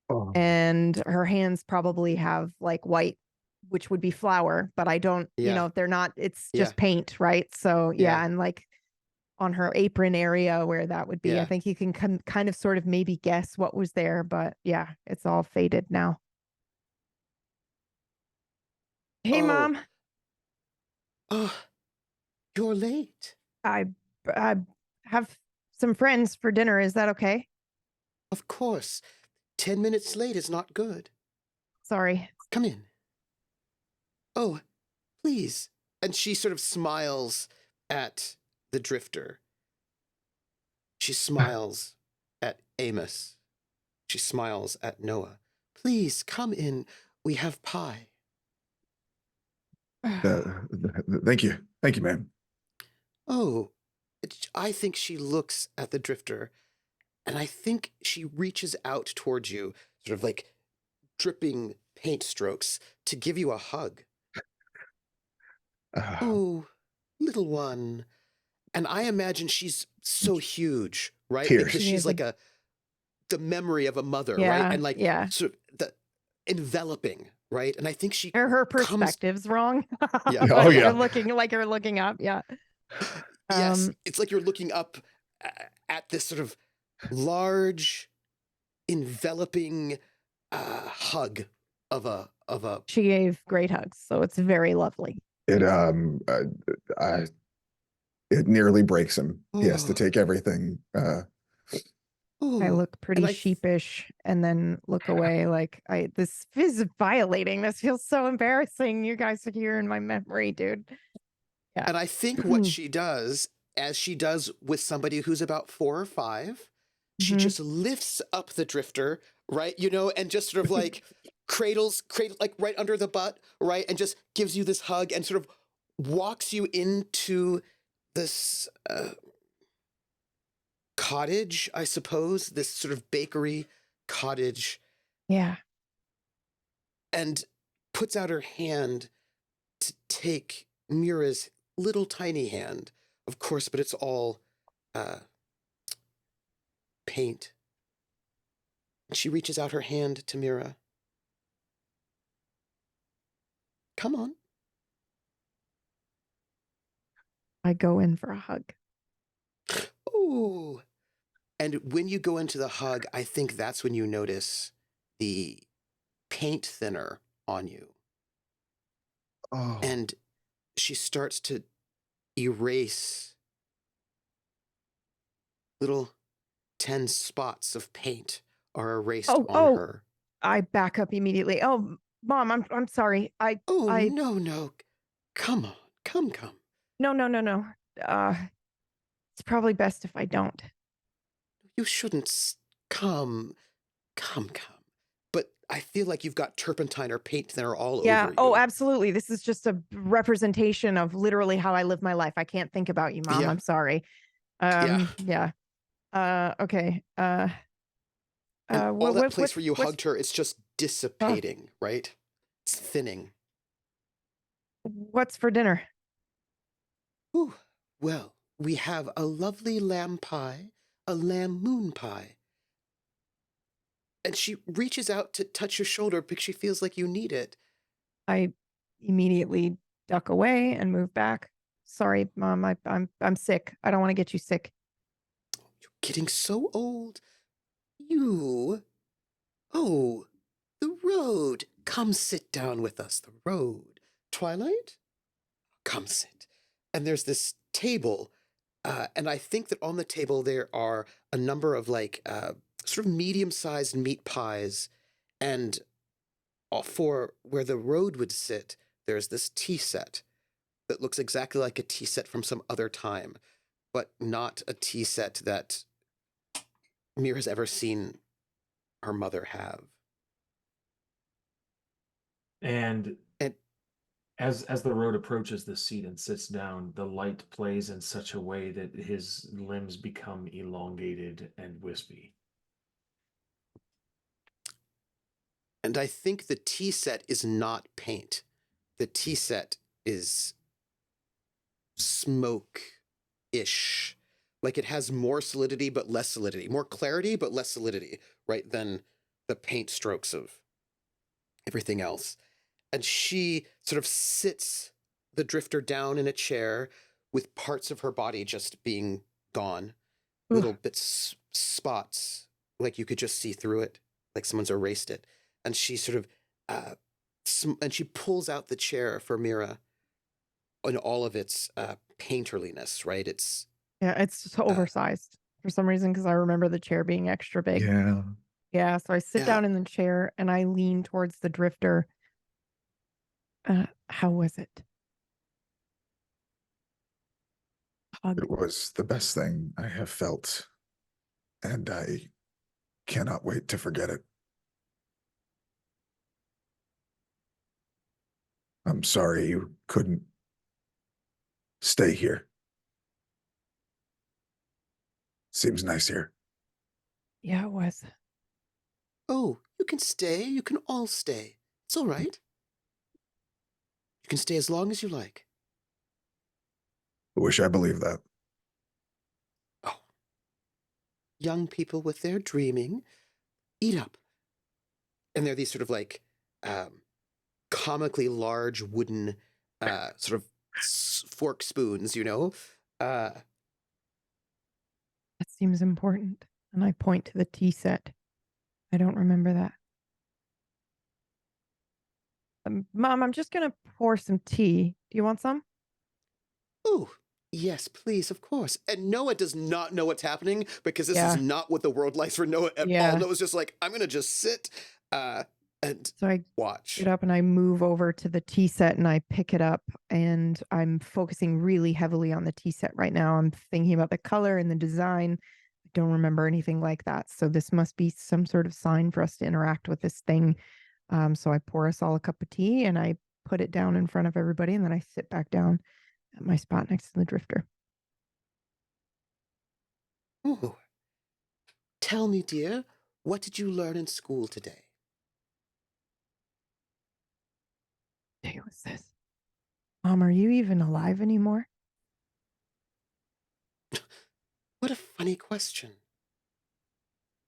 Oh. And her hands probably have like white, which would be flour, but I don't, yeah. they're not, it's Yeah. just paint, right? So yeah, Yeah. and like on her apron area where that would be, I Yeah. think you can kind of sort of maybe guess what was there, but yeah, it's all faded now. Hey, Oh. Mom, Oh, you're late. I I have some friends for dinner. Is that okay? Of course. 10 minutes late is not good. Sorry. Come in. Oh, please. And she sort of smiles at the drifter. She smiles at Amos. She smiles at Noah. Please come in. We have pie. Thank you, ma'am. Oh, I think she looks at the drifter, and I think she reaches out towards you, sort of like dripping paint strokes, to give you a hug. Oh, little one. And I imagine she's so huge, right? Tears. Because She she's is like the memory of a mother, right? yeah, And like yeah. sort of the enveloping, right? And I think she Or her comes, perspective's wrong. yeah, Oh, Like yeah. you're looking up. Yeah. yes, it's like you're looking up at this sort of large, enveloping hug of a She gave great hugs, so it's very lovely. It it nearly breaks him. He has to oh, take everything. I oh. look pretty And sheepish and then look away like this is violating. This feels so embarrassing. You guys are here in my memory, dude. Yeah. And I think what she does, as she does with somebody who's about 4 or 5, she Mhm. just lifts up the drifter, right? And just sort of like cradles like right under the butt, right? And just gives you this hug and sort of walks you into this cottage, I suppose, this sort of bakery cottage, Yeah. and puts out her hand to take Mira's little tiny hand, of course, but it's all paint. She reaches out her hand to Myra. Come on. I go in for a hug. Ooh. And when you go into the hug, I think that's when you notice the paint thinner on you. Oh, And she starts to erase little 10 spots of paint are erased Oh, on her. I back up immediately. Oh, Mom, I'm sorry. Oh, I no. Come on. Come. no. It's probably best if I don't. You shouldn't come. But I feel like you've got turpentine or paint thinner all Yeah. over you. Oh, absolutely. This is just a representation of literally how I live my life. I can't think about you, Mom. Yeah. I'm sorry. Yeah. Okay. And all that place where you what's- hugged her, it's just dissipating, right? It's thinning. What's for dinner? Ooh, well, we have a lovely lamb pie, a lamb moon pie. And she reaches out to touch your shoulder because she feels like you need it. I immediately duck away and move back. Sorry, Mom. I'm sick. I don't want to get you sick. You're getting so old. Oh, the road. Come sit down with us, the road. Twilight? Come sit. And there's this table. And I think that on the table there are a number of sort of medium-sized meat pies. And for where the road would sit, there's this tea set that looks exactly like a tea set from some other time, but not a tea set that Mir has ever seen her mother have. And And as the road approaches the seat and sits down, the light plays in such a way that his limbs become elongated and wispy. And I think the tea set is not paint. The tea set is smoke-ish. Like it has more solidity but less solidity, more clarity but less solidity, right, than the paint strokes of everything else. And she sort of sits the drifter down in a chair with parts of her body just being gone, little bits, spots, like you could just see through it, like someone's erased it. And she sort of, and she pulls out the chair for Myra in all of its painterliness, right? It's just oversized for some reason because I remember the chair being extra big. yeah. Yeah, so I sit down in the chair and I lean towards the drifter. How was it? Hug. It was the best thing I have felt, and I cannot wait to forget it. I'm sorry you couldn't stay here. Seems nice here. Yeah, it was. Oh, you can stay. You can all stay. It's all right. You can stay as long as you like. I wish I believed that. Oh. Young people with their dreaming, eat up. And they're these sort of like comically large wooden sort of fork spoons, you know? That seems important. And I point to the tea set. I don't remember that. Mom, I'm just going to pour some tea. Do you want some? Oh, yes, please, of course. And Noah does not know what's happening because this Yeah. is not what the world likes for Noah at Yeah. all. Noah's just like, I'm going to just sit and So I watch. get up and I move over to the tea set and I pick it up and I'm focusing really heavily on the tea set right now. I'm thinking about the color and the design. I don't remember anything like that. So this must be some sort of sign for us to interact with this thing. So I pour us all a cup of tea and I put it down in front of everybody and then I sit back down at my spot next to the drifter. Ooh. Tell me, dear, what did you learn in school today? What day was this? Mom, are you even alive anymore? What a funny question.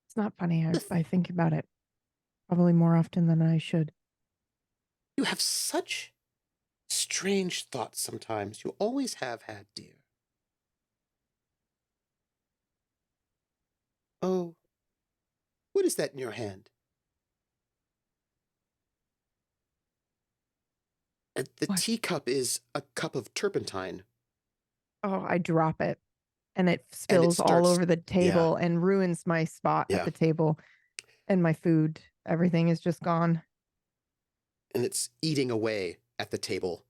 It's not funny. I think about it probably more often than I should. You have such strange thoughts sometimes. You always have had, dear. Oh, what is that in your hand? The What? teacup is a cup of turpentine. Oh, I drop it and it And it spills all starts, over the yeah, table and ruins my spot at yeah. the table and my food. Everything is just gone. And it's eating away at the table,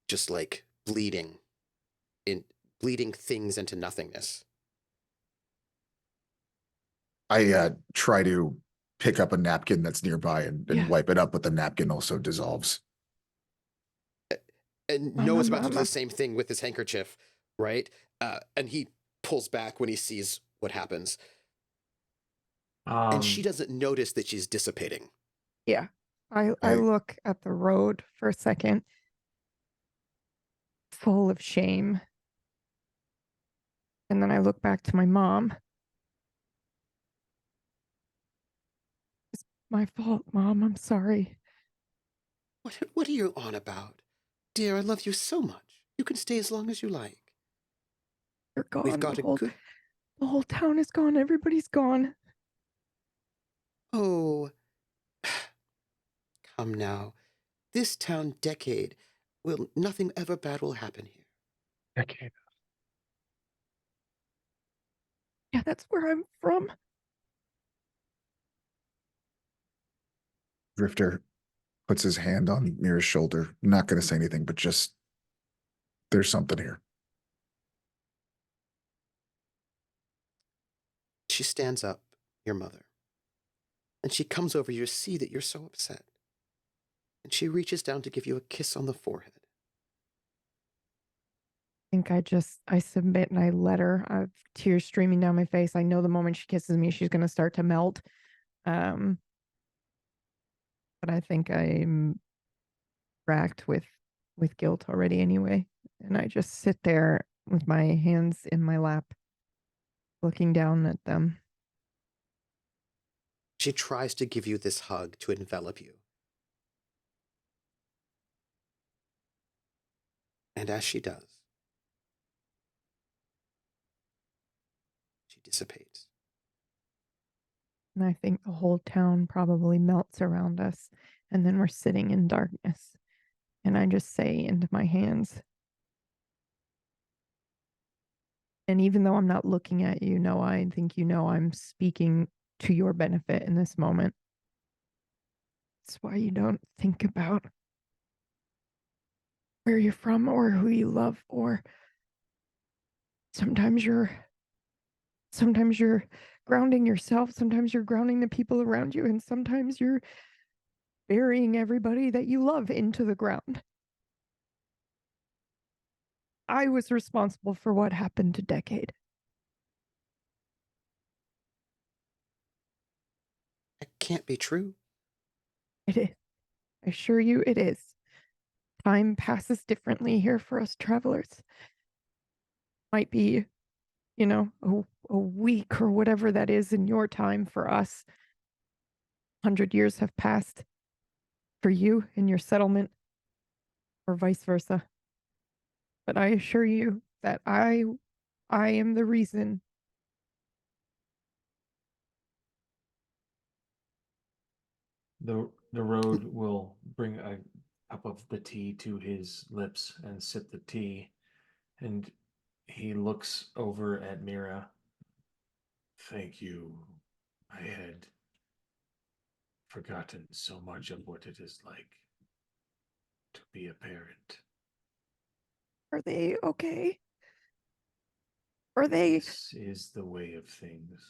just like bleeding things into nothingness. I try to pick up a napkin that's nearby and Yeah. wipe it up, but the napkin also dissolves. And Mama, Noah's about to do Mama. the same thing with his handkerchief, right? And he pulls back when he sees what happens. And she doesn't notice that she's dissipating. Yeah. I look at the road for a second, full of shame. And then I look back to my mom. It's my fault, Mom. I'm sorry. What are you on about? Dear, I love you so much. You can stay as long as you like. You're gone. We've got a good... The whole town is gone. Everybody's gone. Oh, come now. This town decade nothing ever bad will happen here. Decade. Yeah, that's where I'm from. Drifter puts his hand on Mira's shoulder. Not going to say anything, but just there's something here. She stands up, your mother, and she comes over you to see that you're so upset. And she reaches down to give you a kiss on the forehead. I think I submit and I let her. I have tears streaming down my face. I know the moment she kisses me, she's going to start to melt. But I think I'm racked with guilt already anyway. And I just sit there with my hands in my lap, looking down at them. She tries to give you this hug to envelop you. And as she does, she dissipates. And I think the whole town probably melts around us. And then we're sitting in darkness. And I just say into my hands, and even though I'm not looking at you, Noah, I think you know I'm speaking to your benefit in this moment. That's why you don't think about where you're from or who you love, or sometimes you're grounding yourself, sometimes you're grounding the people around you, and sometimes you're burying everybody that you love into the ground. I was responsible for what happened to Decade. That can't be true. It is. I assure you it is. Time passes differently here for us travelers. Might be, a week or whatever that is in your time. For us, 100 years have passed. For you in your settlement, or vice versa. But I assure you that I am the reason. The road will bring a cup of the tea to his lips and sip the tea, and he looks over at Myra. Thank you. I had forgotten so much of what it is like to be a parent. Are they okay? Are they? This is the way of things.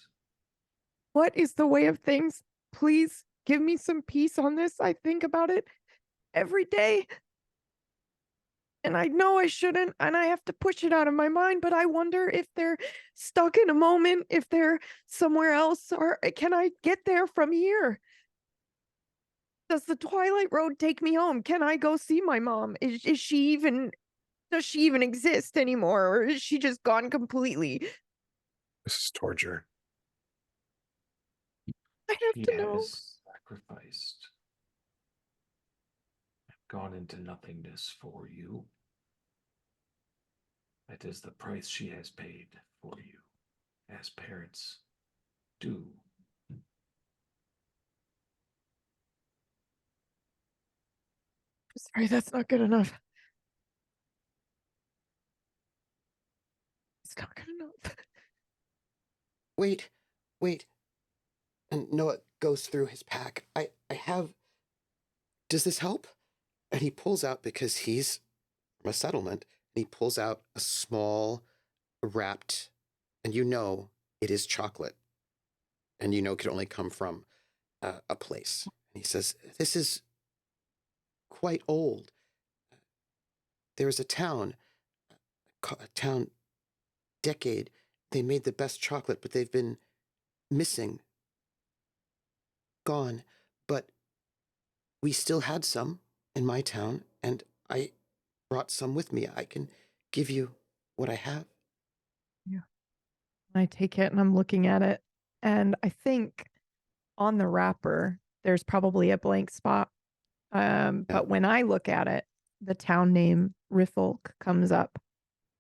What is the way of things? Please give me some peace on this. I think about it every day. And I know I shouldn't, and I have to push it out of my mind, but I wonder if they're stuck in a moment, if they're somewhere else, or can I get there from here? Does the Twilight Road take me home? Can I go see my mom? Is she even Does she even exist anymore, or is she just gone completely? This is torture. I have She to know. has sacrificed and gone into nothingness for you. That is the price she has paid for you, as parents do. Sorry, that's not good enough. It's not good enough. Wait, wait. And Noah goes through his pack. I have. Does this help? And he pulls out, because he's from a settlement, and he pulls out a small wrapped, and you know it is chocolate, and you know it could only come from a place. And he says, "This is quite old. There's a town decade. They made the best chocolate, but they've been missing, gone. But we still had some in my town, and I brought some with me. I can give you what I have." Yeah. I take it and I'm looking at it, and I think on the wrapper there's probably a blank spot. But when I look at it, the town name Riffolk comes up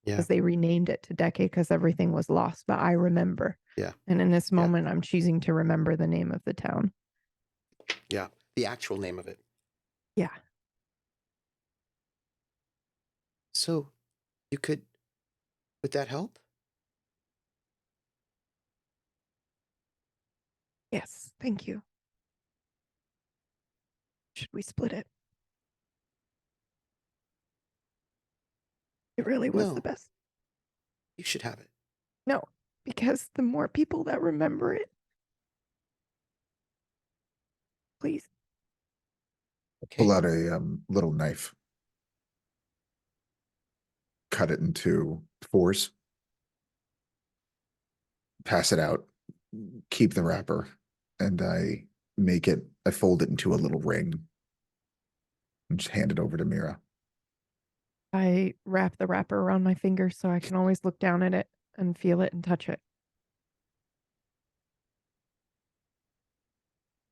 Yeah. because they renamed it to Decade because everything was lost. But I remember. Yeah. And in this moment, I'm choosing to remember the name of the town. Yeah. The actual name of it. Yeah. So you could, would that help? Yes. Thank you. Should we split it? It really was the No. best. You should have it. No, because the more people that remember it, please. Okay. Pull out a little knife. Cut it into fours. Pass it out. Keep the wrapper. And I fold it into a little ring. And just hand it over to Myra. I wrap the wrapper around my finger so I can always look down at it and feel it and touch it.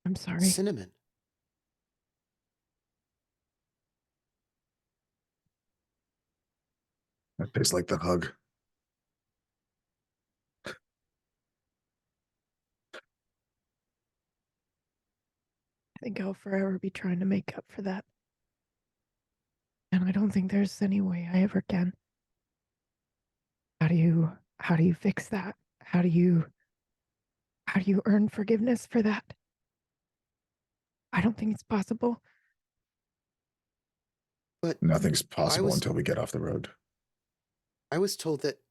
I'm sorry. Cinnamon. That tastes like the hug. I think I'll forever be trying to make up for that. And I don't think there's any way I ever can. How do you fix that? How do you earn forgiveness for that? I don't think it's possible. But Nothing's possible was- until we get off the road. I was told that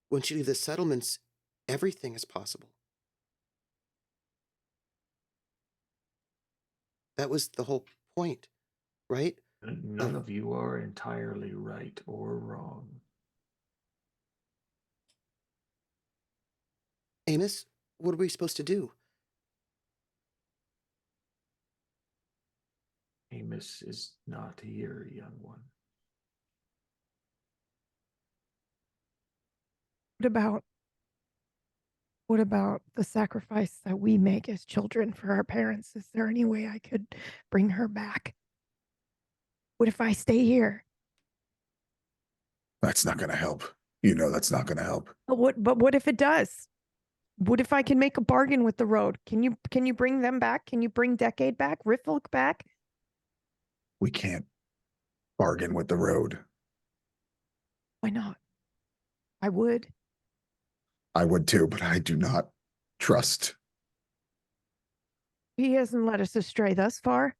once you leave the settlements, everything is possible. That was the whole point, right? None of you are entirely right or wrong. Amos, what are we supposed to do? Amos is not here, young one. What about the sacrifice that we make as children for our parents? Is there any way I could bring her back? What if I stay here? That's not going to help. You know that's not going to help. But what if it does? What if I can make a bargain with the road? Can you bring them back? Can you bring Decade back? Riffolk back? We can't bargain with the road. Why not? I would. I would too, but I do not trust. He hasn't led us astray thus far.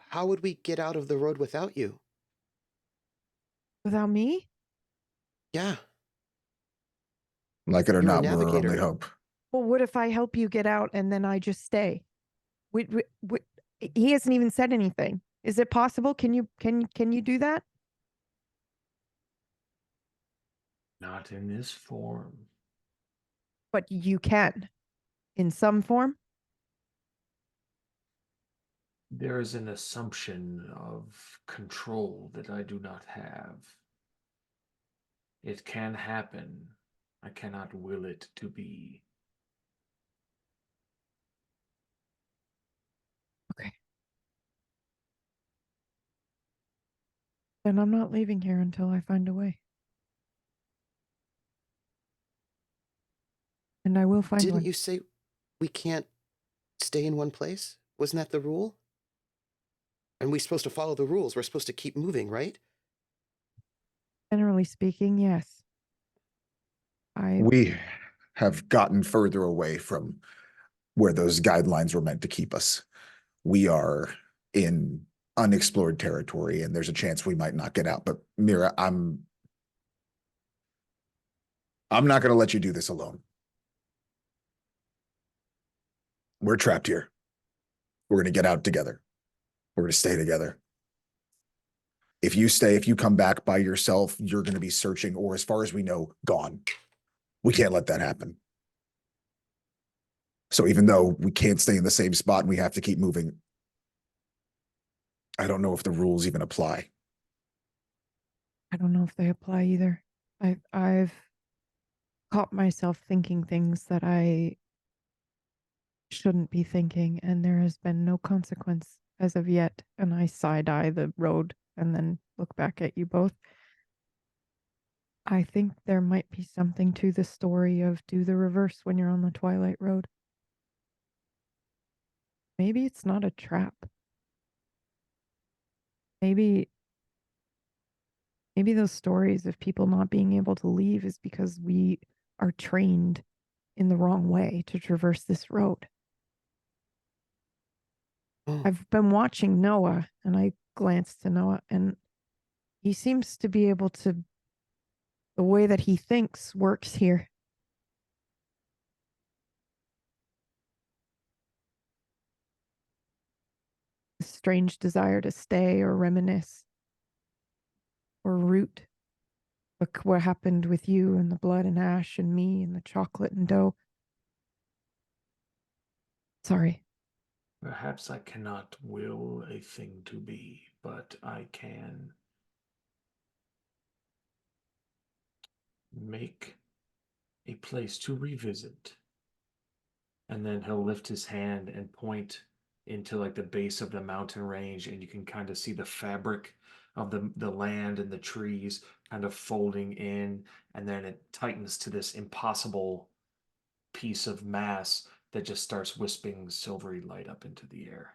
How would we get out of the road without you? Without me? Yeah. Like it or You're a not, we're our navigator. only hope. Well, what if I help you get out and then I just stay? He hasn't even said anything. Is it possible? Can you do that? Not in this form. But you can. In some form? There is an assumption of control that I do not have. It can happen. I cannot will it to be. Okay. Then I'm not leaving here until I find a way. And I will find Didn't one. you say we can't stay in one place? Wasn't that the rule? And we're supposed to follow the rules. We're supposed to keep moving, right? Generally speaking, yes. We have gotten further away from where those guidelines were meant to keep us. We are in unexplored territory, and there's a chance we might not get out. But Myra, I'm not going to let you do this alone. We're trapped here. We're going to get out together. We're going to stay together. If you come back by yourself, you're going to be searching, or as far as we know, gone. We can't let that happen. So even though we can't stay in the same spot and we have to keep moving, I don't know if the rules even apply. I don't know if they apply either. I've caught myself thinking things that I shouldn't be thinking, and there has been no consequence as of yet. And I side-eye the road and then look back at you both. I think there might be something to the story of do the reverse when you're on the Twilight Road. Maybe it's not a trap. Maybe those stories of people not being able to leave is because we are trained in the wrong way to traverse this road. I've been watching Noah, and I glanced to Noah, and he seems to be able to, the way that he thinks works here. A strange desire to stay or reminisce or root. Look what happened with you and the blood and ash and me and the chocolate and dough. Sorry. Perhaps I cannot will a thing to be, but I can make a place to revisit. And then he'll lift his hand and point into like the base of the mountain range, and you can kind of see the fabric of the land and the trees kind of folding in, and then it tightens to this impossible piece of mass that just starts wisping silvery light up into the air.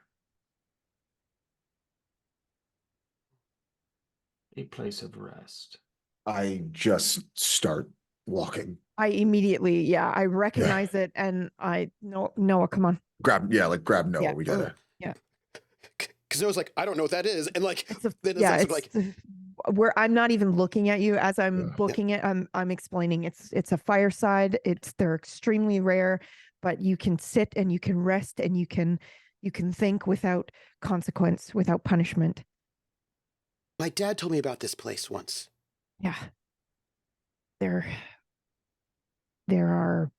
A place of rest. I just start walking. I immediately, I recognize it, and Noah, come on. Grab Noah. Yeah. We gotta. Yeah. Because Noah's like, I don't know what that is. And like, I'm not even looking at you as I'm Yeah. booking it. I'm explaining it's a fireside. They're extremely rare, but you can sit and you can rest and you can think without consequence, without punishment. My dad told me about this place once. Yeah. There are,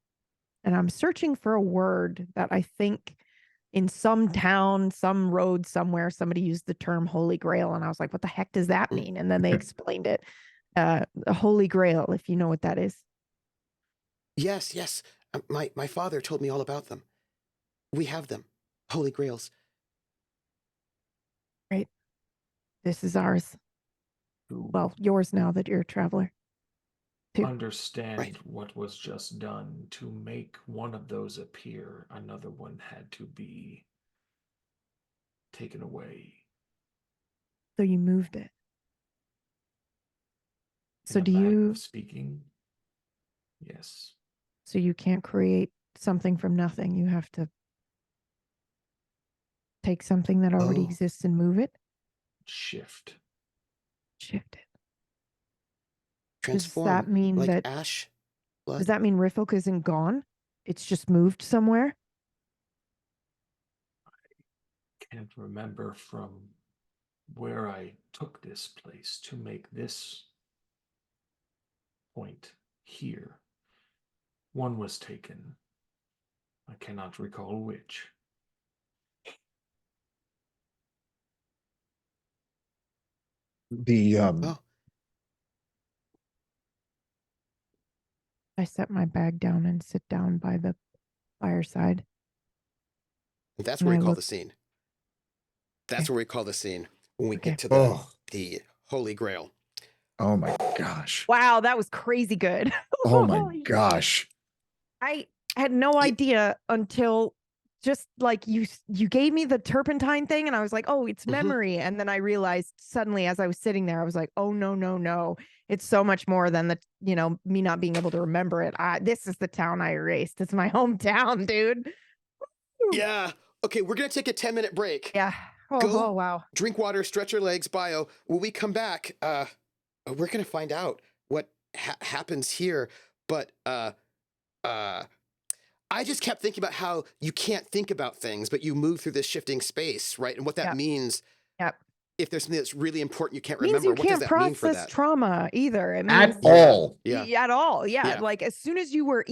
and I'm searching for a word that I think in some town, some road somewhere, somebody used the term Holy Grail. And I was like, what the heck does that mean? And then they explained it. A Holy Grail, if you know what that is. Yes. My father told me all about them. We have them. Holy Grails. Right. This is ours. Well, yours now that you're a traveler. To understand what was just done, to make one of those appear, another one had to be taken away. So you moved it. In So a do manner you of speaking? Yes. So you can't create something from nothing. You have to take something that already exists and move it. Shift it. Transform. Does that mean like that ash? Blood? Does that mean Rifilk isn't gone? It's just moved somewhere? I can't remember from where I took this place to make this point here. One was taken. I cannot recall which. The Oh, I set my bag down and sit down by the fireside. that's And where we I call look. the scene. That's Okay. where we call the scene when we Okay. get to oh the Holy Grail. oh my gosh. Wow, that was crazy good. Oh my gosh. I had no idea until just like you gave me the turpentine thing and I was like, oh, it's Mhm. memory. And then I realized suddenly as I was sitting there, I was like, oh no, no, no. It's so much more than me not being able to remember it. This is the town I erased. It's my hometown, dude. Yeah. Okay, we're gonna take a 10-minute break. Yeah. Go. Oh wow. Drink water, stretch your legs, bio. When we come back, we're gonna find out what happens here. But I just kept thinking about how you can't think about things, but you move through this shifting space, right? And what that Yep. means. Yep. If there's something that's really important you can't Means remember, you what does can't that mean for process that? trauma either. It At means all. Yeah. at all. Yeah. Yeah. Like as soon as you were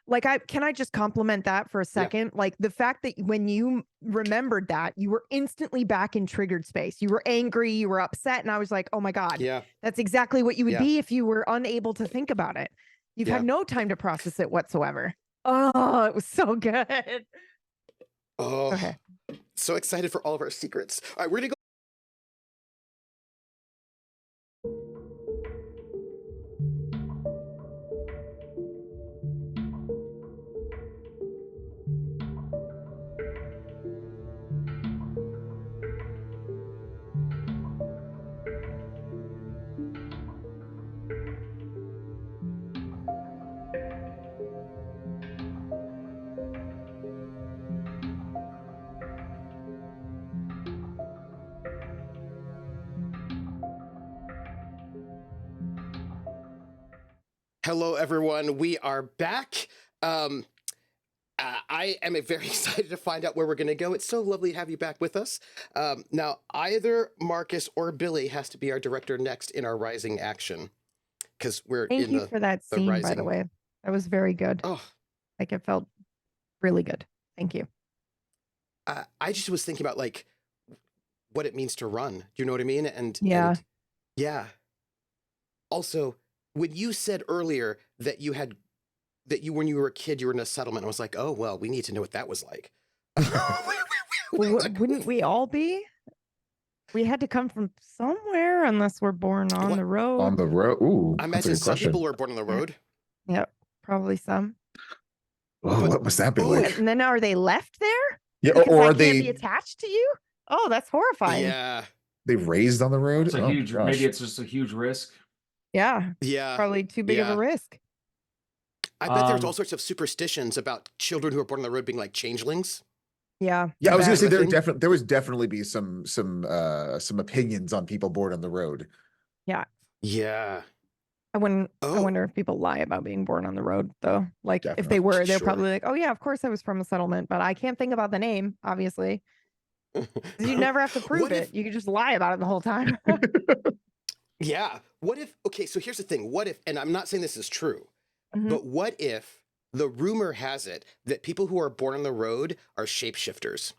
like can I just compliment that for a second? Like the fact that when you remembered that, you were instantly back in triggered space. You were angry, you were upset, and I was like, oh my God, Yeah. that's exactly what you would Yeah. be if you were unable to think about it. You've Yeah. had no time to process it whatsoever. Oh, it was so good. Oh, Okay. so excited for all of our secrets. All right, we're gonna go. Hello, everyone. We are back. I am very excited to find out where we're going to go. It's so lovely to have you back with us. Now, either Marcus or Billy has to be our director next in our rising action because we're Thank in you for that the scene, by rising. the way. That was very good. Oh, Like it felt really good. Thank you. I just was thinking about like what it means to run. Do you know what I mean? Yeah. And yeah. Also, when you said earlier that when you were a kid, you were in a settlement, I was like, oh, well, we need to know what that was like. Wouldn't we all be? We had to come from somewhere unless we're born on What? the road. On the road. Ooh, I that's a imagine good some question. people were born on the road. Yep, probably some. Oh, what must that be oh, like? And then are they left there? Yeah, Because or I are can't be they attached to you? Oh, that's horrifying. Yeah. they raised on the road? It's a Oh, huge, gosh. maybe it's just a huge risk. Yeah, Yeah. probably too big of a Yeah. risk. I bet there's all Um, sorts of superstitions about children who are born on the road being like changelings. Yeah. Yeah, I was gonna bet. say Kind of thing. there was definitely be some opinions on people born on the road. Yeah. Yeah. I Oh, wonder if people lie about being born on the road, though. Like if they Definitely. were, they're Sure. probably like, oh yeah, of course I was from a settlement, but I can't think about the name, obviously. 'Cause you never have to prove What it. if, You could just lie about it the whole time. yeah. What if, okay, so here's the thing. What if, and I'm not saying this is true, Mhm. but what if the rumor has it that people who are born on the road are shapeshifters?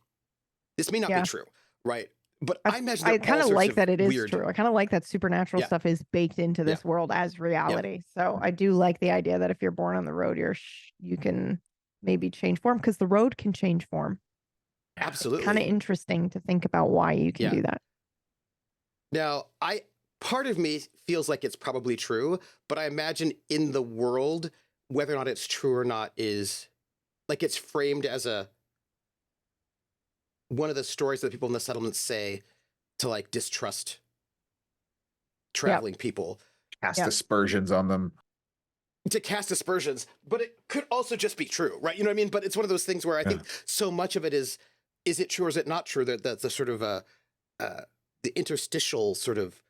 This may not Yeah. be true, right? But I imagine there I are kind all of sorts like of that it is weird. true. I kind of like that supernatural Yeah. stuff is baked into this world as reality. So I do like the idea that if you're born on the road, you can maybe change form because the road can change form. Absolutely. Kind of interesting to think about why you can Yeah. do that. Now, part of me feels like it's probably true, but I imagine in the world, whether or not it's true or not is like it's framed as one of the stories that people in the settlements say to like distrust traveling people, Cast Yep. aspersions on them. to cast aspersions, but it could also just be true, right? You know what I mean? But it's one of those things where I think so much of it is it true or is it not true? That the sort of the interstitial sort of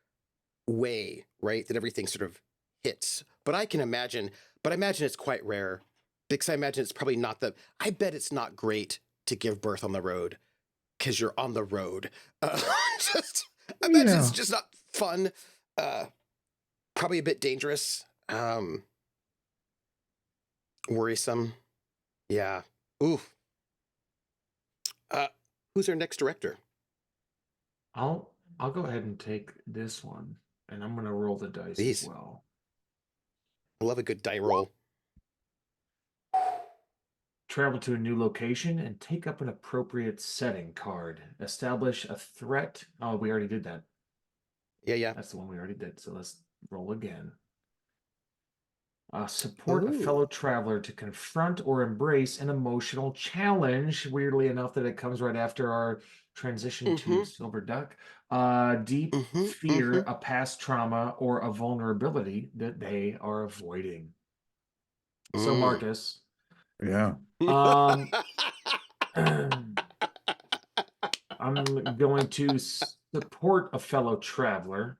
way, right? That everything sort of hits. But I imagine it's quite rare because I imagine it's probably not I bet it's not great to give birth on the road because you're on the road. I imagine it's just not fun. Probably a bit dangerous. Worrisome. Yeah. Oof. Who's our next director? I'll I'll go ahead and take this one, and I'm going to roll the dice Please. as well. I love a good die roll. Travel to a new location and take up an appropriate setting card. Establish a threat. Oh, we already did that. Yeah. That's the one we already did. So let's roll again. Support a Ooh. fellow traveler to confront or embrace an emotional challenge. Weirdly enough, that it comes right after our transition to Silver Duck. Deep fear, a past trauma, or a vulnerability that they are avoiding. So, Marcus. Yeah. I'm going to support a fellow traveler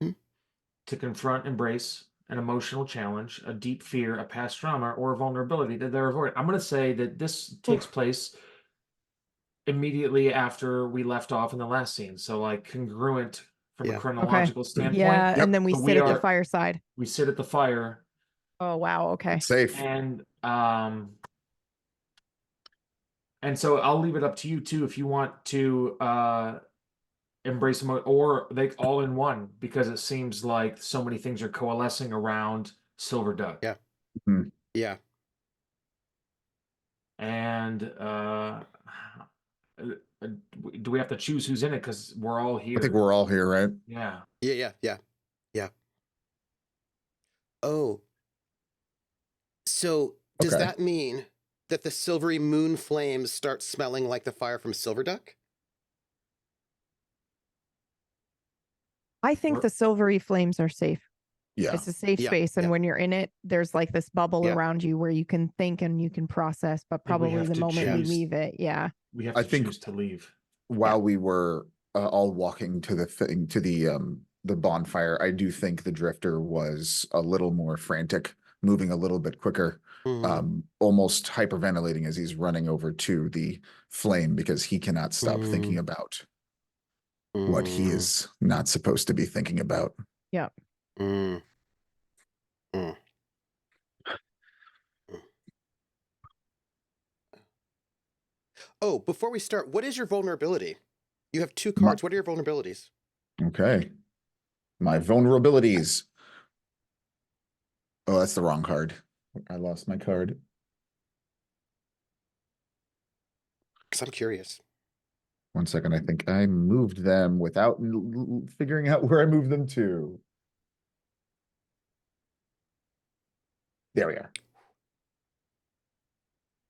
to confront, embrace an emotional challenge, a deep fear, a past trauma, or a vulnerability that they're avoiding. I'm going to say that this takes place immediately after we left off in the last scene. So, like, congruent from a chronological standpoint. Yeah, Yep. and then we So sit at the fireside. We sit at the fire. Oh, wow. Okay. It's safe. And so I'll leave it up to you too if you want to embrace them, or like all in one, because it seems like so many things are coalescing around Silver Duck. Yeah. Mhm. Yeah. And do we have to choose who's in it? Because we're all here. I think we're all here, right? Yeah. Yeah. Oh. So does Okay. that mean that the silvery moon flames start smelling like the fire from Silver Duck? I think the silvery flames are safe. Yeah. It's a safe Yeah, space. And yeah. when you're in it, there's like this bubble Yeah. around you where you can think and you can process, but And we probably have the to moment we choose. leave it, yeah. We have I to think- choose to leave. While we were all walking to the thing, to the bonfire, I do think the drifter was a little more frantic, moving a little bit quicker, almost hyperventilating as he's running over to the flame because he cannot stop thinking about what he is not supposed to be thinking about. Yeah. Oh, before we start, what is your vulnerability? You have 2 cards. What are your vulnerabilities? Okay. My vulnerabilities. Oh, that's the wrong card. I lost my card. Because I'm curious. 1 second. I think I moved them without figuring out where I moved them to. There we are.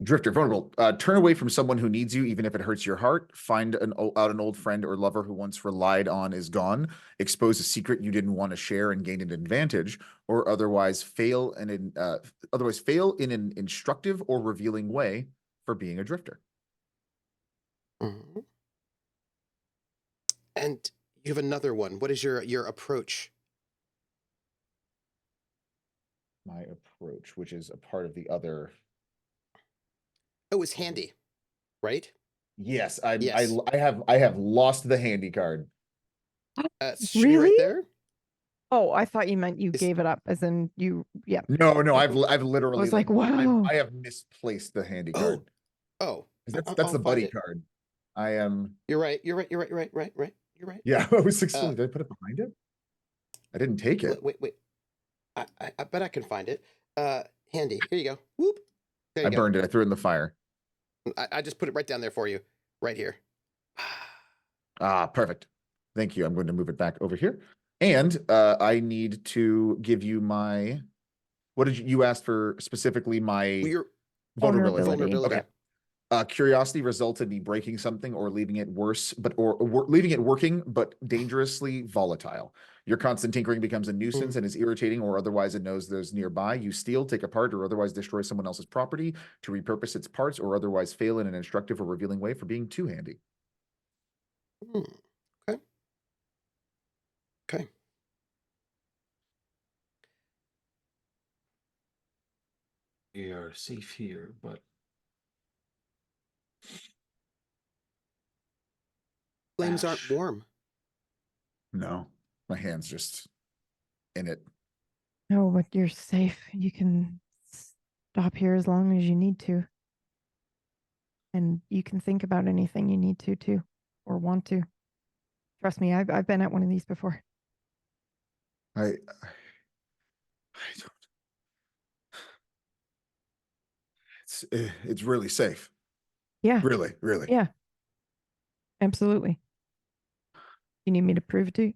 Drifter, vulnerable. Turn away from someone who needs you, even if it hurts your heart. Find an old friend or lover who once relied on is gone. Expose a secret you didn't want to share and gain an advantage, or otherwise fail in an instructive or revealing way for being a drifter. And you have another one. What is your approach? My approach, which is a part of the other. Oh, it's handy, right? Yes, Yes. I have lost the handy card. Should be right Really? there. Oh, I thought you meant you gave it up, as in you. Yeah. No, I've literally. I was like, wow. I have misplaced the handy card. Oh, that's the buddy card. I am. You're right. You're right. Yeah, I was Uh, did I put it behind it? I didn't take it. Wait. I bet I can find it. Handy. Here you go. Whoop. There you I go. burned it. I threw it in the fire. I just put it right down there for you. Right here. Ah, perfect. Thank you. I'm going to move it back over here. And I need to give you my. What did you asked for specifically? My Your Vulnerability. Okay. Curiosity results in me breaking something or leaving it worse, or leaving it working, but dangerously volatile. Your constant tinkering becomes a nuisance and is irritating, or otherwise it knows those nearby. You steal, take apart, or otherwise destroy someone else's property to repurpose its parts, or otherwise fail in an instructive or revealing way for being too handy. Okay. We are safe here, but Flames aren't warm. No, my hand's just in it. No, but you're safe. You can stop here as long as you need to. And you can think about anything you need to, too, or want to. Trust me, I've been at one of these before. I don't. It's really safe. Yeah. Really, really. Yeah. Absolutely. You need me to prove it to you?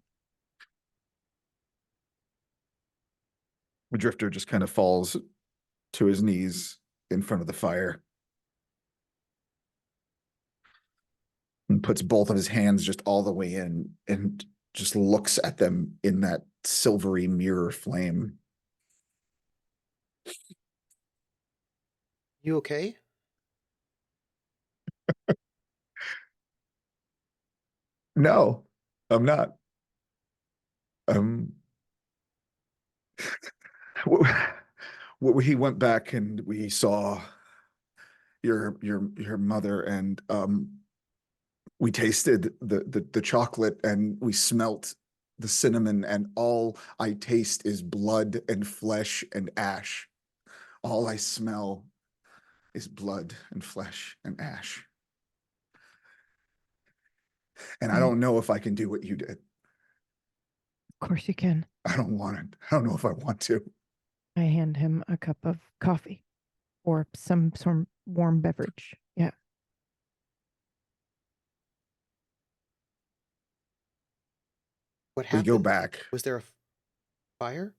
The drifter just kind of falls to his knees in front of the fire and puts both of his hands just all the way in and just looks at them in that silvery mirror flame. You okay? No, I'm not. Um, he went back and we saw your mother, and we tasted the chocolate, and we smelt the cinnamon, and all I taste is blood and flesh and ash. All I smell is blood and flesh and ash. And I don't know if I can do what you did. Of course you can. I don't want it. I don't know if I want to. I hand him a cup of coffee or some sort of warm beverage. Yeah. What We happened? go back. Was there a fire?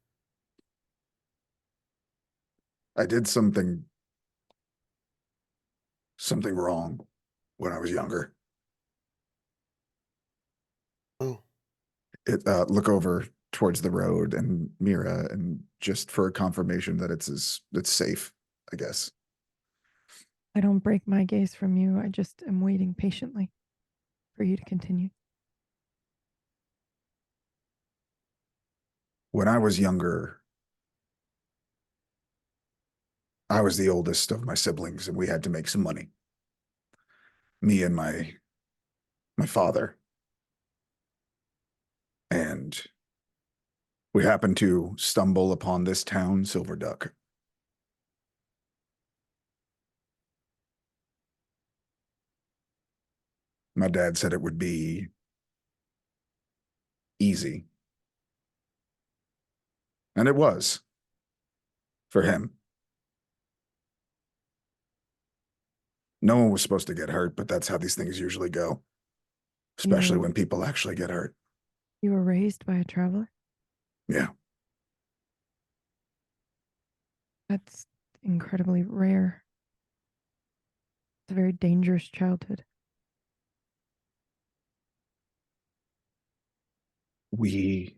I did something wrong when I was younger. Oh, Look over towards the road and Myra, and just for a confirmation that it's safe, I guess. I don't break my gaze from you. I just am waiting patiently for you to continue. When I was younger, I was the oldest of my siblings, and we had to make some money. Me and my father. And we happened to stumble upon this town, Silver Duck. My dad said it would be easy. And it was for him. No one was supposed to get hurt, but that's how these things usually go, especially when people actually get hurt. You were raised by a traveler? Yeah. That's incredibly rare. It's a very dangerous childhood. We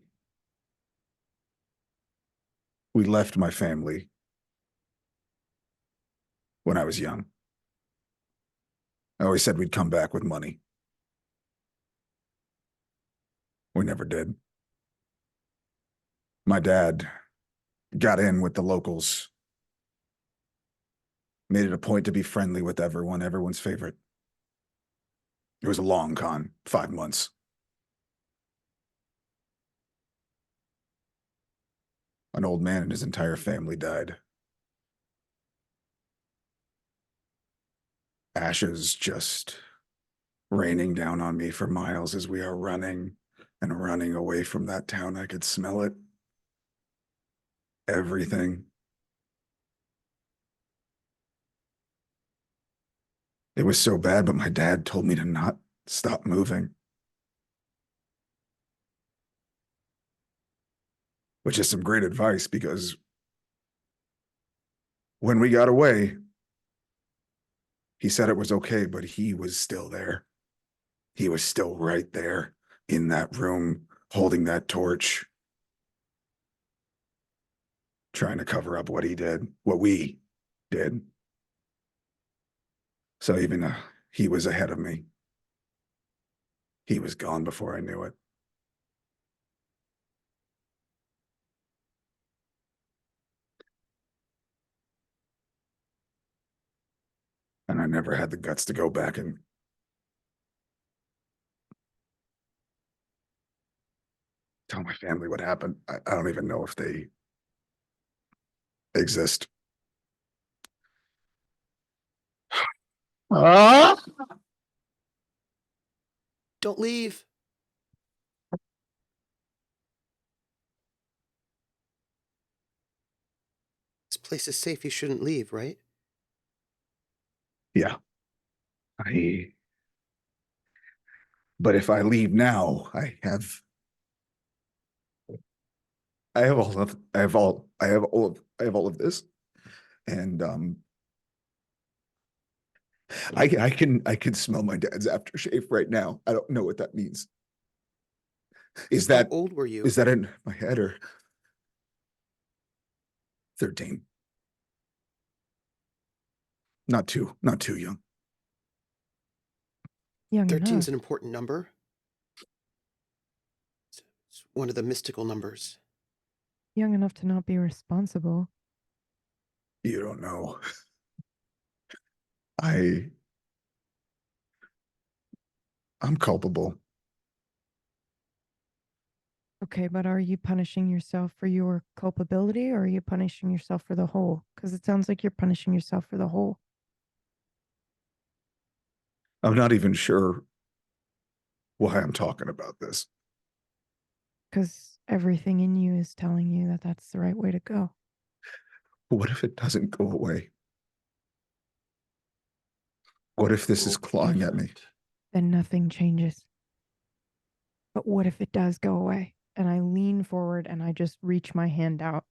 left my family when I was young. I always said we'd come back with money. We never did. My dad got in with the locals, made it a point to be friendly with everyone, everyone's favorite. It was a long con, 5 months. An old man and his entire family died. Ashes just raining down on me for miles as we are running and running away from that town. I could smell it. Everything. It was so bad, but my dad told me to not stop moving. Which is some great advice, because when we got away, he said it was okay, but he was still there. He was still right there in that room, holding that torch, trying to cover up what he did, what we did. So even he was ahead of me. He was gone before I knew it. And I never had the guts to go back and tell my family what happened. I don't even know if they exist. don't leave. place is safe, you shouldn't leave, right? Yeah. But if I leave now, I have all of this. And I can smell my dad's aftershave right now. I don't know what that means. How old were you? Is that in my head or 13? Not too young. Young 13's enough. an important number. It's one of the mystical numbers. Young enough to not be responsible. You don't know. I'm culpable. Okay, but are you punishing yourself for your culpability, or are you punishing yourself for the whole? Because it sounds like you're punishing yourself for the whole. I'm not even sure why I'm talking about this. Because everything in you is telling you that that's the right way to go. What if it doesn't go away? What if this is clawing at me? Then nothing changes. But what if it does go away? And I lean forward and I just reach my hand out.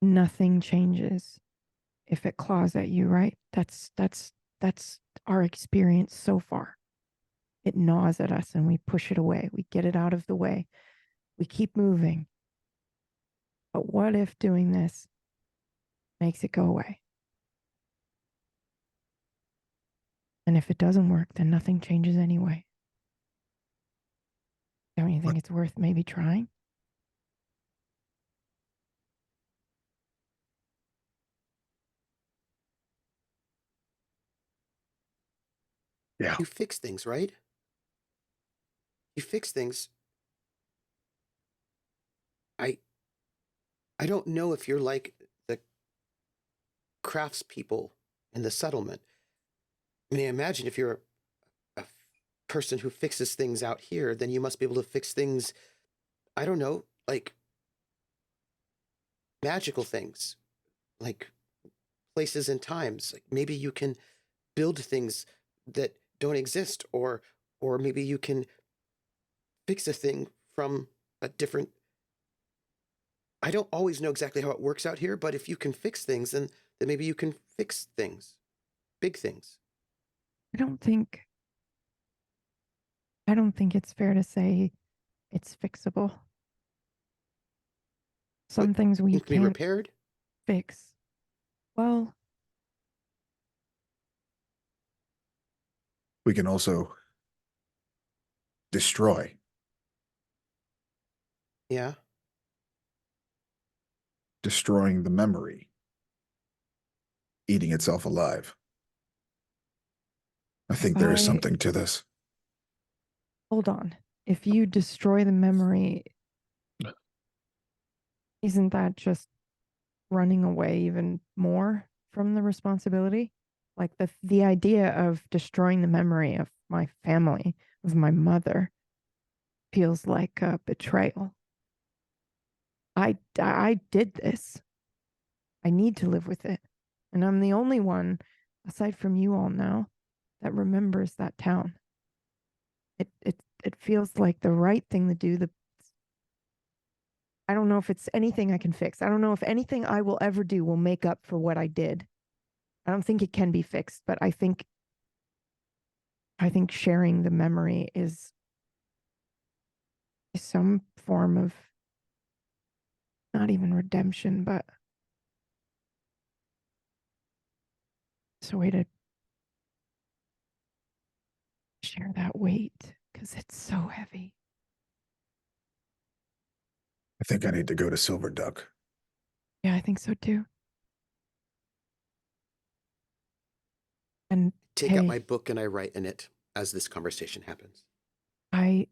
Nothing changes if it claws at you, right? That's our experience so far. It gnaws at us and we push it away. We get it out of the way. We keep moving. But what if doing this makes it go away? And if it doesn't work, then nothing changes anyway. Don't you think it's worth maybe trying? Yeah. You fix things, right? You fix things. I don't know if you're like the craftspeople in the settlement. I mean, imagine if you're a person who fixes things out here, then you must be able to fix things, I don't know, like magical things, like places and times. Like maybe you can build things that don't exist, or maybe you can fix a thing from a different. I don't always know exactly how it works out here, but if you can fix things, then maybe you can fix things, big things. I don't think it's fair to say it's fixable. Some But things we it can be can't repaired. fix. Well, We can also destroy. Yeah. Destroying the memory. Eating itself alive. I think there is something to this. hold on. If you destroy the memory, isn't that just running away even more from the responsibility? Like the idea of destroying the memory of my family, of my mother, feels like a betrayal. I did this. I need to live with it. And I'm the only one, aside from you all now, that remembers that town. It feels like the right thing to do. I don't know if it's anything I can fix. I don't know if anything I will ever do will make up for what I did. I don't think it can be fixed, but I think sharing the memory is some form of not even redemption, but it's a way to share that weight because it's so heavy. I think I need to go to Silver Duck. Yeah, I think so too. And Take out my book and I write in it as this conversation happens. I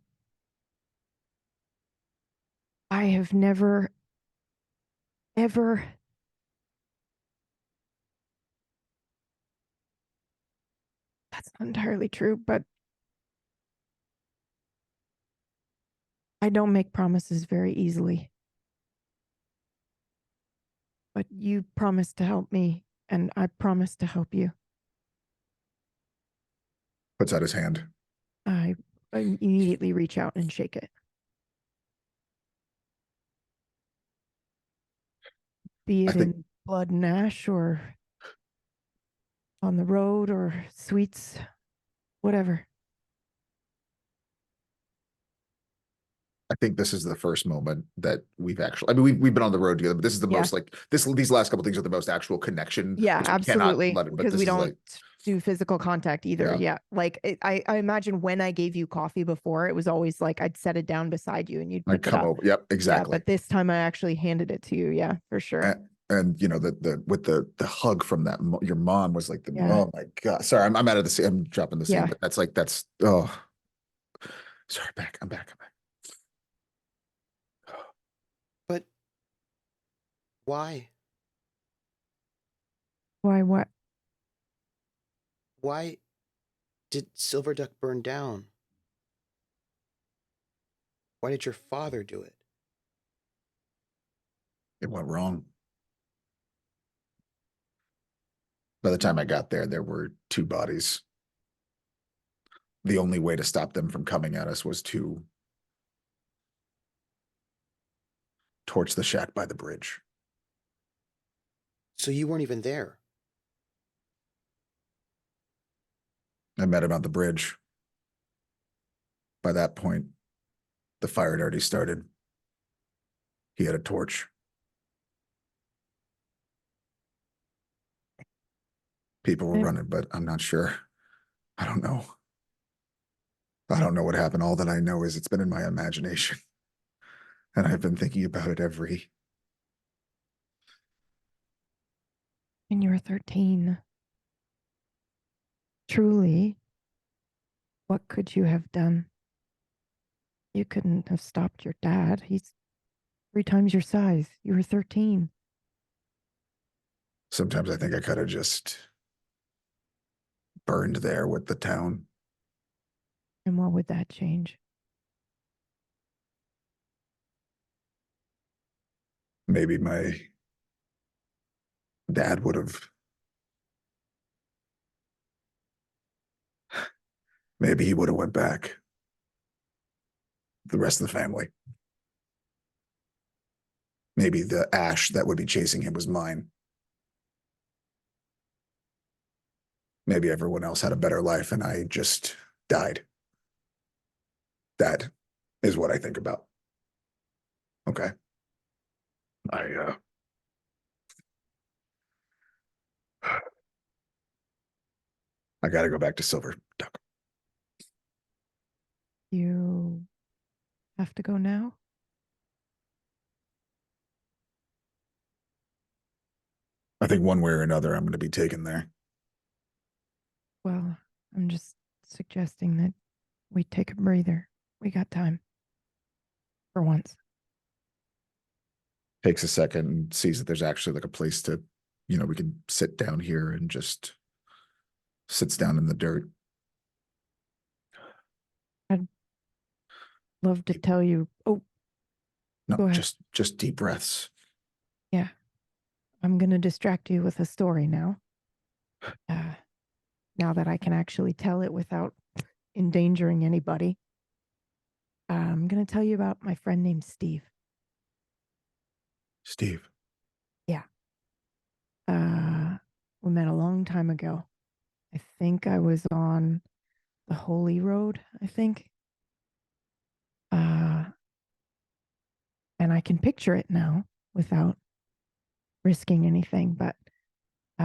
have never, ever that's not entirely true, but I don't make promises very easily. But you promised to help me, and I promised to help you. Puts out his hand. I immediately reach out and shake it. Be it in blood and ash or on the road or sweets, whatever. I think this is the first moment that we've actually, I mean, we've been on the road together, but this is the Yeah. most like these last couple things are the most actual connection. Yeah, which we cannot absolutely. let it- but Because this we is don't like, do physical contact either. Yeah. Yeah. Like I imagine when I gave you coffee before, it was always like I'd set it down beside you and you'd like pick it come up. over. Yep, Yeah, exactly. but this time I actually handed it to you. Yeah, for sure. And you know, the with the hug from that your mom was like Yeah. oh my God. Sorry, I'm out of the scene. I'm dropping the scene, Yeah. but that's oh sorry, I'm back. But why? Why what? Why did Silver Duck burn down? Why did your father do it? It went wrong. By the time I got there, there were 2 bodies. The only way to stop them from coming at us was to torch the shack by the bridge. So you weren't even there. I met him on the bridge. By that point, the fire had already started. He had a torch. People were Okay. running, but I'm not sure. I don't know. I don't know what happened. All that I know is it's been in my imagination. And I've been thinking about it every. And you were 13. Truly, what could you have done? You couldn't have stopped your dad. He's 3 times your size. You were 13. Sometimes I think I could have just burned there with the town. And what would that change? Maybe my dad would have. Maybe he would have went back. The rest of the family. Maybe the ash that would be chasing him was mine. Maybe everyone else had a better life and I just died. That is what I think about. Okay. I gotta go back to Silver Duck. You have to go now? I think one way or another, I'm gonna be taken there. Well, I'm just suggesting that we take a breather. We got time. For once. Takes a second and sees that there's actually like a place to, we can sit down here and just sits down in the dirt. I'd love to tell you. Oh, go No, ahead. just deep breaths. Yeah. I'm going to distract you with a story now. Now that I can actually tell it without endangering anybody. I'm going to tell you about my friend named Steve. Steve. Yeah. We met a long time ago. I think I was on the Holy Road, I think. And I can picture it now without risking anything, but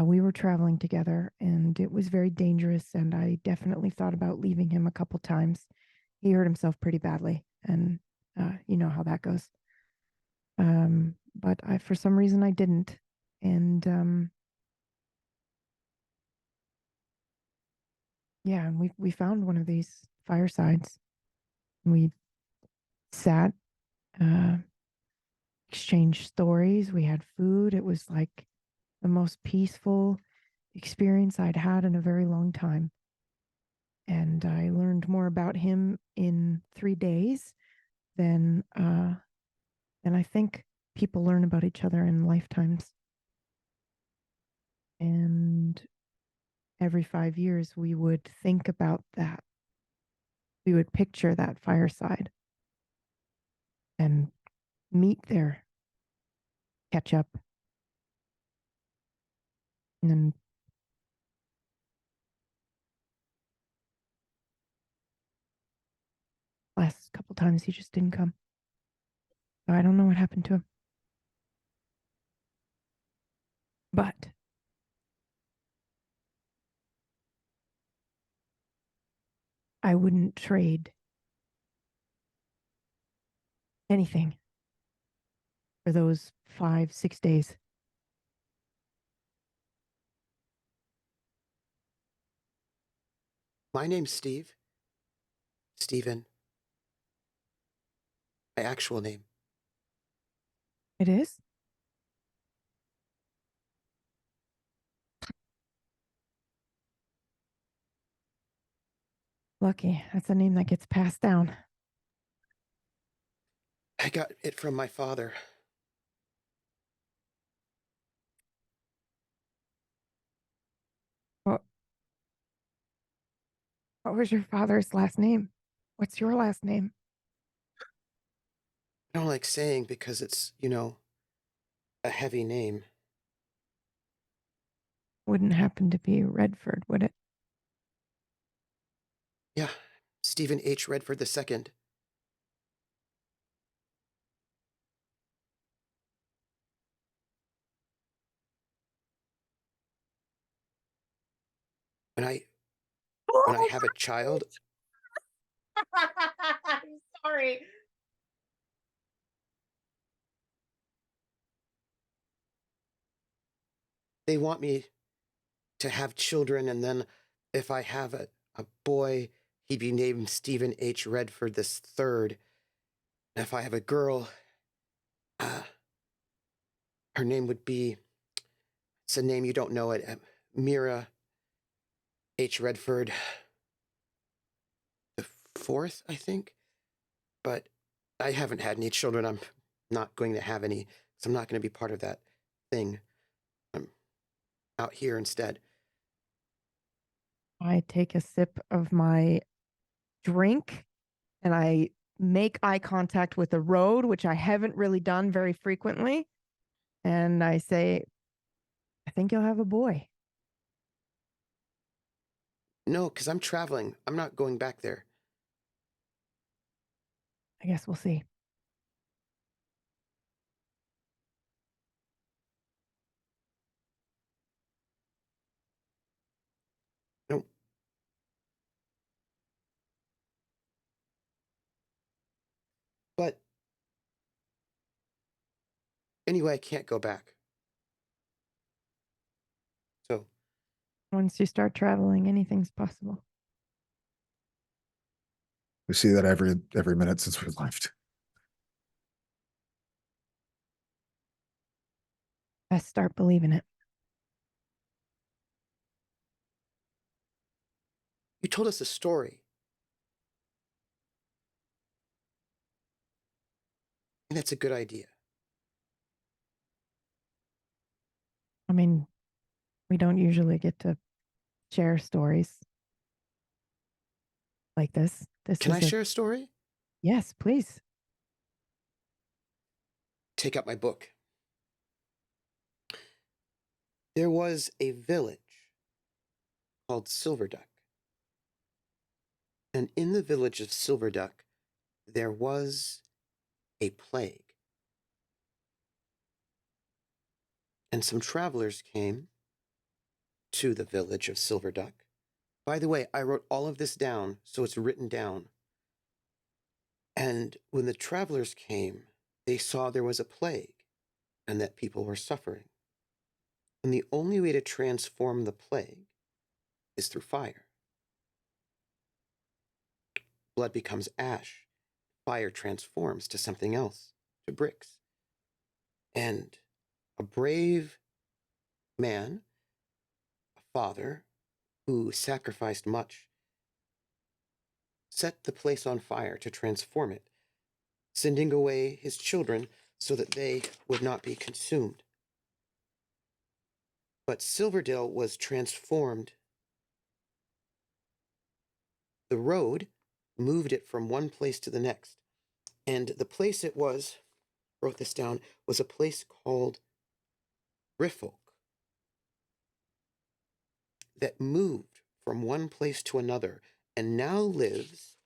we were traveling together and it was very dangerous. And I definitely thought about leaving him a couple times. He hurt himself pretty badly. And you know how that goes. But for some reason I didn't. And yeah, and we found one of these firesides. We sat, exchanged stories. We had food. It was like the most peaceful experience I'd had in a very long time. And I learned more about him in 3 days than I think people learn about each other in lifetimes. And every 5 years, we would think about that. We would picture that fireside and meet there, catch up. And then last couple times he just didn't come. So I don't know what happened to him. But I wouldn't trade anything for those 5-6 days. My name's Steve. Steven. My actual name. It is? Lucky. That's a name that gets passed down. I got it from my father. What was your father's last name? What's your last name? I don't like saying because it's, a heavy name. Wouldn't happen to be Redford, would it? Yeah, Stephen H. Redford II. When I have a child, I'm sorry. they want me to have children, and then if I have a boy, he'd be named Stephen H. Redford III. And if I have a girl, her name would be, it's a name you don't know it, Myra H. Redford the fourth, I think. But I haven't had any children. I'm not going to have any, so I'm not going to be part of that thing. I'm out here instead. I take a sip of my drink and I make eye contact with the road, which I haven't really done very frequently. And I say, I think you'll have a boy. No, because I'm traveling. I'm not going back there. I guess we'll see. No. But anyway, I can't go back. So Once you start traveling, anything's possible. We see that every minute since we left. Best start believing it. you told us a story. And that's a good idea. I mean, we don't usually get to share stories like this. Can I share a story? Yes, please. Take out my book. There was a village called Silverduck. And in the village of Silverduck, there was a plague. And some travelers came to the village of Silverduck. By the way, I wrote all of this down, so it's written down. And when the travelers came, they saw there was a plague and that people were suffering. And the only way to transform the plague is through fire. Blood becomes ash. Fire transforms to something else, to bricks. And a brave man, a father who sacrificed much, set the place on fire to transform it, sending away his children so that they would not be consumed. But Silverdale was transformed. The road moved it from one place to the next. And the place it was, wrote this down, was a place called Riffolk that moved from one place to another and now lives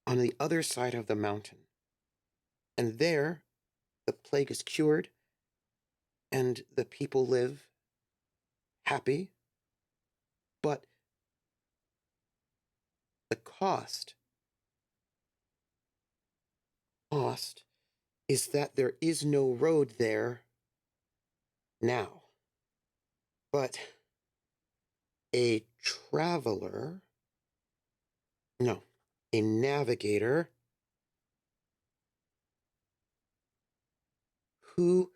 on the other side of the mountain. And there, the plague is cured and the people live happy. But the cost is that there is no road there now. But a navigator who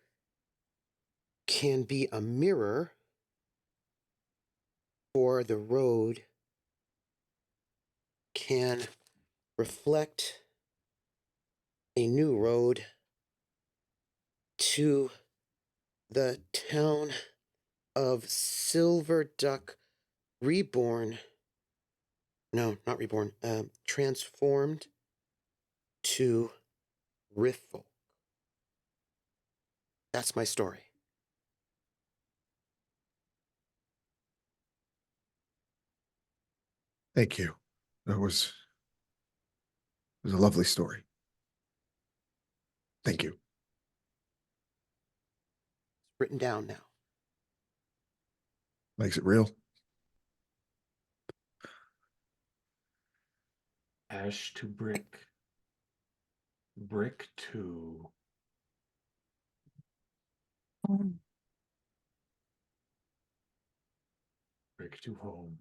can be a mirror for the road, can reflect a new road to the town of Silver Duck reborn. No, not reborn. Transformed to Riffle. That's my story. Thank you. It was a lovely story. Thank you. It's written down now. Makes it real. Ash to brick. Brick to brick to home.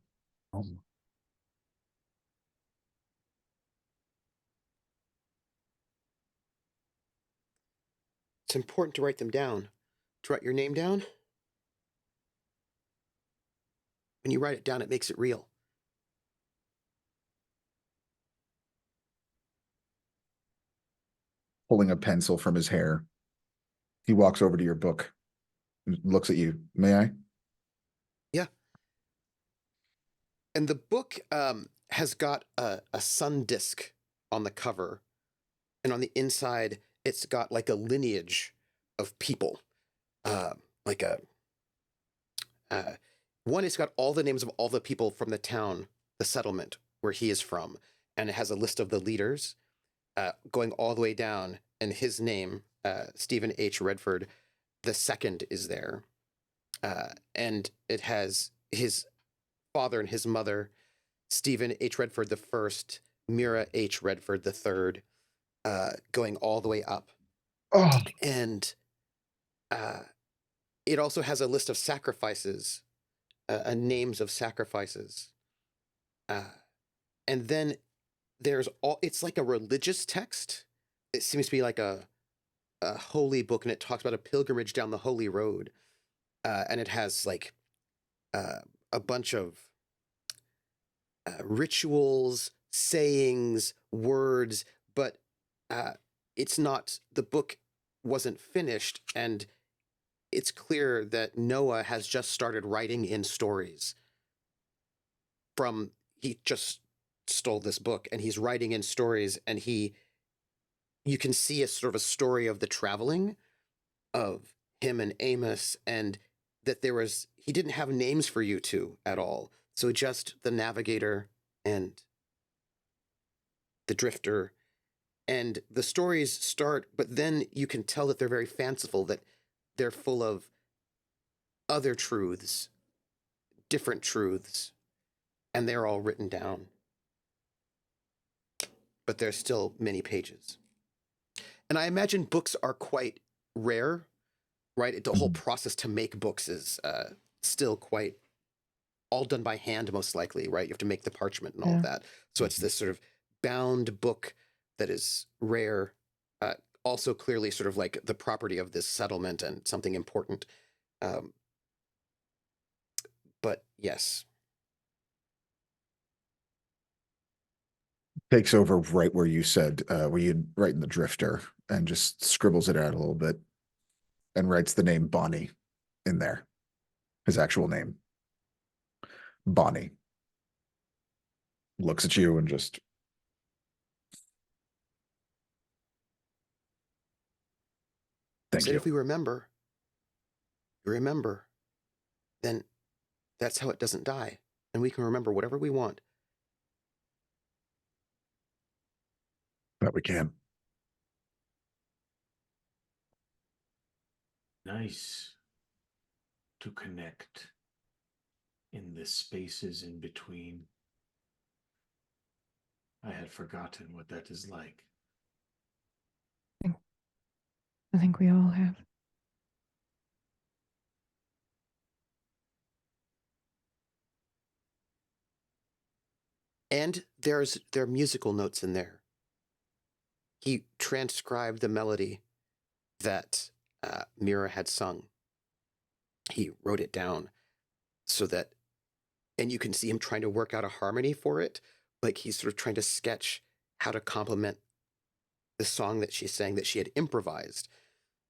It's important to write them down. To write your name down. When you write it down, it makes it real. Pulling a pencil from his hair, he walks over to your book and looks at you. May I? Yeah. And the book has got a sun disk on the cover. And on the inside, it's got like a lineage of people. One, it's got all the names of all the people from the town, the settlement where he is from. And it has a list of the leaders going all the way down. And his name, Stephen H. Redford, the second is there. And it has his father and his mother, Stephen H. Redford the first, Myra H. Redford the third, going all the way up. Oh, And it also has a list of sacrifices, names of sacrifices. And then it's like a religious text. It seems to be like a holy book, and it talks about a pilgrimage down the holy road. And it has like a bunch of rituals, sayings, words, but the book wasn't finished, and it's clear that Noah has just started writing in stories. He just stole this book, and he's writing in stories, and you can see a sort of a story of the traveling of him and Amos, and that he didn't have names for you two at all. So just the navigator and the drifter. And the stories start, but then you can tell that they're very fanciful, that they're full of other truths, different truths, and they're all written down. But there's still many pages. And I imagine books are quite rare, right? The whole process to make books is still quite all done by hand, most likely, right? You have to make the parchment and all of that. So it's this sort of bound book that is rare, also clearly sort of like the property of this settlement and something important. But yes. takes over right where you said, where you write in the drifter, and just scribbles it out a little bit and writes the name Bonnie in there. his actual name. Bonnie looks at you and just. Thank Said you. if we remember, then that's how it doesn't die. And we can remember whatever we want. That we can. Nice to connect in the spaces in between. I had forgotten what that is like. I think we all have. And there are musical notes in there. He transcribed the melody that Myra had sung. He wrote it down so that, and you can see him trying to work out a harmony for it. Like he's sort of trying to sketch how to complement the song that she sang that she had improvised.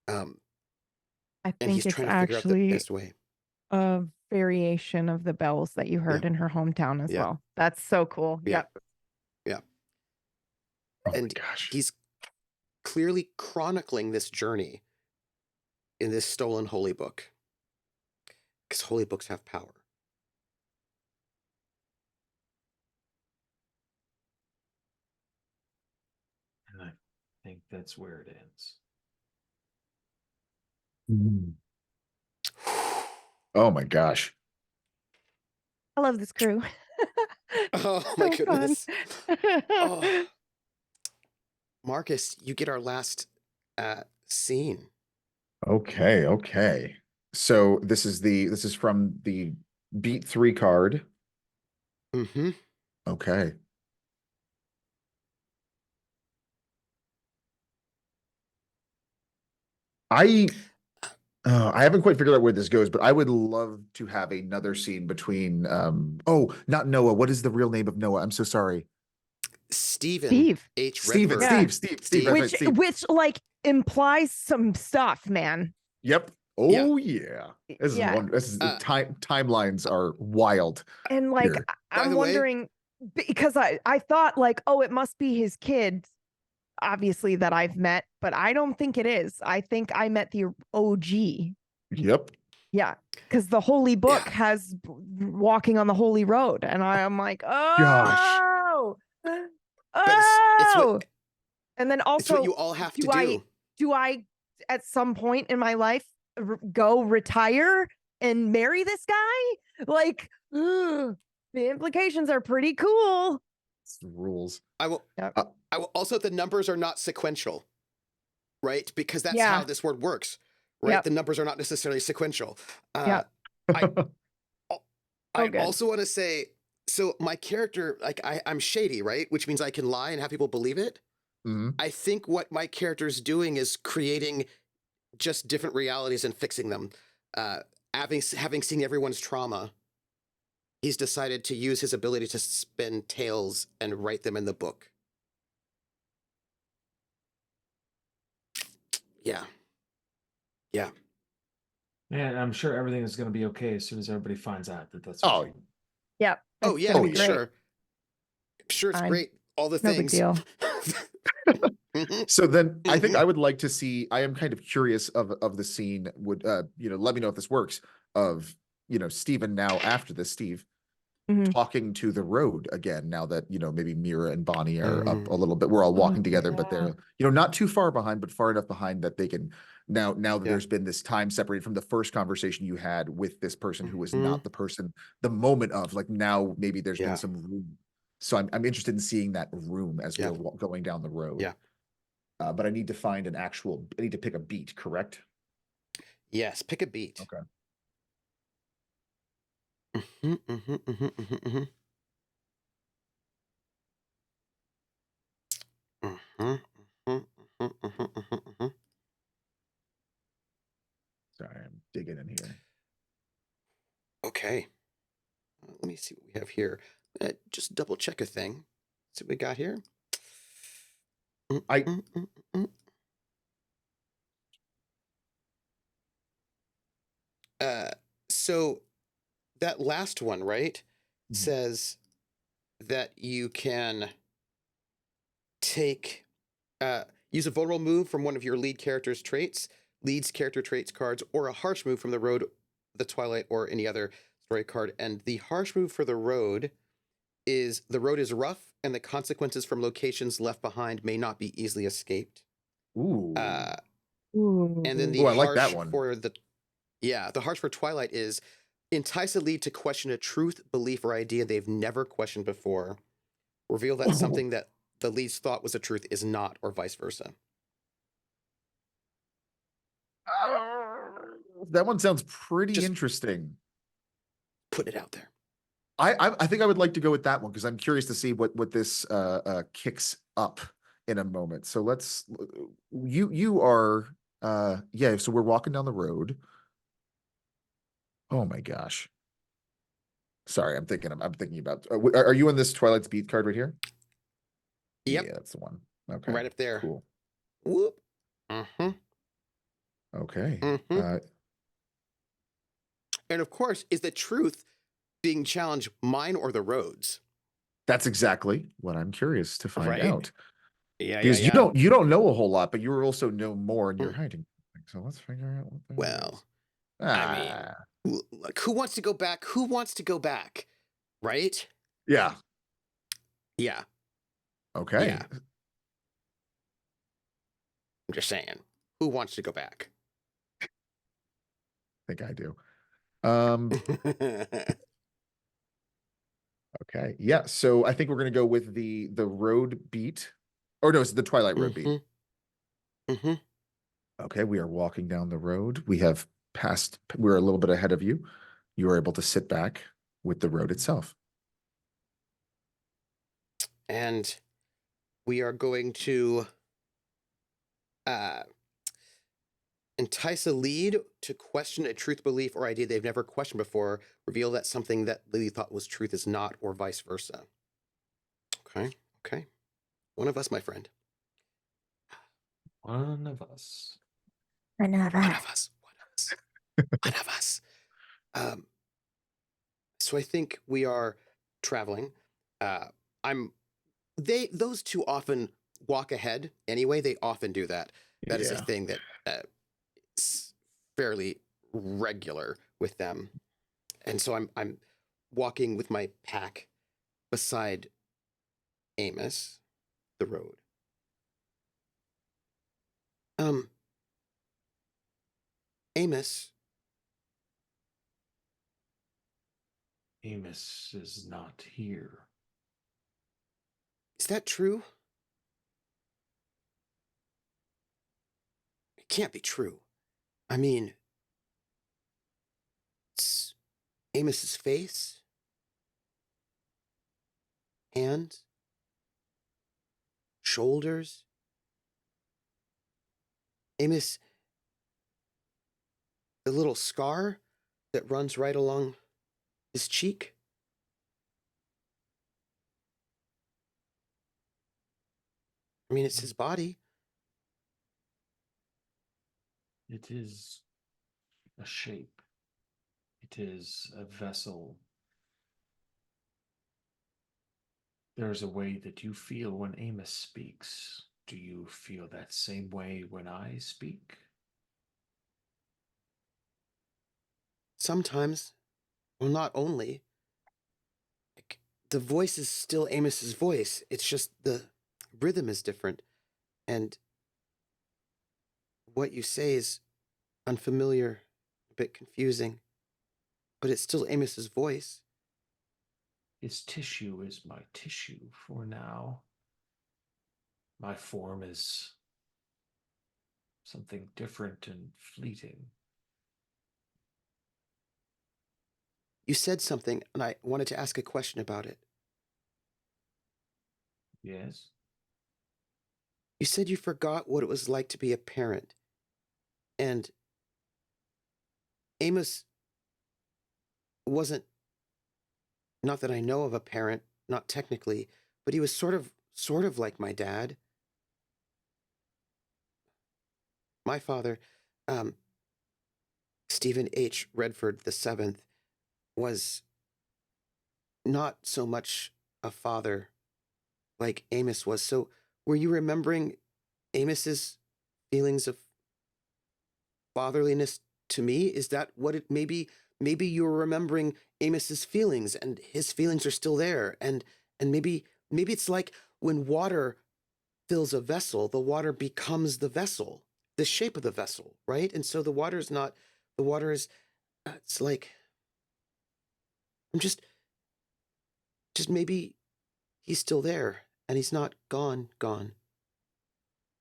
I And think he's it's trying to figure out the actually best way. a variation of the bells that you heard in her hometown as Yeah. well. That's so cool. Yeah. Yep. Yeah. Oh And my gosh. he's clearly chronicling this journey in this stolen holy book. Because holy books have power. And I think that's where it ends. Oh my gosh. I love this crew. Oh my So fun. goodness. Oh. Marcus, you get our last scene. Okay, okay. So this is from the beat 3 card. Mm-hmm. Okay. I haven't quite figured out where this goes, but I would love to have another scene between not Noah. What is the real name of Noah? I'm so sorry. Stephen Steve. H. Steven, Redford. Yeah. Steve. Steve. That's right, Steve. Which like implies some stuff, man. Yep. Oh yeah. This is Yeah. one. This is timelines are wild. And like Here. By I'm the way- wondering because I thought like, oh, it must be his kid, obviously, that I've met, but I don't think it is. I think I met the OG. Yep. Yeah, because the holy book Yeah. has walking on the holy road, and I'm like, Gosh. oh, But oh. it's what And then it's also, what you all have to do. do I at some point in my life go retire and marry this guy? Like, ugh, the implications are pretty cool. It's the rules. I will also, the numbers are not sequential, right? Because that's Yeah. how this word works, right? Yep. The numbers are not necessarily sequential. Yep. I good. also want to say, so my character, like I'm shady, right? Which means I can lie and have people believe it. Mhm. I think what my character is doing is creating just different realities and fixing them. Having seen everyone's trauma, he's decided to use his ability to spin tales and write them in the book. Yeah. Yeah. And I'm sure everything is going to be okay as soon as everybody finds out that that's. Oh, Yep. Oh it's yeah, gonna be great. sure. Sure, it's Fine. great. All the No big things. deal. so then I think I would like to see, I am kind of curious of the scene, would let me know if this works, of Stephen now after this, Steve Mhm. talking to the road again, now that maybe Myra and Bonnie are up a Mm. little bit. We're all walking Oh, together, but they're not too far behind, but far enough behind that they can now that Yeah. there's been this time separated from the first conversation you had with this person who was Mhm. not the person, the moment of like, now maybe there's Yeah. been some room. So I'm interested in seeing that room as Yeah. we're going down the road. Yeah. But I need to find I need to pick a beat, correct? Yes, pick a beat. Okay. Sorry, I'm digging in here. Okay. Let me see what we have here. Just double check a thing. See what we got here. So that last one, right, Mhm. says that you can take use a vulnerable move from one of your lead character's traits, leads character traits cards, or a harsh move from the road, the Twilight, or any other story card. And the harsh move for the road is rough, and the consequences from locations left behind may not be easily escaped. Ooh. And then the Ooh, I like that harsh one. for the harsh for Twilight is entice a lead to question a truth, belief, or idea they've never questioned before. Reveal that something that the lead's thought was a truth is not, or vice versa. That one sounds pretty Just- interesting. Put it out there. I think I would like to go with that one because I'm curious to see what this kicks up in a moment. So let's you are yeah, so we're walking down the road. Oh my gosh. Sorry, I'm thinking about are you on this Twilight Speed card right here? Yep. Yeah, that's the one. Okay. Right up there. Cool. Whoop. Mm-hmm. Okay. Mm-hmm. And of course, is the truth being challenged mine or the roads? That's exactly what I'm curious to find Right? out. Yeah, Because yeah. you don't know a whole lot, but you also know more and you're Mm. hiding. So let's figure out what that Well, is. I mean, like, who wants to go back? Who wants to go back? Right? Yeah. Yeah. Okay. Yeah. I'm just saying. Who wants to go back? I think I do. Okay. Yeah. So I think we're gonna go with the road beat. Or no, it's the Twilight Road beat. Mm-hmm. Okay, we are walking down the road. We're a little bit ahead of you. You are able to sit back with the road itself. And we are going to entice a lead to question a truth, belief, or idea they've never questioned before. Reveal that something that Lily thought was truth is not, or vice versa. Okay. Okay. One of us, my friend. One of us. One of One us. of us. One of us. One of us. So I think we are traveling. Those two often walk ahead anyway. They often do that. That is a Yeah. thing that is fairly regular with them. And so I'm walking with my pack beside Amos, the road. Amos, Amos is not here. is that true? It can't be true. I mean, it's Amos's face, hands, shoulders. Amos, the little scar that runs right along his cheek. I mean, it's his body. It is a shape. It is a vessel. There's a way that you feel when Amos speaks. Do you feel that same way when I speak? Sometimes, well, not only. Like, the voice is still Amos's voice. It's just the rhythm is different. And what you say is unfamiliar, a bit confusing, but it's still Amos's voice. His tissue is my tissue for now. My form is something different and fleeting. You said something, and I wanted to ask a question about it. Yes? You said you forgot what it was like to be a parent. And Amos wasn't, not that I know of a parent, not technically, but he was sort of like my dad. My father, Stephen H. Redford VII was not so much a father like Amos was. So were you remembering Amos's feelings of fatherliness to me? Is that what it maybe you were remembering Amos's feelings and his feelings are still there and maybe it's like when water fills a vessel, the water becomes the vessel, the shape of the vessel, right? And so the water is not the water is it's like I'm just maybe he's still there and he's not gone,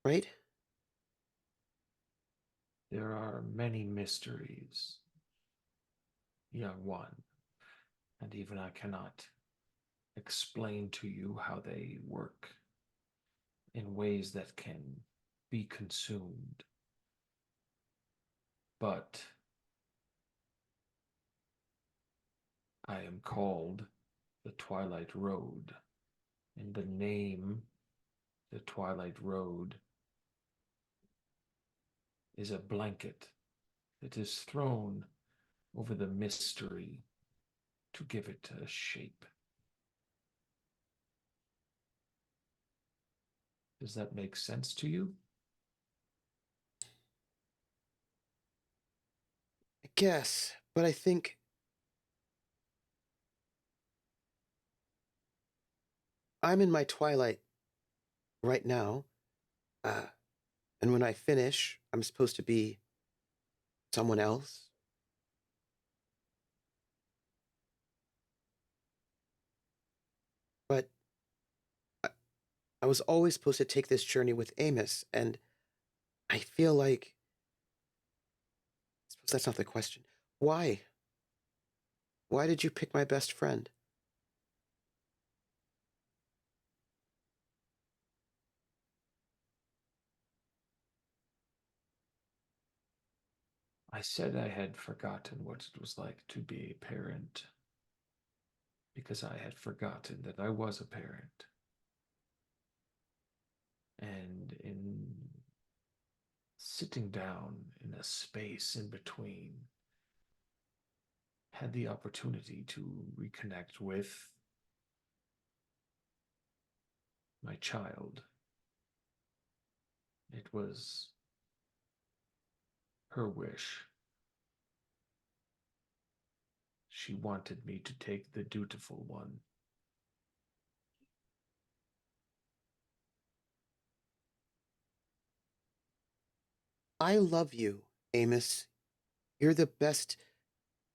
right? There are many mysteries, young one, and even I cannot explain to you how they work in ways that can be consumed. But I am called the Twilight Road, and the name, the Twilight Road, is a blanket that is thrown over the mystery to give it a shape. Does that make sense to you? I guess, but I think I'm in my twilight right now. Uh, and when I finish, I'm supposed to be someone else. But I, I was always supposed to take this journey with Amos, and I feel like I suppose that's not the question. Why? Why did you pick my best friend? I said I had forgotten what it was like to be a parent because I had forgotten that I was a parent. And in sitting down in a space in between, had the opportunity to reconnect with my child. It was her wish. She wanted me to take the dutiful one. I love you, Amos. You're the best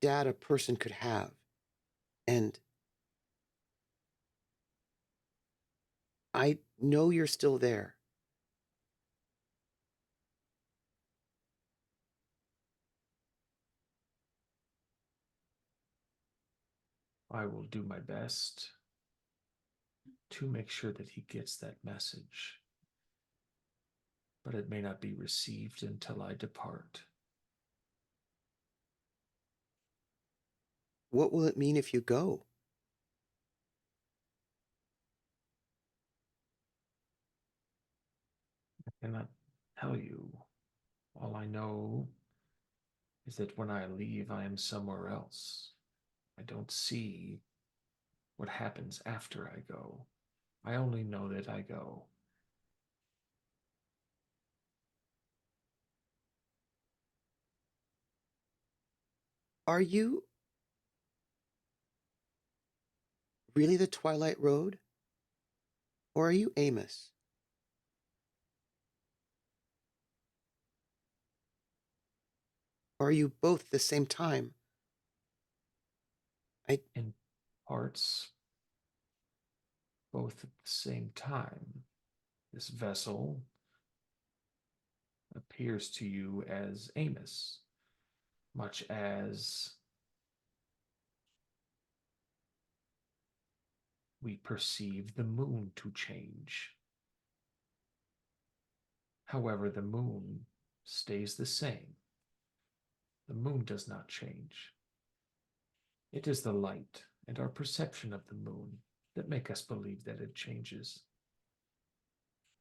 dad a person could have. And I know you're still there. I will do my best to make sure that he gets that message, but it may not be received until I depart. What will it mean if you go? I cannot tell you. All I know is that when I leave, I am somewhere else. I don't see what happens after I go. I only know that I go. Are you really the Twilight Road? Or are you Amos? Or are you both at the same time? In parts, both at the same time. This vessel appears to you as Amos, much as we perceive the moon to change. However, the moon stays the same. The moon does not change. It is the light and our perception of the moon that make us believe that it changes.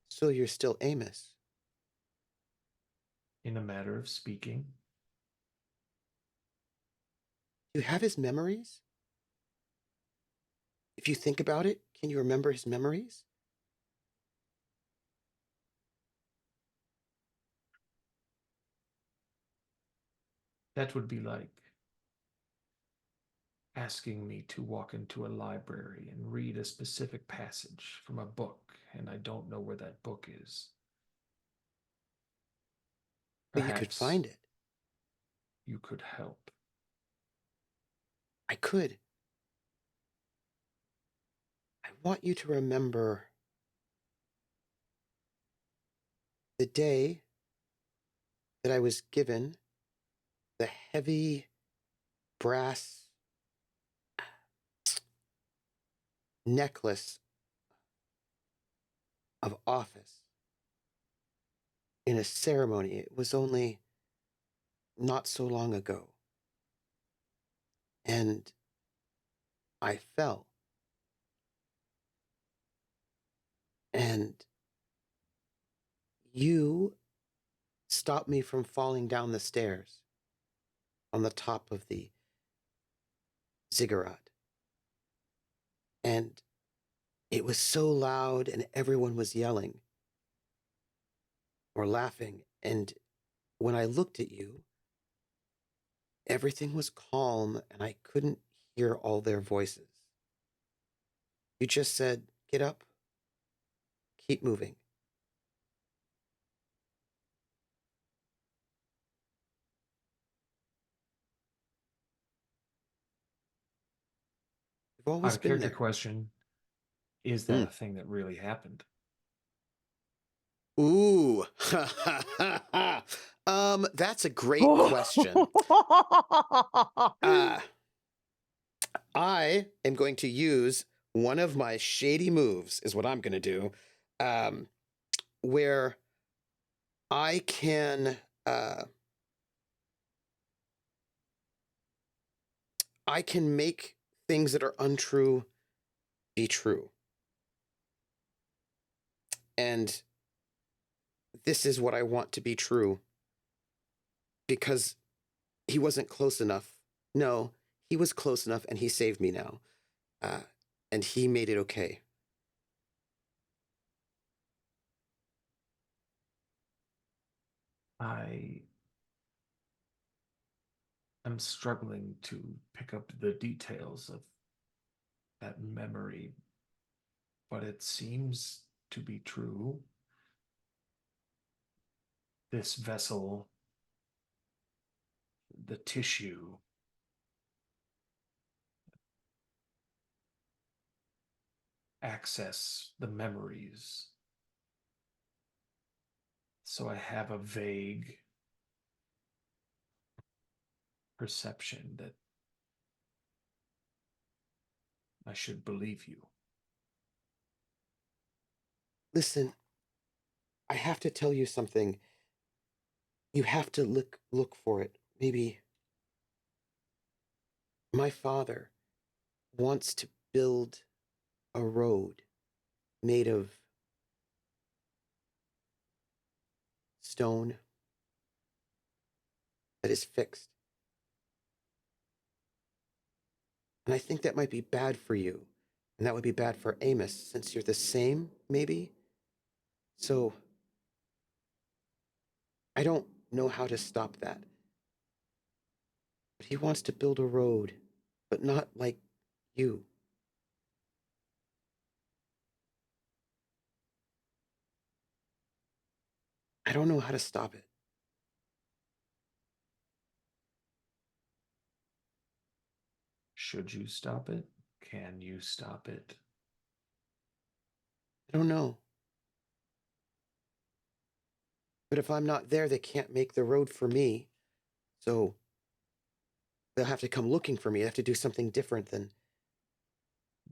So you're still Amos. In a matter of speaking, Do you have his memories? If you think about it, can you remember his memories? That would be like asking me to walk into a library and read a specific passage from a book, and I don't know where that book is. But you could Perhaps find it. you could help. I could. I want you to remember the day that I was given the heavy brass necklace of office in a ceremony. It was only not so long ago. And I fell. And you stopped me from falling down the stairs on the top of the ziggurat. And it was so loud, and everyone was yelling or laughing. And when I looked at you, everything was calm, and I couldn't hear all their voices. You just said, "Get up, keep moving." You've I always have a been character there. question. Is that a thing that really happened? Ooh. That's a great question. I am going to use one of my shady moves, is what I'm going to do, where I can make things that are untrue be true. And this is what I want to be true, because he wasn't close enough. No, he was close enough, and he saved me now. And he made it okay. I am struggling to pick up the details of that memory, but it seems to be true. This vessel, the tissue, access the memories. So I have a vague perception that I should believe you. Listen, I have to tell you something. You have to look for it. Maybe my father wants to build a road made of stone that is fixed. And I think that might be bad for you. And that would be bad for Amos, since you're the same, maybe? So I don't know how to stop that. But he wants to build a road, but not like you. I don't know how to stop it. Should you stop it? Can you stop it? I don't know. But if I'm not there, they can't make the road for me. So they'll have to come looking for me. They have to do something different than.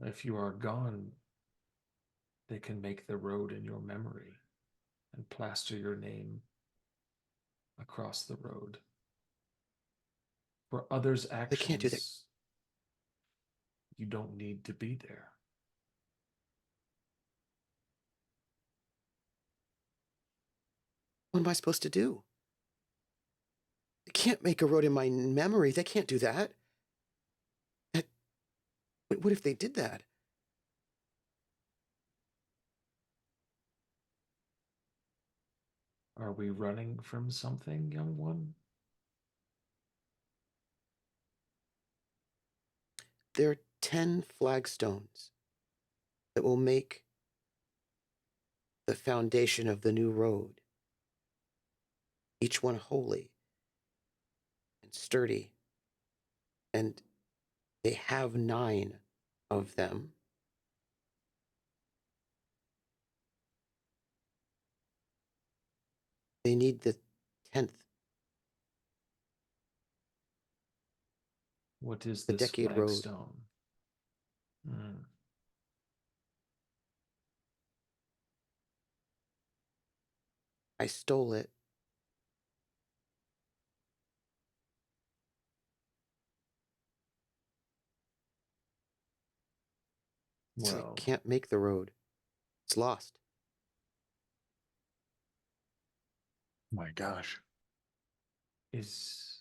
If you are gone, they can make the road in your memory and plaster your name across the road. For others' They can't do that. actions, you don't need to be there. What am I supposed to do? They can't make a road in my memory. They can't do that. But what if they did that? Are we running from something, young one? There are 10 flagstones that will make the foundation of the new road, each one holy and sturdy, and they have 9 of them. They need the 10th. What is The this Decade Road. flagstone? Hmm. I stole it. So Well, I can't make the road. It's lost. My gosh. is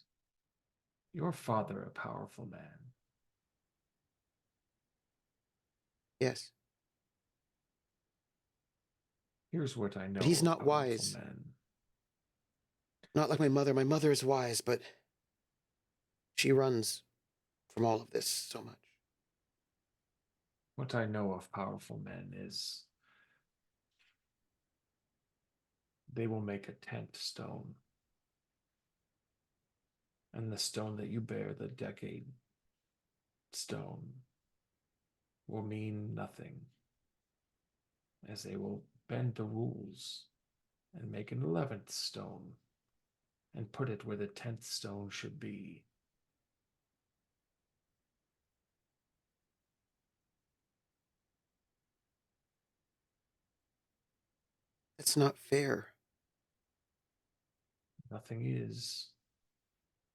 your father a powerful man? Yes. Here's what I know But he's of not powerful wise. men. Not like my mother. My mother is wise, but she runs from all of this so much. What I know of powerful men is they will make a 10th stone. And the stone that you bear, the Decade Stone, will mean nothing, as they will bend the rules and make an 11th stone and put it where the 10th stone should be. That's not fair. Nothing is,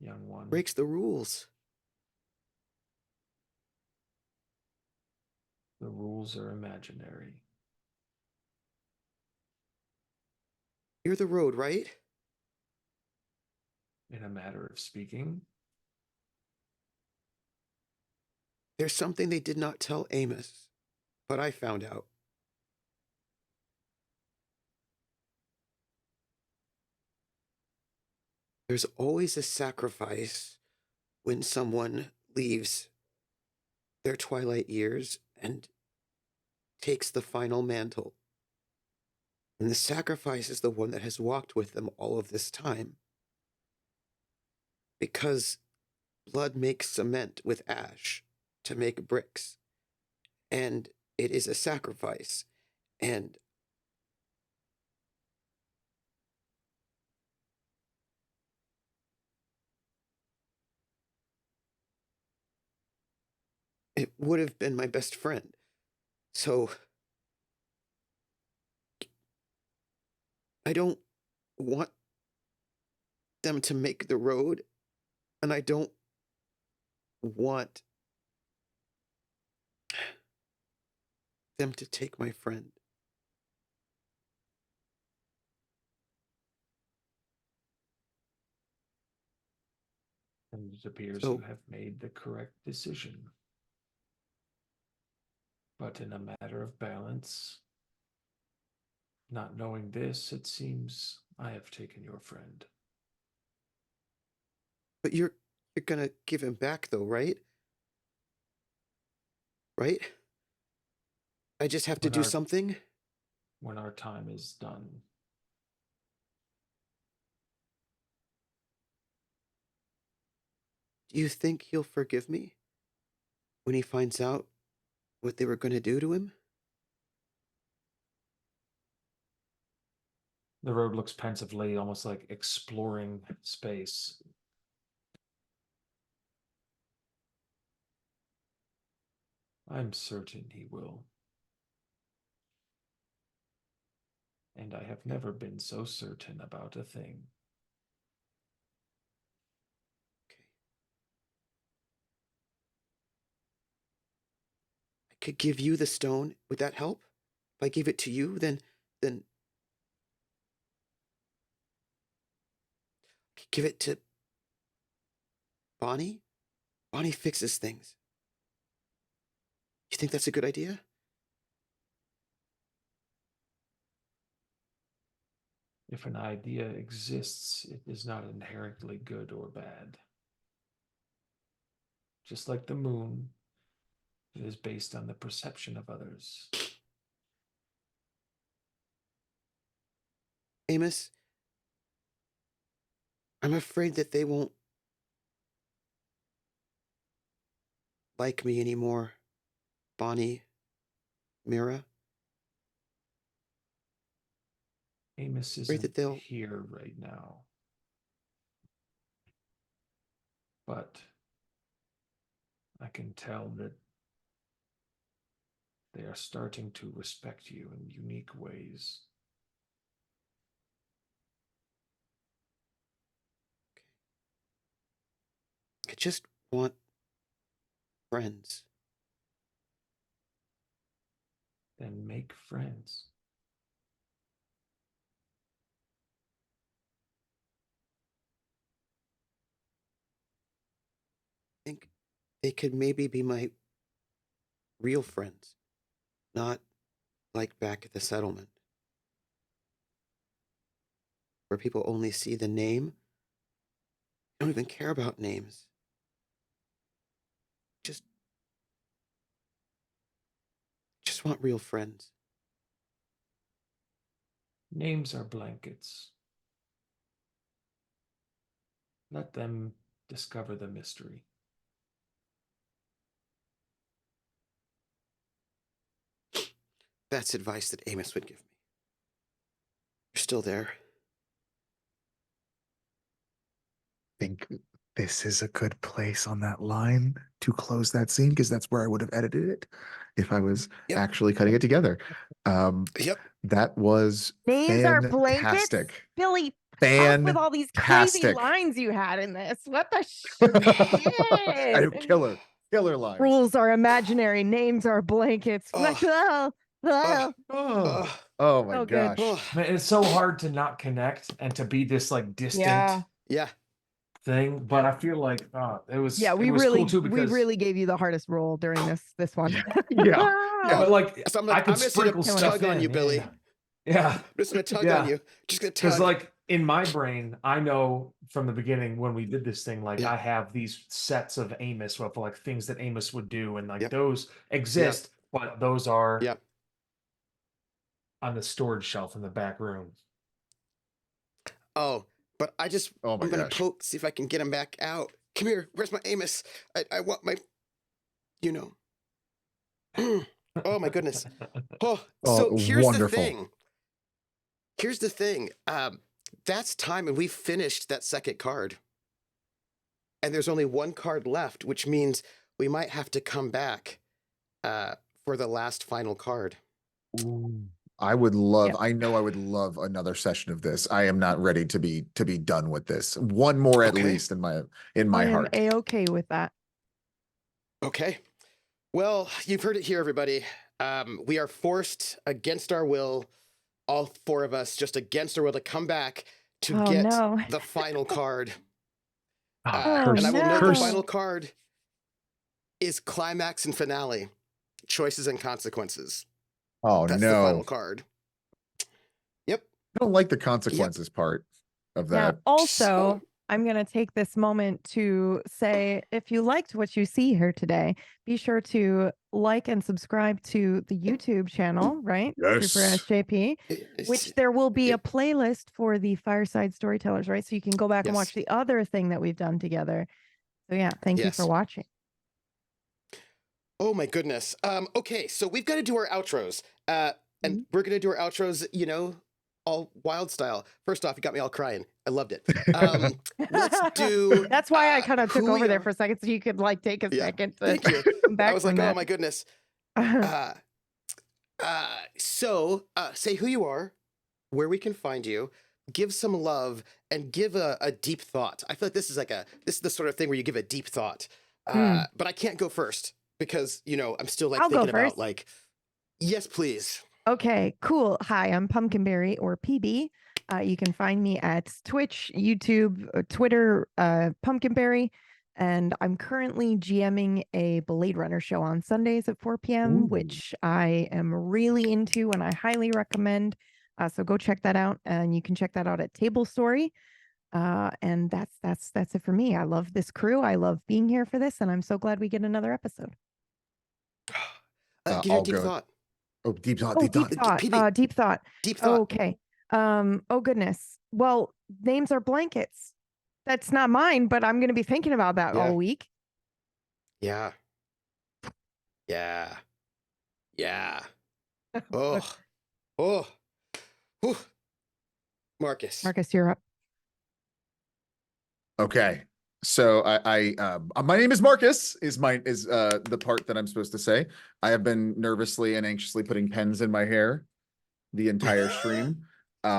young one. Breaks the rules. The rules are imaginary. You're the road, right? In a matter of speaking, There's something they did not tell Amos, but I found out. There's always a sacrifice when someone leaves their twilight years and takes the final mantle. And the sacrifice is the one that has walked with them all of this time. Because blood makes cement with ash to make bricks. And it is a sacrifice. And it would have been my best friend. So I don't want them to make the road, and I don't want them to take my friend. and it appears So- you have made the correct decision. But in a matter of balance, not knowing this, it seems I have taken your friend. But you're gonna give him back though, right? Right? I just have to When do our- something? When our time is done, Do you think he'll forgive me when he finds out what they were gonna do to him? the road looks pensively, almost like exploring space. I'm certain he will. And I have never been so certain about a thing. Okay. I could give you the stone. Would that help? If I gave it to you, then I could give it to Bonnie. Bonnie fixes things. You think that's a good idea? If an idea exists, it is not inherently good or bad. Just like the moon, it is based on the perception of others. Amos, I'm afraid that they won't like me anymore. Bonnie, Myra. Amos Afraid that isn't they'll. here right now. But I can tell that they are starting to respect you in unique ways. I just want friends. Then make friends. I think they could maybe be my real friends, not like back at the settlement, where people only see the name. I don't even care about names. Just want real friends. Names are blankets. Let them discover the mystery. That's advice that Amos would give me. You're still there. Think this is a good place on that line to close that scene, because that's where I would have edited it if I was Yep. actually cutting it together. Yep. That was Names are blankets. fantastic. Billy, up with all these crazy Fantastic. lines you had in this. What the I know, shit? killer lines. Rules are imaginary. Names are blankets. Oh. Like, oh, oh. Oh my So good. gosh. Man, it's so hard to not connect and to be this like distant Yeah. thing, but I feel like it was we it was really cool too because we really gave you the hardest role during this one. Yeah. but like So I'm I like, could I'm just gonna sprinkle stuff tug on in, you, Billy. Yeah. I'm just gonna tug Yeah. on you. Just gonna Because tug. like in my brain, I know from the beginning when we did this thing, like Yeah. I have these sets of Amos with like things that Amos would do, and like Yep. those exist, but those are Yep. on the storage shelf in the back room. Oh, but I just Oh my I'm gonna gosh. poke, see if I can get him back out. Come here. Where's my Amos? I want my, you know. Oh my goodness. Oh, so here's wonderful. the thing. Here's the thing. That's time, and we finished that second card. And there's only one card left, which means we might have to come back for the last final card. I would love, Yep. I know I would love another session of this. I am not ready to be done with this. One more at Okay. least in my I am heart. A-okay with that. Okay. Well, you've heard it here, everybody. We are forced against our will, all four of us, just against our will, to come back to get the final card. And I will note the final card is climax and finale, choices and consequences. Oh, That's the final card. Yep. I don't like the consequences part of that. Now, also, I'm going to take this moment to say, if you liked what you see here today, be sure to like and subscribe to the YouTube channel, right? Yes. troopersjp, which there will be a playlist for the Fireside Storytellers, right? So you can go back and watch the other thing that we've done together. So yeah, thank you for watching. Oh my goodness. Okay, so we've got to do our outros. And we're going to do our outros, you know, all wild style. First off, you got me all crying. I loved it. Let's do. That's why I kind of took over there for a second, so you could like take a second to Thank you. come back. I was like, oh my goodness. So say who you are, where we can find you, give some love, and give a deep thought. I feel like this is the sort of thing where you give a deep thought. But I can't go first because, you know, I'm still like thinking about like, yes, please. Okay, cool. Hi, I'm Pumpkinberry or PB. You can find me at Twitch, YouTube, Twitter, Pumpkinberry. And I'm currently GMing a Blade Runner show on Sundays at 4 p.m., Ooh. which I am really into and I highly recommend. So go check that out. And you can check that out at Table Story. And that's it for me. I love this crew. I love being here for this, and I'm so glad we get another episode. Give your I'll deep go. thought. Oh, deep thought, Oh, deep deep thought. thought. PB. Deep thought. Deep thought. Okay. Oh goodness. Well, names are blankets. That's not mine, but I'm going to be thinking about that Yeah. all week. Yeah. Yeah. Yeah. Oh. Oh. Whew. Marcus. Marcus, you're up. Okay. So my name is Marcus is the part that I'm supposed to say. I have been nervously and anxiously putting pens in my hair the entire stream.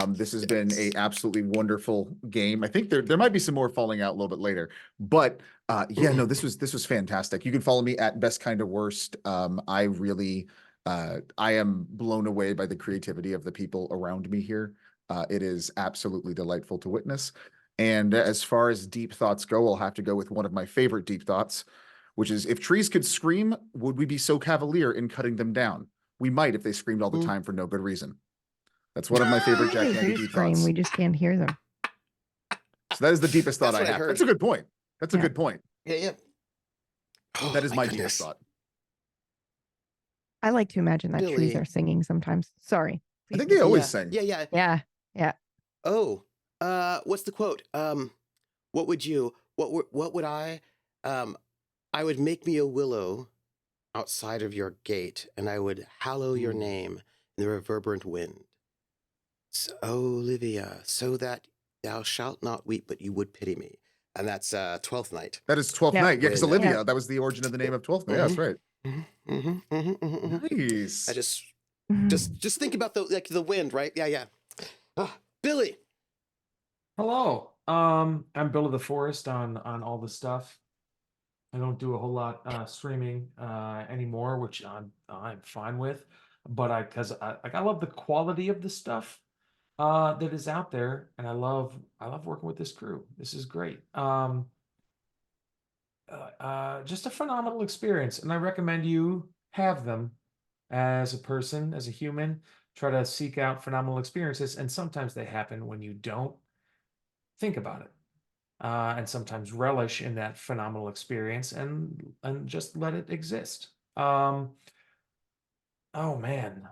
This has been a absolutely wonderful game. I think there might be some more falling out a little bit later, but yeah, no, this was fantastic. You can follow me at Best Kind of Worst. I really I am blown away by the creativity of the people around me here. It is absolutely delightful to witness. And as far as deep thoughts go, I'll have to go with one of my favorite deep thoughts, which is if trees could scream, would we be so cavalier in cutting them down? We might if they screamed all the time for no good reason. That's one of my favorite Jack They Candy do deep scream. thoughts. We just can't hear them. So that is the deepest thought That's I what I have. heard. That's a good point. That's a Yeah. good point. Yeah. Oh, That is my goodness. deepest thought. I like to imagine that trees Billy. are singing sometimes. Sorry. I Please think they always yeah. sing. Yeah. Yeah. Yeah. Oh. What's the quote? What would I? I would make me a willow outside of your gate, and I would hallow your name in the reverberant wind. So, Olivia, so that thou shalt not weep, but you would pity me. And that's 12th Night. That is 12th Yeah. Night. Yeah, because When, Olivia, that was the origin of the name of 12th Night. Yeah, that's right. Nice. I just Mhm. just think about the wind, right? Yeah. Billy. Hello. I'm Bill of the Forest on all the stuff. I don't do a whole lot streaming anymore, which I'm fine with. But I love the quality of the stuff that is out there, and I love working with this crew. This is great. Just a phenomenal experience, and I recommend you have them as a person, as a human. Try to seek out phenomenal experiences, and sometimes they happen when you don't think about it, and sometimes relish in that phenomenal experience and just let it exist. Oh man,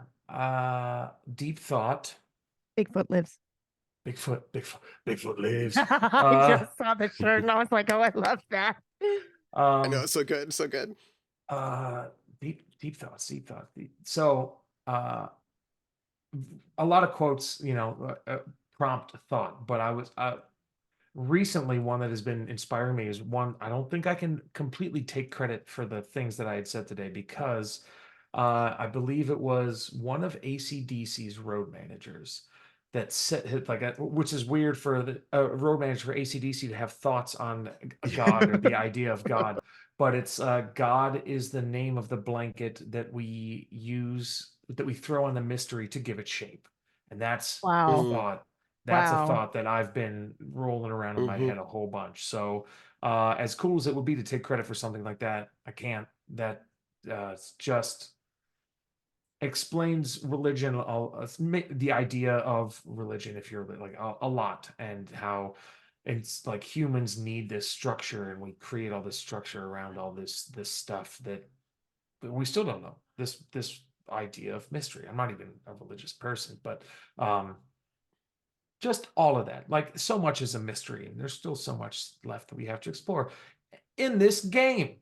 deep thought. Bigfoot lives. Bigfoot lives. I just saw the shirt and I was like, oh, I love that. I know, it's so good, so good. Deep thoughts. So a lot of quotes, prompt thought, but I was recently one that has been inspiring me is one. I don't think I can completely take credit for the things that I had said today because I believe it was one of AC/DC's road managers that said, which is weird for the road manager for AC/DC to have thoughts on God or the idea of God, but it's God is the name of the blanket that we use, that we throw on the mystery to give it shape, and that's a Wow. thought. That's a Wow. thought that I've been rolling around in my Mhm. head a whole bunch. So, as cool as it would be to take credit for something like that, I can't. That just explains religion, the idea of religion, if you're like a lot, and how it's like humans need this structure, and we create all this structure around all this stuff that we still don't know. This idea of mystery. I'm not even a religious person, but just all of that. Like, so much is a mystery, and there's still so much left that we have to explore in this game.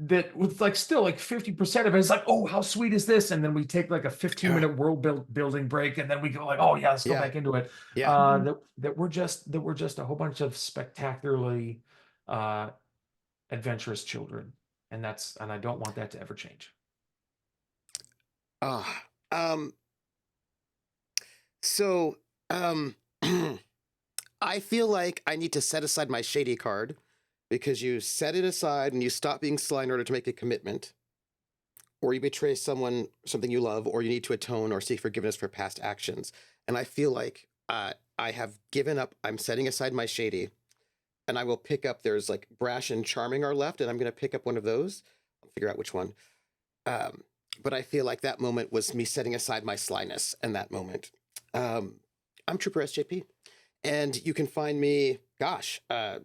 That with like still like 50% of it is like, oh, how sweet is this? And then we take like a 15-minute world building break, and then we go like, oh yeah, let's go Yeah. back into it. Yeah. That we're just a whole bunch of spectacularly adventurous children, and I don't want that to ever change. So, I feel like I need to set aside my shady card because you set it aside and you stop being sly in order to make a commitment, or you betray something you love, or you need to atone or seek forgiveness for past actions. And I feel like I have given up. I'm setting aside my shady, and I will pick up. There's like brash and charming are left, and I'm going to pick up one of those. I'll figure out which one. But I feel like that moment was me setting aside my slyness in that moment. I'm Trooper SJP, and you can find me. Gosh, I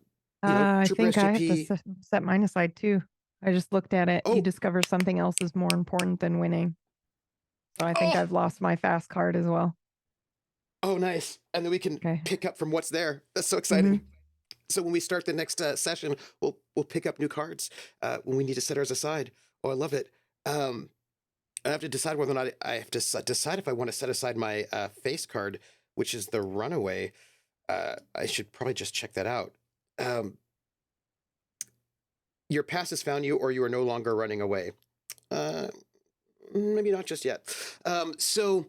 Trooper think I have to SJP. set mine aside too. I just looked at it. You Oh, discover something else is more important than winning. So I think oh, I've lost my fast card as well. oh, nice. And then we can Okay. pick up from what's there. That's so Mm-hmm. exciting. So when we start the next session, we'll pick up new cards when we need to set ours aside. Oh, I love it. I have to decide whether or not I have to decide if I want to set aside my face card, which is the runaway. I should probably just check that out. Your past has found you, or you are no longer running away. Maybe not just yet. So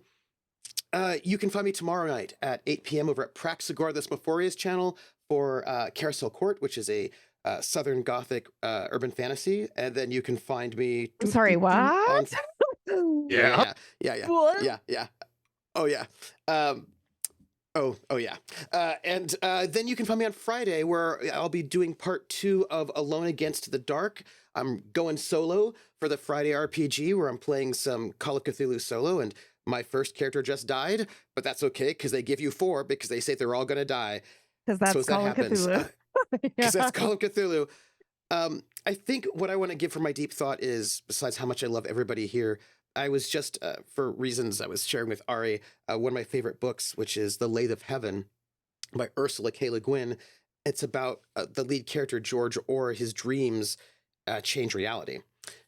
you can find me tomorrow night at 8 p.m. over at Praxagor, the Smophoria's channel, for Carousel Court, which is a Southern Gothic urban fantasy. And then you can find me. I'm sorry, what? Yeah. What? Yeah. Oh, yeah. Oh yeah. And then you can find me on Friday, where I'll be doing part 2 of Alone Against the Dark. I'm going solo for the Friday RPG, where I'm playing some Call of Cthulhu solo, and my first character just died, but that's okay, because they give you 4, because they say they're all going to die. Because that's Call of Cthulhu. Because that's Call of Cthulhu. I think what I want to give for my deep thought is, besides how much I love everybody here, I was just, for reasons I was sharing with Ari, one of my favorite books, which is The Lathe of Heaven by Ursula K. Le Guin. It's about the lead character, George Orr. His dreams change reality.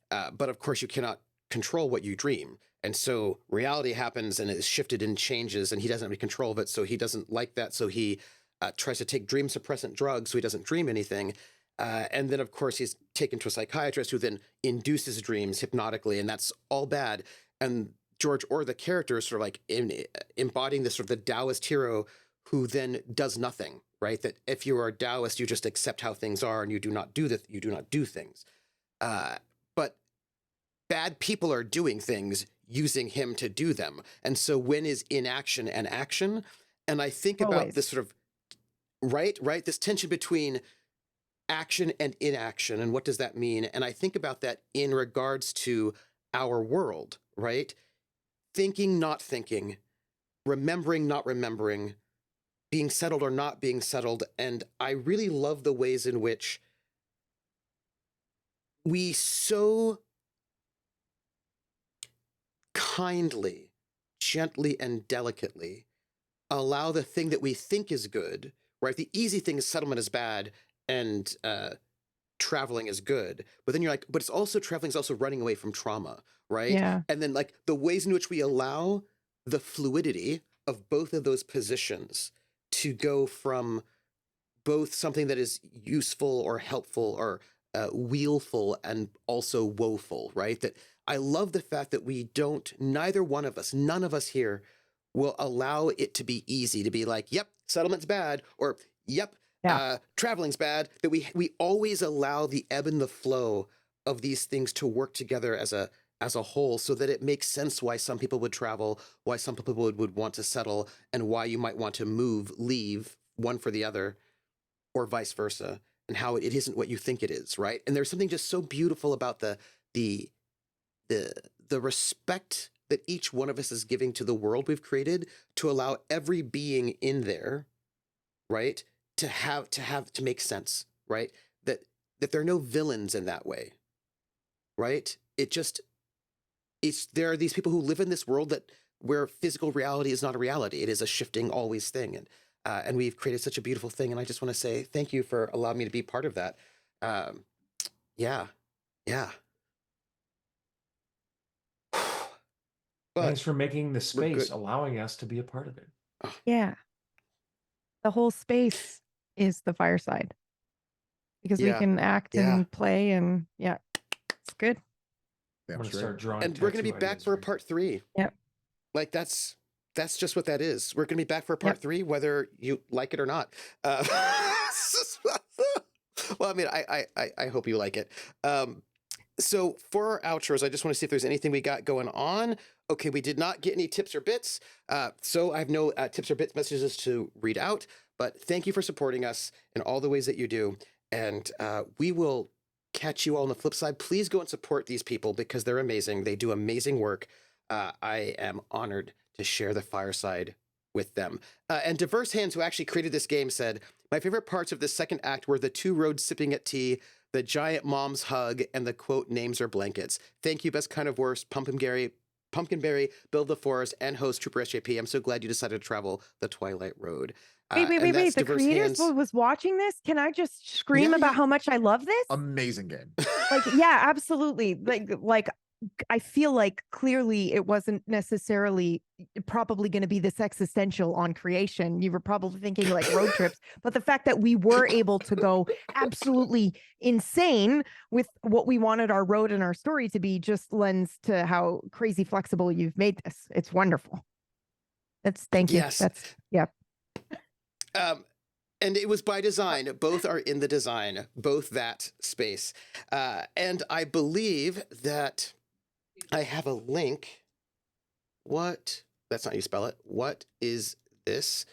But of course, you cannot control what you dream. And so reality happens and is shifted and changes, and he doesn't have any control of it. So he doesn't like that. So he tries to take dream suppressant drugs so he doesn't dream anything. And then, of course, he's taken to a psychiatrist who then induces dreams hypnotically, and that's all bad. And George Orr, the character, is sort of like embodying this sort of the Taoist hero who then does nothing, right? That if you are a Taoist, you just accept how things are and you do not do things. But bad people are doing things using him to do them. And so when is inaction and action? And I think about this sort of, right? This tension between action and inaction, and what does that mean? And I think about that in regards to our world, right? Thinking, not thinking, remembering, not remembering, being settled or not being settled. And I really love the ways in which we so kindly, gently, and delicately allow the thing that we think is good, right? The easy thing is settlement is bad, and traveling is good. But then you're like, but it's also, traveling is also running away from trauma, right? Yeah. And then like the ways in which we allow the fluidity of both of those positions to go from both something that is useful or helpful or wheelful and also woeful, right? That I love the fact that we don't, neither one of us, none of us here will allow it to be easy to be like, yep, settlement's bad, or yep, traveling's bad. That we always allow the ebb and the flow of these things to work together as a whole, so that it makes sense why some people would travel, why some people would want to settle, and why you might want to leave one for the other, or vice versa, and how it isn't what you think it is, right? And there's something just so beautiful about the respect that each one of us is giving to the world we've created, to allow every being in there, right, to make sense, right? That there are no villains in that way, right? There are these people who live in this world where physical reality is not a reality. It is a shifting always thing. And we've created such a beautiful thing. And I just want to say thank you for allowing me to be part of that. Yeah. But thanks for making the space, allowing us to be a part of it. Yeah. The whole space is the fireside, because we can act and play, and it's good. I'm going to start drawing. And we're going to be back for a part 3. Yep. Like that's just what that is. We're going to be back for a part 3, whether you like it or not. Well, I mean, I hope you like it. So for our outros, I just want to see if there's anything we got going on. Okay, we did not get any tips or bits. So I have no tips or bits messages to read out. But thank you for supporting us in all the ways that you do. And we will catch you all on the flip side. Please go and support these people because they're amazing. They do amazing work. I am honored to share the fireside with them. And Diverse Hands, who actually created this game, said, my favorite parts of the second act were the two roads sipping at tea, the giant mom's hug, and the quote, names are blankets. Thank you, Best Kind of Worst, Pumpkinberry, Build the Forest, and host Trooper SJP. I'm so glad you decided to travel the Twilight Road. Wait. The creators was watching this. Can I just scream about how much I love this? Amazing game. Like, yeah, absolutely. Like I feel like clearly it wasn't necessarily probably going to be this existential on creation. You were probably thinking like road trips, but the fact that we were able to go absolutely insane with what we wanted our road and our story to be just lends to how crazy flexible you've made this. It's wonderful. Thank you. Yes. Yeah. And it was by design. Both are in the design, both that space. And I believe that I have a link. What? That's not how you spell it. What is this?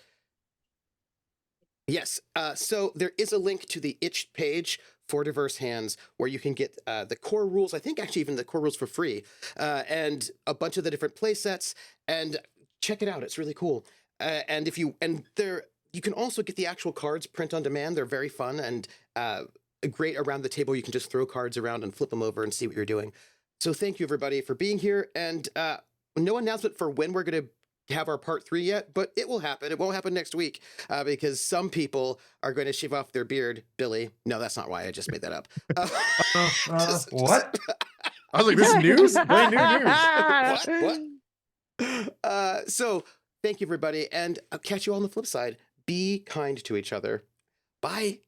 Yes. So there is a link to the itch page for Diverse Hands where you can get the core rules. I think actually even the core rules for free and a bunch of the different play sets. And check it out. It's really cool. You can also get the actual cards print on demand. They're very fun and great around the table. You can just throw cards around and flip them over and see what you're doing. So thank you, everybody, for being here. And no announcement for when we're going to have our part 3 yet, but it will happen. It won't happen next week because some people are going to shave off their beard. Billy. No, that's not why. I just made that up. What? I was like, this is news? Brand new news. What? So thank you, everybody. And I'll catch you all on the flip side. Be kind to each other. Bye.